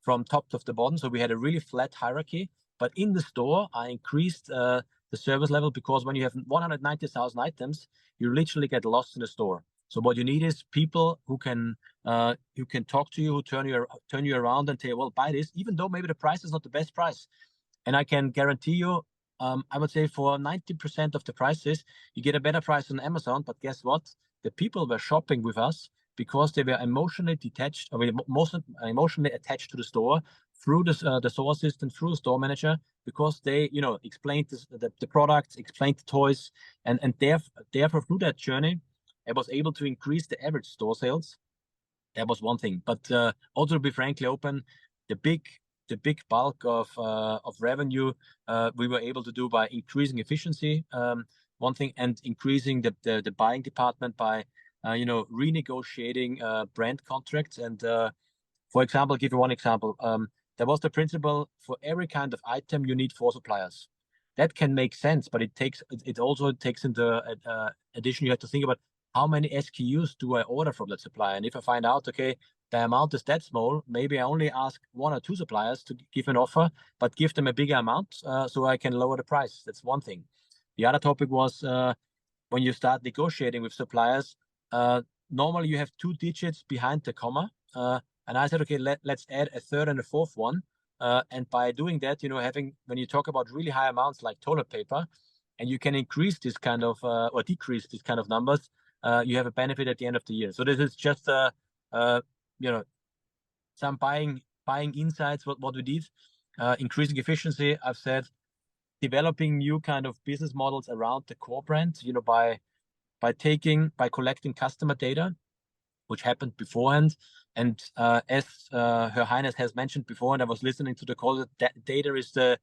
from top to the bottom, so we had a really flat hierarchy. But in the store, I increased the service level, because when you have 190,000 items, you literally get lost in the store. So what you need is people who can talk to you, who turn you around and say, well, buy this, even though maybe the price is not the best price. And I can guarantee you, I would say for 90% of the prices, you get a better price on Amazon. But guess what? The people were shopping with us because they were emotionally detached, or emotionally attached to the store through the store assistant, through the store manager, because they, explained the products, explained the toys, and therefore through that journey, I was able to increase the average store sales. That was one thing. But also to be frankly open, the big bulk of revenue we were able to do by increasing efficiency, one thing, and increasing the buying department by renegotiating brand contracts. And for example, I'll give you one example. There was the principle, for every kind of item you need 4 suppliers. That can make sense, but it also takes into addition, you have to think about how many SKUs do I order from that supplier. And if I find out, okay, the amount is that small, maybe I only ask 1 or 2 suppliers to give an offer, but give them a bigger amount so I can lower the price. That's one thing. The other topic was when you start negotiating with suppliers, normally you have 2 digits behind the comma. And I said, okay, let's add a 3rd and a 4th one. And by doing that, when you talk about really high amounts like toilet paper, and you can increase this kind of, or decrease this kind of numbers, you have a benefit at the end of the year. So this is just some buying insights, what we did, increasing efficiency. I've said developing new kind of business models around the core brand, by collecting customer data, which happened beforehand. And as Her Highness has mentioned before, and I was listening to the call, that data is the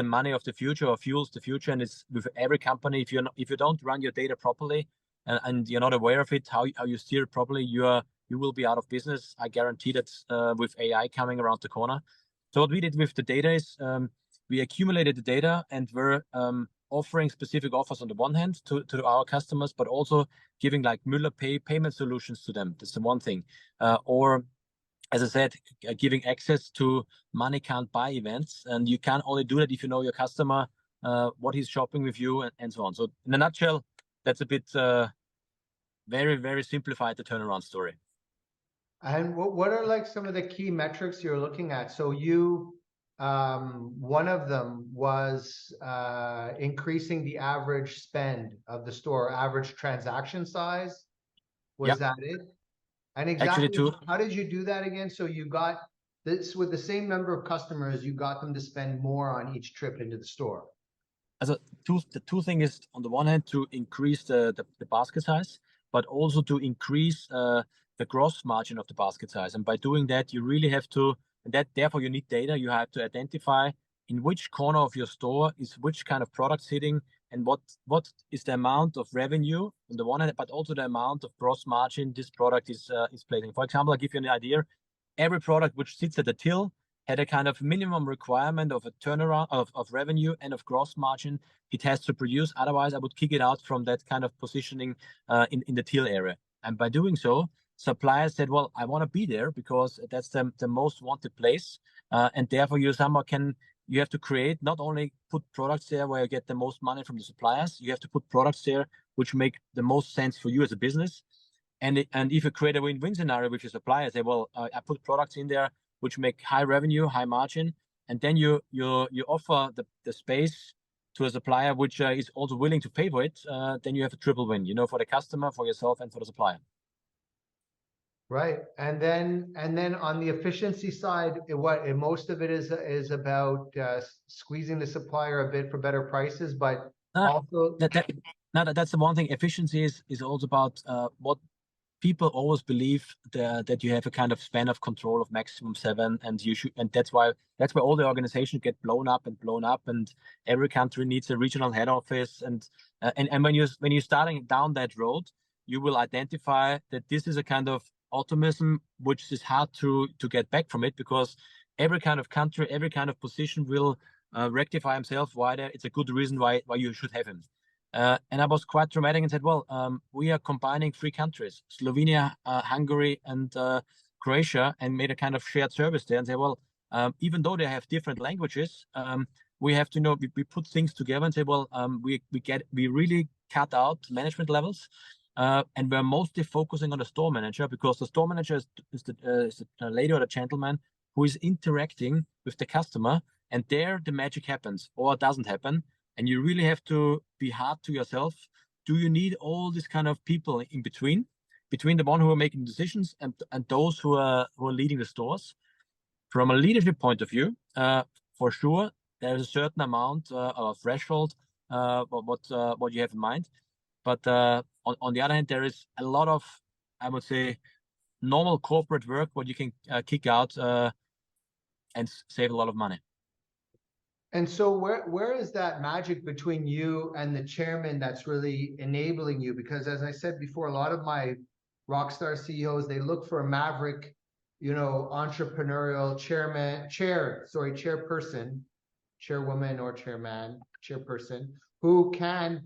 money of the future, or fuels the future. And it's with every company. If you don't run your data properly, and you're not aware of it, how you steer it properly, you will be out of business. I guarantee that with AI coming around the corner. So what we did with the data is we accumulated the data, and we're offering specific offers on the one hand to our customers, but also giving like Müller payment solutions to them. That's the one thing. Or, as I said, giving access to money can't buy events. And you can only do that if you know your customer, what he's shopping with you, and so on. So in a nutshell, that's a bit very, very simplified, the turnaround story. And what are like some of the key metrics you're looking at? So one of them was increasing the average spend of the store, average transaction size. Was that it? And exactly how did you do that again? So you got this with the same number of customers, you got them to spend more on each trip into the store. The 2 things is, on the one hand, to increase the basket size, but also to increase the gross margin of the basket size. And by doing that, you really have to, therefore you need data. You have to identify in which corner of your store is which kind of product sitting, and what is the amount of revenue on the one hand, but also the amount of gross margin this product is placing. For example, I'll give you an idea. Every product which sits at the till had a kind of minimum requirement of a turnaround of revenue and of gross margin it has to produce. Otherwise, I would kick it out from that kind of positioning in the till area. And by doing so, suppliers said, well, I want to be there because that's the most wanted place. And therefore, you have to create, not only put products there where you get the most money from the suppliers, you have to put products there which make the most sense for you as a business. And if you create a win-win scenario with your suppliers, say, well, I put products in there which make high revenue, high margin, and then you offer the space to a supplier which is also willing to pay for it, then you have a triple win, for the customer, for yourself, and for the supplier. Right. And then on the efficiency side, most of it is about squeezing the supplier a bit for better prices, but also that's the one thing. Efficiency is also about people always believe that you have a kind of span of control of maximum 7, and you should, and that's why all the organizations get blown up, and every country needs a regional head office, and when you're starting down that road, you will identify that this is a kind of optimism which is hard to get back from it, because every kind of country, every kind of position will rectify himself why it's a good reason why you should have him. And I was quite dramatic and said, well, we are combining 3 countries, Slovenia, Hungary, and Croatia, and made a kind of shared service there and say, well, even though they have different languages, we have to we put things together and say, well, we really cut out management levels, and we're mostly focusing on the store manager, because the store manager is the lady or the gentleman who is interacting with the customer, and there the magic happens or doesn't happen. And you really have to be hard to yourself. Do you need all these kind of people in between the one who are making decisions and those who are leading the stores? From a leadership point of view, for sure, there's a certain amount of threshold what you have in mind. But on the other hand, there is a lot of, I would say, normal corporate work what you can kick out and save a lot of money. And so where is that magic between you and the chairman that's really enabling you? Because as I said before, a lot of my rockstar CEOs, they look for a maverick, entrepreneurial chairperson, chairwoman or chairperson, who can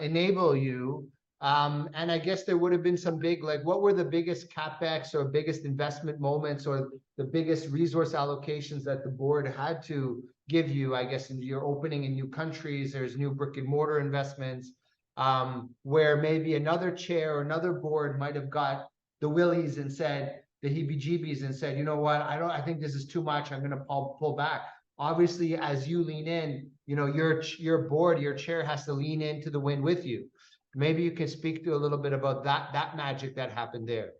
enable you. And I guess there would have been some big, what were the biggest CapEx or biggest investment moments or the biggest resource allocations that the board had to give you, I guess, in your opening in new countries? There's new brick and mortar investments, where maybe another chair or another board might have got the willies and said, the heebie-jeebies, and said, you know what, I think this is too much, I'm going to pull back. Obviously, as you lean in, your board, your chair has to lean into the wind with you. Maybe you can speak to a little bit about that magic that happened there.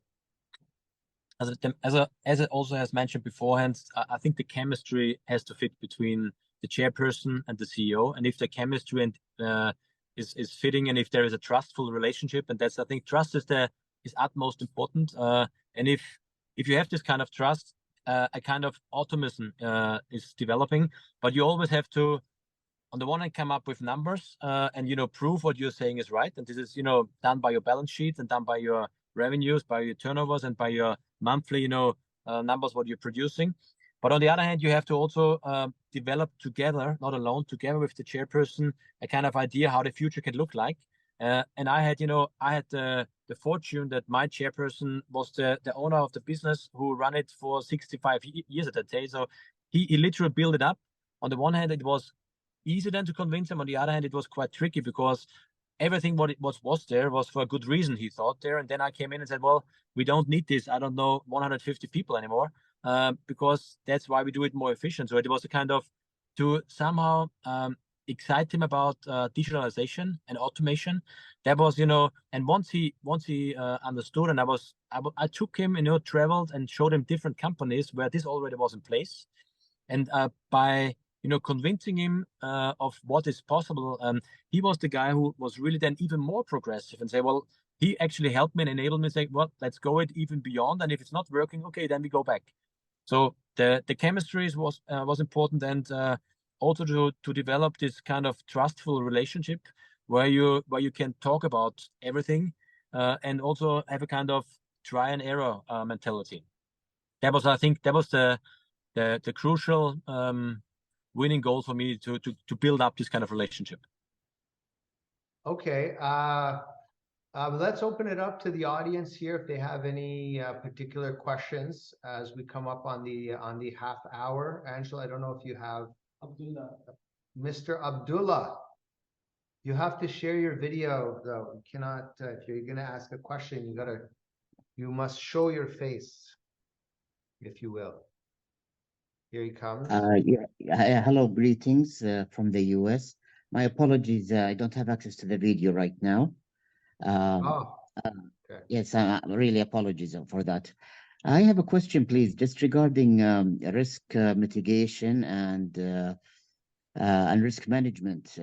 As it also has mentioned beforehand, I think the chemistry has to fit between the chairperson and the CEO. And if the chemistry is fitting, and if there is a trustful relationship, and that's, I think, trust is utmost important. And if you have this kind of trust, a kind of optimism is developing. But you always have to, on the one hand, come up with numbers and prove what you're saying is right. And this is done by your balance sheet and done by your revenues, by your turnovers, and by your monthly numbers what you're producing. But on the other hand, you have to also develop together, not alone, together with the chairperson, a kind of idea how the future can look like. And I had the fortune that my chairperson was the owner of the business who ran it for 65 years at that day. So he literally built it up. On the one hand, it was easy then to convince him. On the other hand, it was quite tricky, because everything what was there was for a good reason, he thought there. And then I came in and said, well, we don't need this, 150 people anymore, because that's why we do it more efficient. So it was a kind of to somehow excite him about digitalization and automation. That was, and once he understood, and I took him, traveled and showed him different companies where this already was in place. And by convincing him of what is possible, he was the guy who was really then even more progressive and say, well, he actually helped me and enabled me to say, well, let's go it even beyond. And if it's not working, okay, then we go back. So the chemistry was important, and also to develop this kind of trustful relationship where you can talk about everything, and also have a kind of try and error mentality. I think that was the crucial winning goal for me to build up this kind of relationship. Okay, let's open it up to the audience here if they have any particular questions as we come up on the half hour. Angela, I don't know if you have Abdullah. Mr. Abdullah, you have to share your video though. You cannot, if you're gonna ask a question, you must show your face, if you will. Here he comes. Hello, greetings from the US. My apologies, I don't have access to the video right now. Okay. Yes, really apologies for that. I have a question, please, just regarding risk mitigation and and risk management.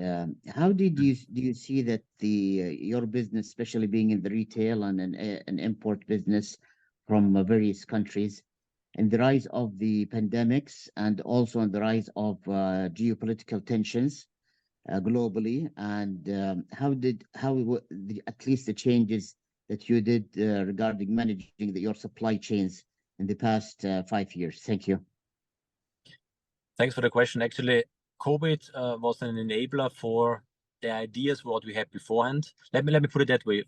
How do you see that your business, especially being in the retail and an import business from various countries, and the rise of the pandemics and also on the rise of geopolitical tensions globally, and at least the changes that you did regarding managing your supply chains in the past 5 years? Thank you. Thanks for the question. Actually, COVID was an enabler for the ideas what we had beforehand. Let me put it that way.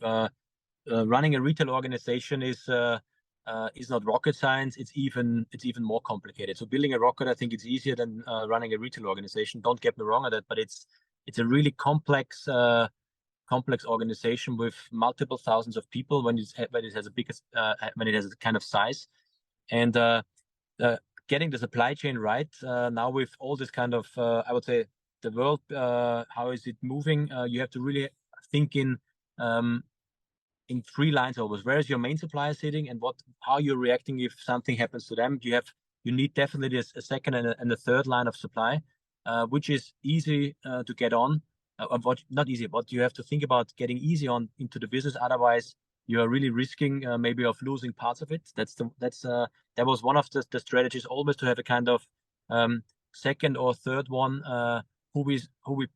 Running a retail organization is not rocket science. It's even more complicated. So building a rocket, I think it's easier than running a retail organization. Don't get me wrong on that, but it's a really complex organization with multiple thousands of people when it has a kind of size, and getting the supply chain right now with all this kind of I would say the world, how is it moving? You have to really think in 3 lines always. Where is your main supplier sitting, and how you're reacting if something happens to them? You need definitely a second and a third line of supply, which is easy to get on. Not easy, but you have to think about getting easy on into the business. Otherwise, you are really risking maybe of losing parts of it. That was one of the strategies, always to have a kind of second or third one who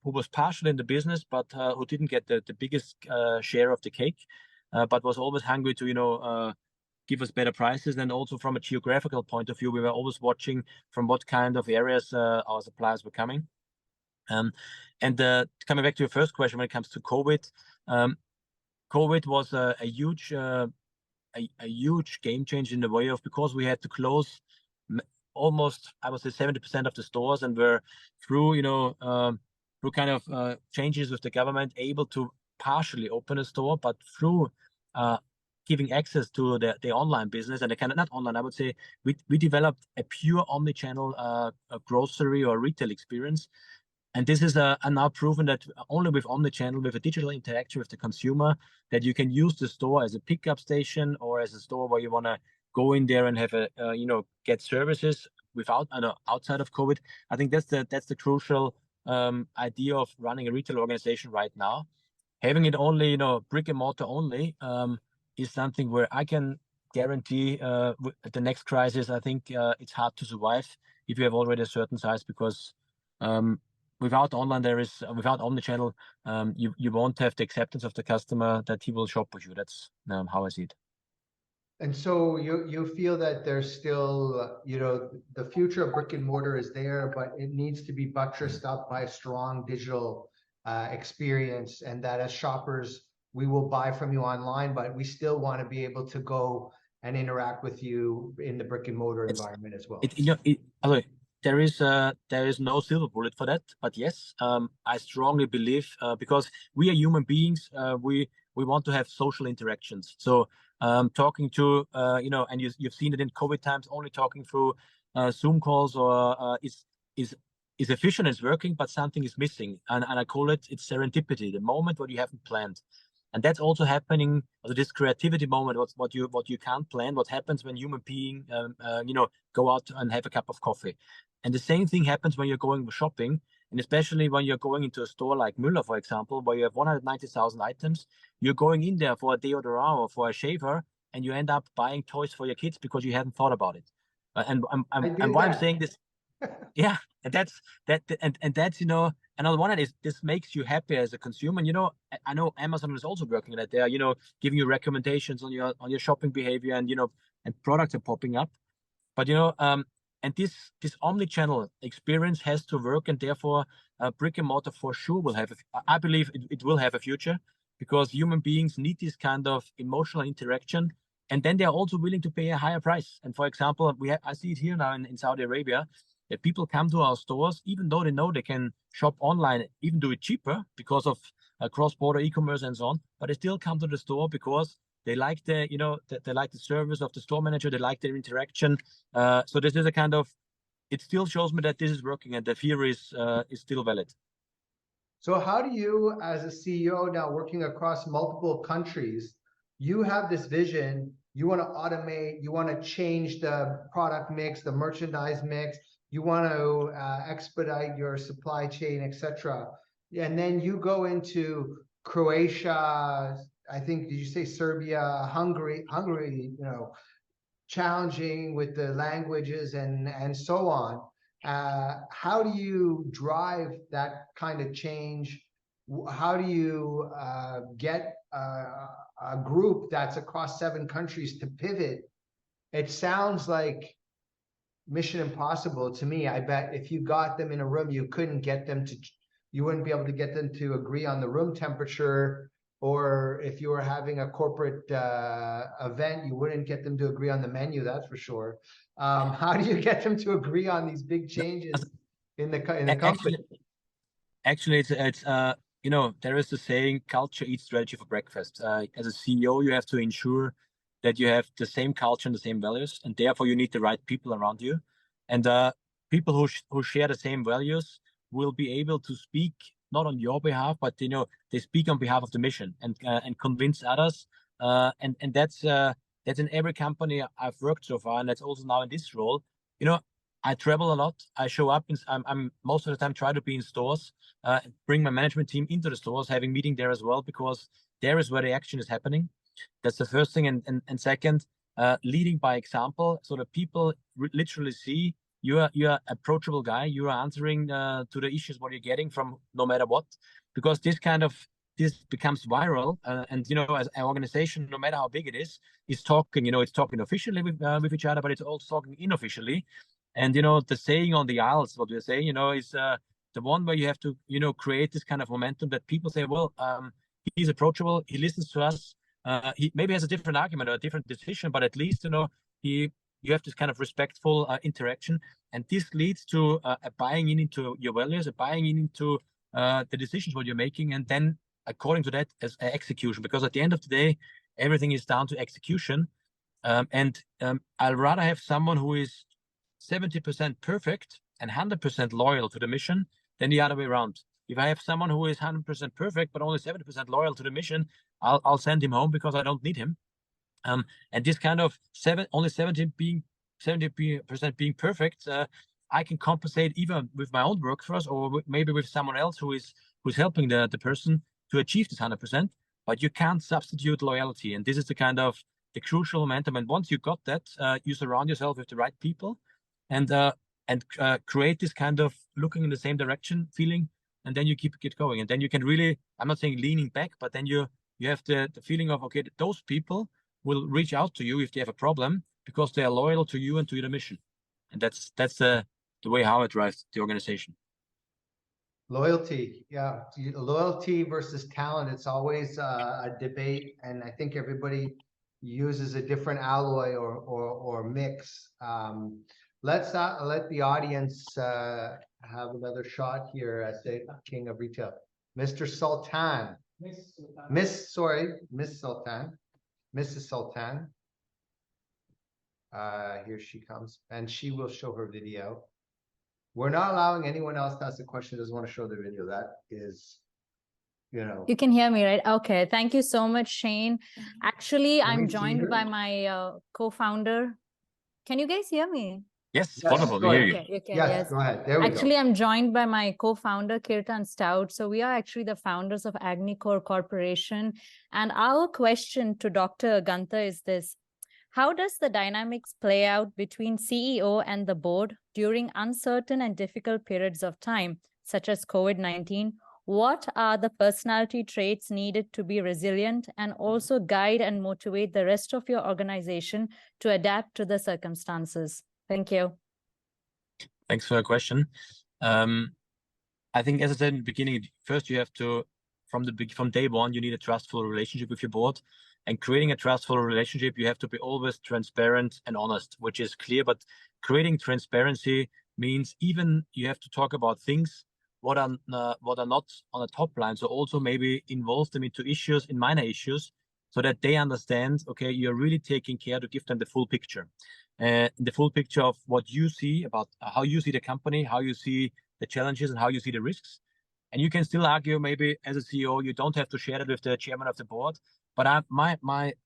was partial in the business, but who didn't get the biggest share of the cake, but was always hungry to give us better prices. And also from a geographical point of view, we were always watching from what kind of areas our suppliers were coming. And coming back to your first question, when it comes to COVID, COVID was a huge game changer in the way of, because we had to close almost, I would say, 70% of the stores, and were through kind of changes with the government able to partially open a store, but through giving access to the online business and the kind of, not online, I would say we developed a pure omnichannel grocery or retail experience. And this is now proven that only with omnichannel, with a digital interaction with the consumer, that you can use the store as a pickup station or as a store where you want to go in there and have get services without outside of COVID. I think that's the crucial idea of running a retail organization right now. Having it only brick and mortar only is something where I can guarantee the next crisis. I think it's hard to survive if you have already a certain size, because without online, without omnichannel, you won't have the acceptance of the customer that he will shop with you. That's how I see it. And so you feel that there's still, the future of brick and mortar is there, but it needs to be buttressed up by a strong digital experience, and that as shoppers, we will buy from you online, but we still want to be able to go and interact with you in the brick and mortar environment as well. There is no silver bullet for that, but yes, I strongly believe, because we are human beings, we want to have social interactions. So talking to and you've seen it in COVID times, only talking through Zoom calls or is efficient, is working, but something is missing, and I call it's serendipity, the moment what you haven't planned. And that's also happening, this creativity moment, what you can't plan, what happens when human beings go out and have a cup of coffee. And the same thing happens when you're going shopping, and especially when you're going into a store like Müller, for example, where you have 190,000 items. You're going in there for a deodorant or for a shaver, and you end up buying toys for your kids because you hadn't thought about it. And why I'm saying this, yeah, and that's and on the one hand, this makes you happy as a consumer. And, I know Amazon is also working on that. They are, giving you recommendations on your shopping behavior, and and products are popping up. But and this omnichannel experience has to work, and therefore brick and mortar for sure will have. I believe it will have a future, because human beings need this kind of emotional interaction, and then they are also willing to pay a higher price. And for example, I see it here now in Saudi Arabia, that people come to our stores, even though they know they can shop online, even do it cheaper because of cross-border e-commerce and so on, but they still come to the store because they like they like the service of the store manager, they like their interaction. So this is a kind of, it still shows me that this is working, and the fear is still valid. So how do you, as a CEO now working across multiple countries, you have this vision, you want to automate, you want to change the product mix, the merchandise mix, you want to expedite your supply chain, etc. And then you go into Croatia, I think, did you say Serbia, Hungary, you know, challenging with the languages and so on. How do you drive that kind of change? How do you get a group that's across 7 countries to pivot? It sounds like mission impossible to me. I bet if you got them in a room, you couldn't get them to, you wouldn't be able to get them to agree on the room temperature, or if you were having a corporate event, you wouldn't get them to agree on the menu, that's for sure. How do you get them to agree on these big changes in the company? Actually, it's you know, there is the saying, culture eats strategy for breakfast. As a CEO, you have to ensure that you have the same culture and the same values, and therefore you need the right people around you. And people who share the same values will be able to speak not on your behalf, but you know, they speak on behalf of the mission and convince others. And that's in every company I've worked so far, and that's also now in this role. You know, I travel a lot. I show up. I'm most of the time try to be in stores, bring my management team into the stores, having meeting there as well, because there is where the action is happening. That's the first thing. And second, leading by example, so that people literally see you are approachable guy. You are answering to the issues what you're getting from no matter what, because this becomes viral. And you know, as an organization, no matter how big it is talking. You know, it's talking officially with each other, but it's also talking unofficially. And you know, the saying on the aisles, what we say, you know, is the one where you have to, you know, create this kind of momentum that people say, well, he's approachable, he listens to us. He maybe has a different argument or a different decision, but at least, you know, you have this kind of respectful interaction, and this leads to a buying in into your values, a buying in into the decisions what you're making, and then according to that as execution. Because at the end of the day, everything is down to execution. I'll rather have someone who is 70% perfect and 100% loyal to the mission than the other way around. If I have someone who is 100% perfect but only 70% loyal to the mission, I'll send him home because I don't need him. And this kind of only 70% being perfect, I can compensate even with my own workforce or maybe with someone else who's helping the person to achieve this 100%. But you can't substitute loyalty, and this is the kind of the crucial momentum. And once you got that, you surround yourself with the right people, and create this kind of looking in the same direction feeling, and then you keep it going. And then you can really, I'm not saying leaning back, but then you have the feeling of, okay, those people will reach out to you if they have a problem because they are loyal to you and to the mission. And that's the way how it drives the organization. Loyalty, yeah. Loyalty versus talent, it's always a debate, and I think everybody uses a different alloy or mix. Let's let the audience have another shot here as the king of retail. Mr. Sultan. Mrs. Sultan. Here she comes, and she will show her video. We're not allowing anyone else to ask a question who doesn't want to show the video. That is, you know. You can hear me, right? Okay. Thank you so much, Shane. Actually, I'm joined by my co-founder. Can you guys hear me? Yes, wonderful. We hear you. Okay, yes, go ahead. There we actually, go. I'm joined by my co-founder, Kirtan Stout. So we are actually the founders of Agnicore Corporation. And our question to Dr. Gunther is this: how does the dynamics play out between CEO and the board during uncertain and difficult periods of time, such as COVID-19? What are the personality traits needed to be resilient and also guide and motivate the rest of your organization to adapt to the circumstances? Thank you. Thanks for your question. I think, as I said in the beginning, first you have to, from day one, you need a trustful relationship with your board. And creating a trustful relationship, you have to be always transparent and honest, which is clear. But creating transparency means even you have to talk about things what are not on the top line. So also maybe involve them into issues, in minor issues, so that they understand, okay, you're really taking care to give them the full picture. The full picture of what you see about how you see the company, how you see the challenges, and how you see the risks. And you can still argue, maybe as a CEO, you don't have to share it with the chairman of the board. But my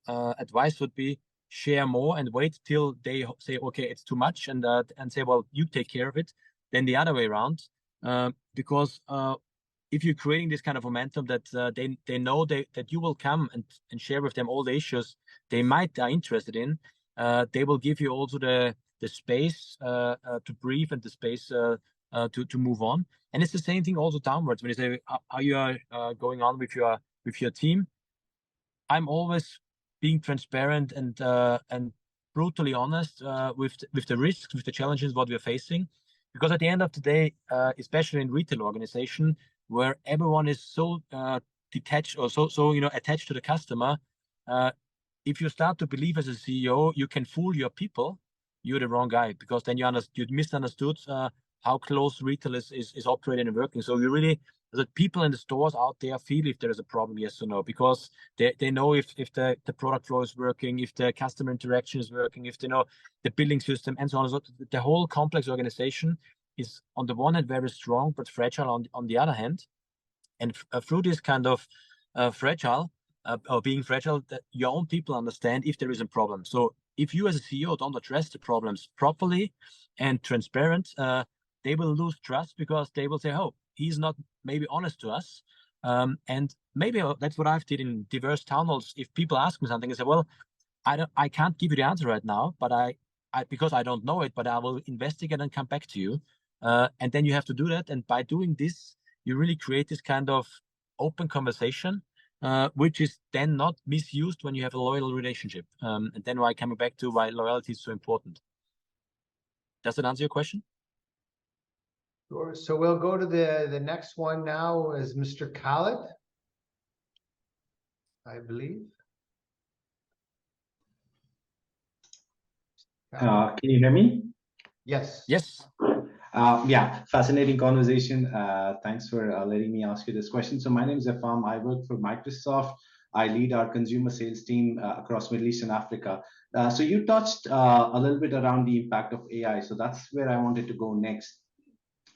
advice would be, share more and wait till they say, okay, it's too much, and say, well, you take care of it, than the other way around. Because if you're creating this kind of momentum that they know that you will come and share with them all the issues they might are interested in, they will give you also the space to breathe and the space to move on. And it's the same thing also downwards when you say how you are going on with your team. I'm always being transparent and brutally honest with the risks, with the challenges, what we're facing, because at the end of the day, especially in retail organization, where everyone is so detached or so attached to the customer, if you start to believe as a CEO you can fool your people, you're the wrong guy, because then you misunderstood how close retail is operating and working. So you really, the people in the stores out there feel if there is a problem, yes or no, because they know if the product flow is working, if the customer interaction is working, if they know the billing system and so on. So the whole complex organization is on the one hand very strong but fragile on the other hand. And through this kind of fragile or being fragile, that your own people understand if there is a problem. So if you as a CEO don't address the problems properly and transparent, they will lose trust, because they will say, oh, he's not maybe honest to us. And maybe that's what I've did in diverse town halls. If people ask me something, I say, well, I can't give you the answer right now, but I because I don't know it, but I will investigate and come back to you. And then you have to do that. And by doing this, you really create this kind of open conversation, which is then not misused when you have a loyal relationship. And then why coming back to why loyalty is so important. Does that answer your question? Sure. So we'll go to the next one now is Mr. Khaled, I believe. Can you hear me? Yes. Yes. Yeah, fascinating conversation. Thanks for letting me ask you this question. So my name is Afam. I work for Microsoft. I lead our consumer sales team across Middle East and Africa. So you touched a little bit around the impact of AI. So that's where I wanted to go next.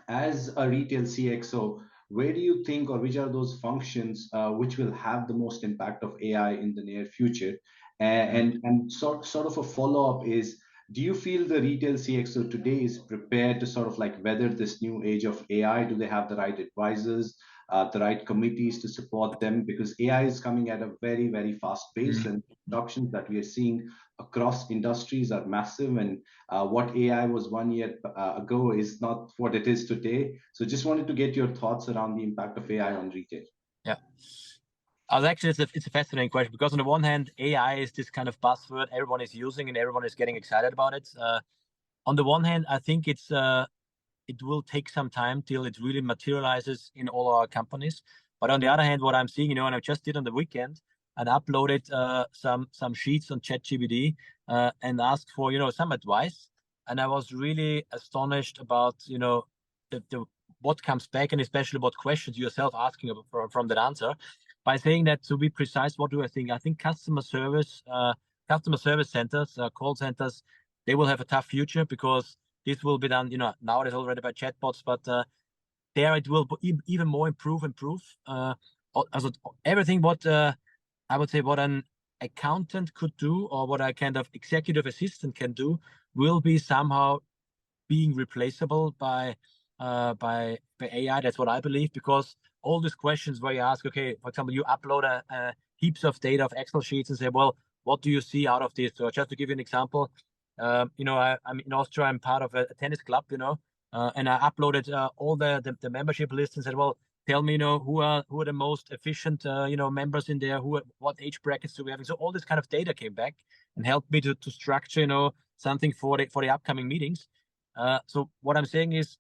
As a retail CXO, where do you think, or which are those functions which will have the most impact of AI in the near future? And sort of a follow-up is, do you feel the retail CXO today is prepared to sort of like weather this new age of AI? Do they have the right advisors, the right committees to support them? Because AI is coming at a very, very fast pace, and adoptions that we are seeing across industries are massive. And what AI was 1 year ago is not what it is today. So just wanted to get your thoughts around the impact of AI on retail. Yeah. Actually, it's a fascinating question, because on the one hand, AI is this kind of buzzword everyone is using and everyone is getting excited about it. On the one hand, I think it will take some time till it really materializes in all our companies. But on the other hand, what I'm seeing, and I just did on the weekend, and uploaded some sheets on ChatGPT and asked for some advice, and I was really astonished about what comes back, and especially what questions yourself asking from that answer. By saying that, to be precise, what do I think? I think customer service centers, call centers, they will have a tough future, because this will be done, now it is already by chatbots, but there it will even more improve. Also, everything what I would say what an accountant could do, or what a kind of executive assistant can do, will be somehow being replaceable by AI. That's what I believe, because all these questions where you ask, okay, for example, you upload heaps of data of Excel sheets and say, well, what do you see out of this? So just to give you an example, I'm in Austria. I'm part of a tennis club, and I uploaded all the membership lists and said, well, tell me, who are the most efficient, members in there, what age brackets do we have? So all this kind of data came back and helped me to structure, something for the upcoming meetings. So what I'm saying is,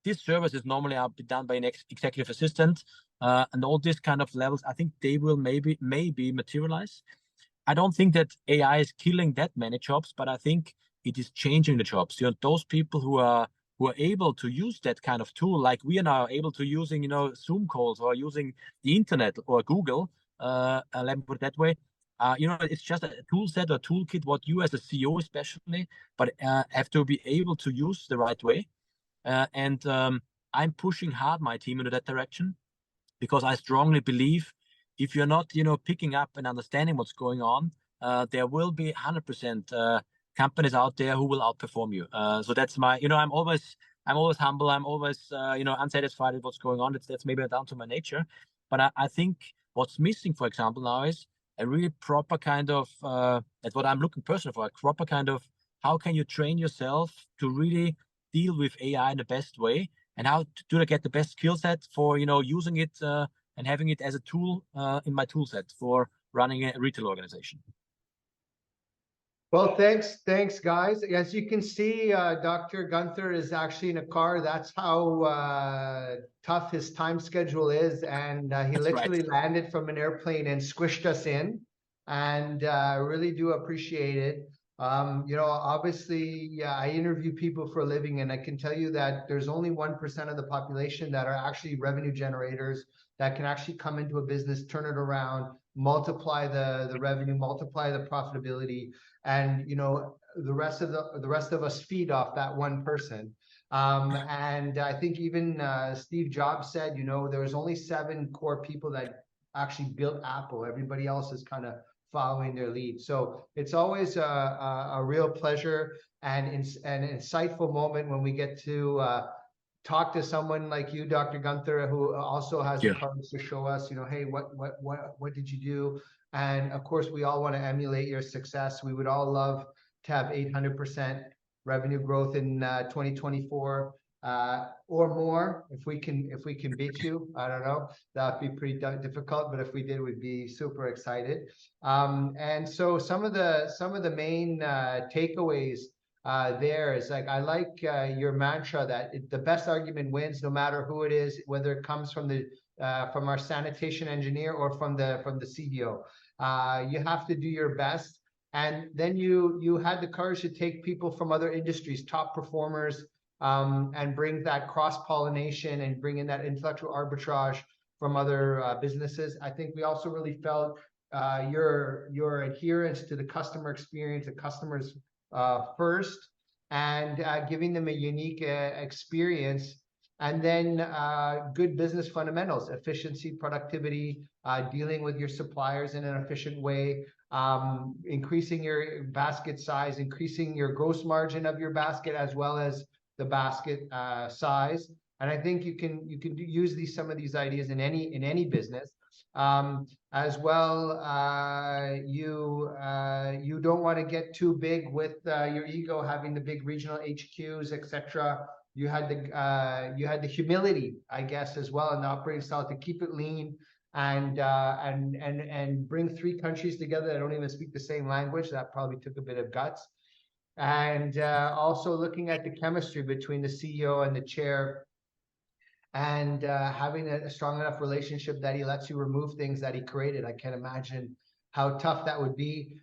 this service is normally done by an executive assistant, and all these kind of levels, I think they will maybe materialize. I don't think that AI is killing that many jobs, but I think it is changing the jobs. Those people who are able to use that kind of tool, like we are now able to using, Zoom calls or using the internet or Google, let me put it that way. It's just a tool set or toolkit, what you as a CEO especially, but have to be able to use the right way. And I'm pushing hard my team into that direction, because I strongly believe if you're not, picking up and understanding what's going on, there will be 100% companies out there who will outperform you. So that's my, I'm always humble. I'm always, unsatisfied with what's going on. That's maybe down to my nature. But I think what's missing, for example, now is a really proper kind of, that's what I'm looking personally for, a proper kind of, how can you train yourself to really deal with AI in the best way, and how do I get the best skill set for, using it and having it as a tool in my tool set for running a retail organization. Well, thanks, guys. As you can see, Dr. Gunther is actually in a car. That's how tough his time schedule is, and he literally landed from an airplane and squished us in, and really do appreciate it. Obviously, I interview people for a living, and I can tell you that there's only 1% of the population that are actually revenue generators that can actually come into a business, turn it around, multiply the revenue, multiply the profitability, and the rest of us feed off that one person. And I think even Steve Jobs said, there's only 7 core people that actually built Apple. Everybody else is kind of following their lead. So it's always a real pleasure and an insightful moment when we get to talk to someone like you, Dr. Gunther, who also has the cards to show us, hey, what did you do? And of course, we all want to emulate your success. We would all love to have 800% revenue growth in 2024 or more. If we can beat you, I don't know. That'd be pretty difficult, but if we did, we'd be super excited. And so some of the main takeaways there is, like, I like your mantra that the best argument wins, no matter who it is, whether it comes from from our sanitation engineer or from the CEO. You have to do your best, and then you had the courage to take people from other industries, top performers, and bring that cross-pollination and bring in that intellectual arbitrage from other businesses. I think we also really felt your adherence to the customer experience, the customers first, and giving them a unique experience, and then good business fundamentals, efficiency, productivity, dealing with your suppliers in an efficient way, increasing your basket size, increasing your gross margin of your basket, as well as the basket size. And I think you can use some of these ideas in any business. As well, you don't want to get too big with your ego, having the big regional HQs, etc. You had the humility, I guess, as well in the operating style to keep it lean and bring 3 countries together that don't even speak the same language. That probably took a bit of guts. And also looking at the chemistry between the CEO and the chair, and having a strong enough relationship that he lets you remove things that he created. I can't imagine how tough that would be.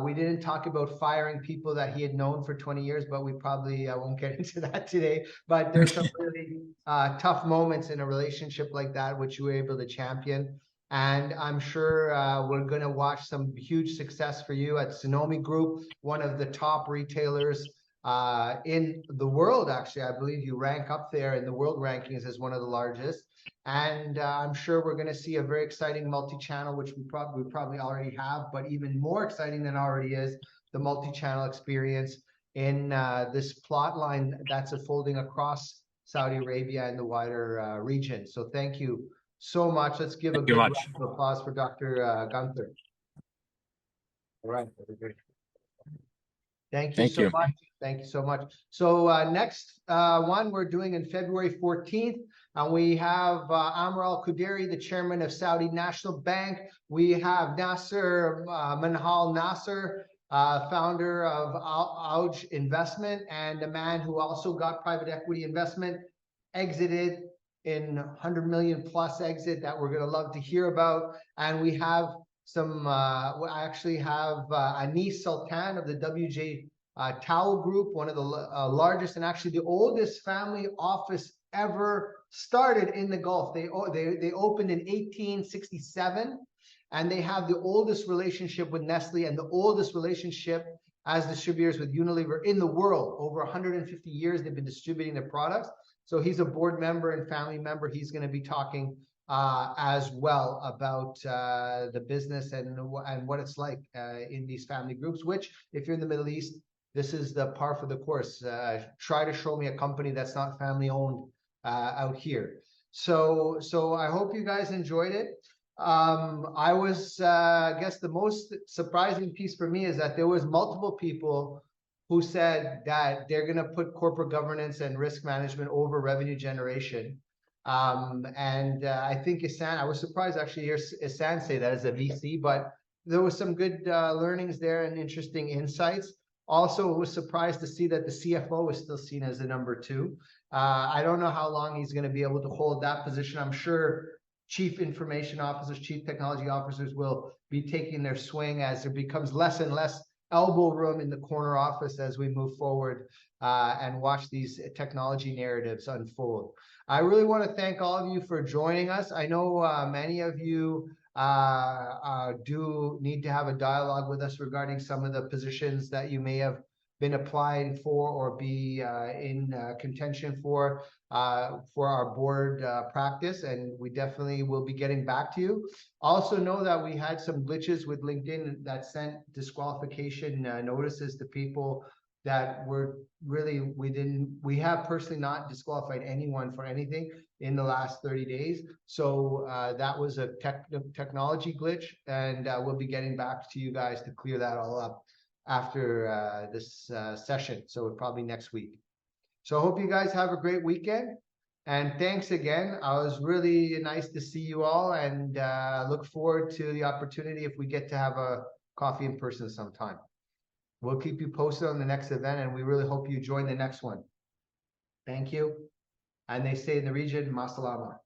We didn't talk about firing people that he had known for 20 years, but we probably won't get into that today. But there's some really tough moments in a relationship like that, which you were able to champion. And I'm sure we're going to watch some huge success for you at Sonomi Group, one of the top retailers in the world. Actually, I believe you rank up there in the world rankings as one of the largest. And I'm sure we're going to see a very exciting multi-channel, which we probably already have, but even more exciting than already is the multi-channel experience in this plot line that's unfolding across Saudi Arabia and the wider region. So thank you so much. Let's give a good round of applause for Dr. Gunther. All right. Thank you so much. Thank you so much. So next one we're doing in February 14th. And we have Amr Al-Quderi, the chairman of Saudi National Bank. We have Nasser Manhal Nasser, founder of Auj Investment, and a man who also got private equity investment, exited in 100 million plus exit that we're going to love to hear about. And we have some, I actually have Anis Sultan of the WJ Towel Group, one of the largest and actually the oldest family office ever started in the Gulf. They opened in 1867, and they have the oldest relationship with Nestle and the oldest relationship as distributors with Unilever in the world. Over 150 years they've been distributing their products. So he's a board member and family member. He's going to be talking as well about the business and what it's like in these family groups, which if you're in the Middle East, this is the par for the course. Try to show me a company that's not family owned out here. So I hope you guys enjoyed it. I was, I guess the most surprising piece for me is that there was multiple people who said that they're going to put corporate governance and risk management over revenue generation. I think Ihsan, I was surprised actually hear Ihsan say that as a VC, but there was some good learnings there and interesting insights. Also, was surprised to see that the CFO is still seen as the number 2. I don't know how long he's going to be able to hold that position. I'm sure chief information officers, chief technology officers will be taking their swing as there becomes less and less elbow room in the corner office as we move forward and watch these technology narratives unfold. I really want to thank all of you for joining us. I know many of you do need to have a dialogue with us regarding some of the positions that you may have been applying for or be in contention for our board practice, and we definitely will be getting back to you. Also know that we had some glitches with LinkedIn that sent disqualification notices to people that were really, we have personally not disqualified anyone for anything in the last 30 days. So that was a technology glitch, and we'll be getting back to you guys to clear that all up after this session. So probably next week. So I hope you guys have a great weekend. And thanks again. It was really nice to see you all, and look forward to the opportunity if we get to have a coffee in person sometime. We'll keep you posted on the next event, and we really hope you join the next one. Thank you. And they say in the region, ma salama.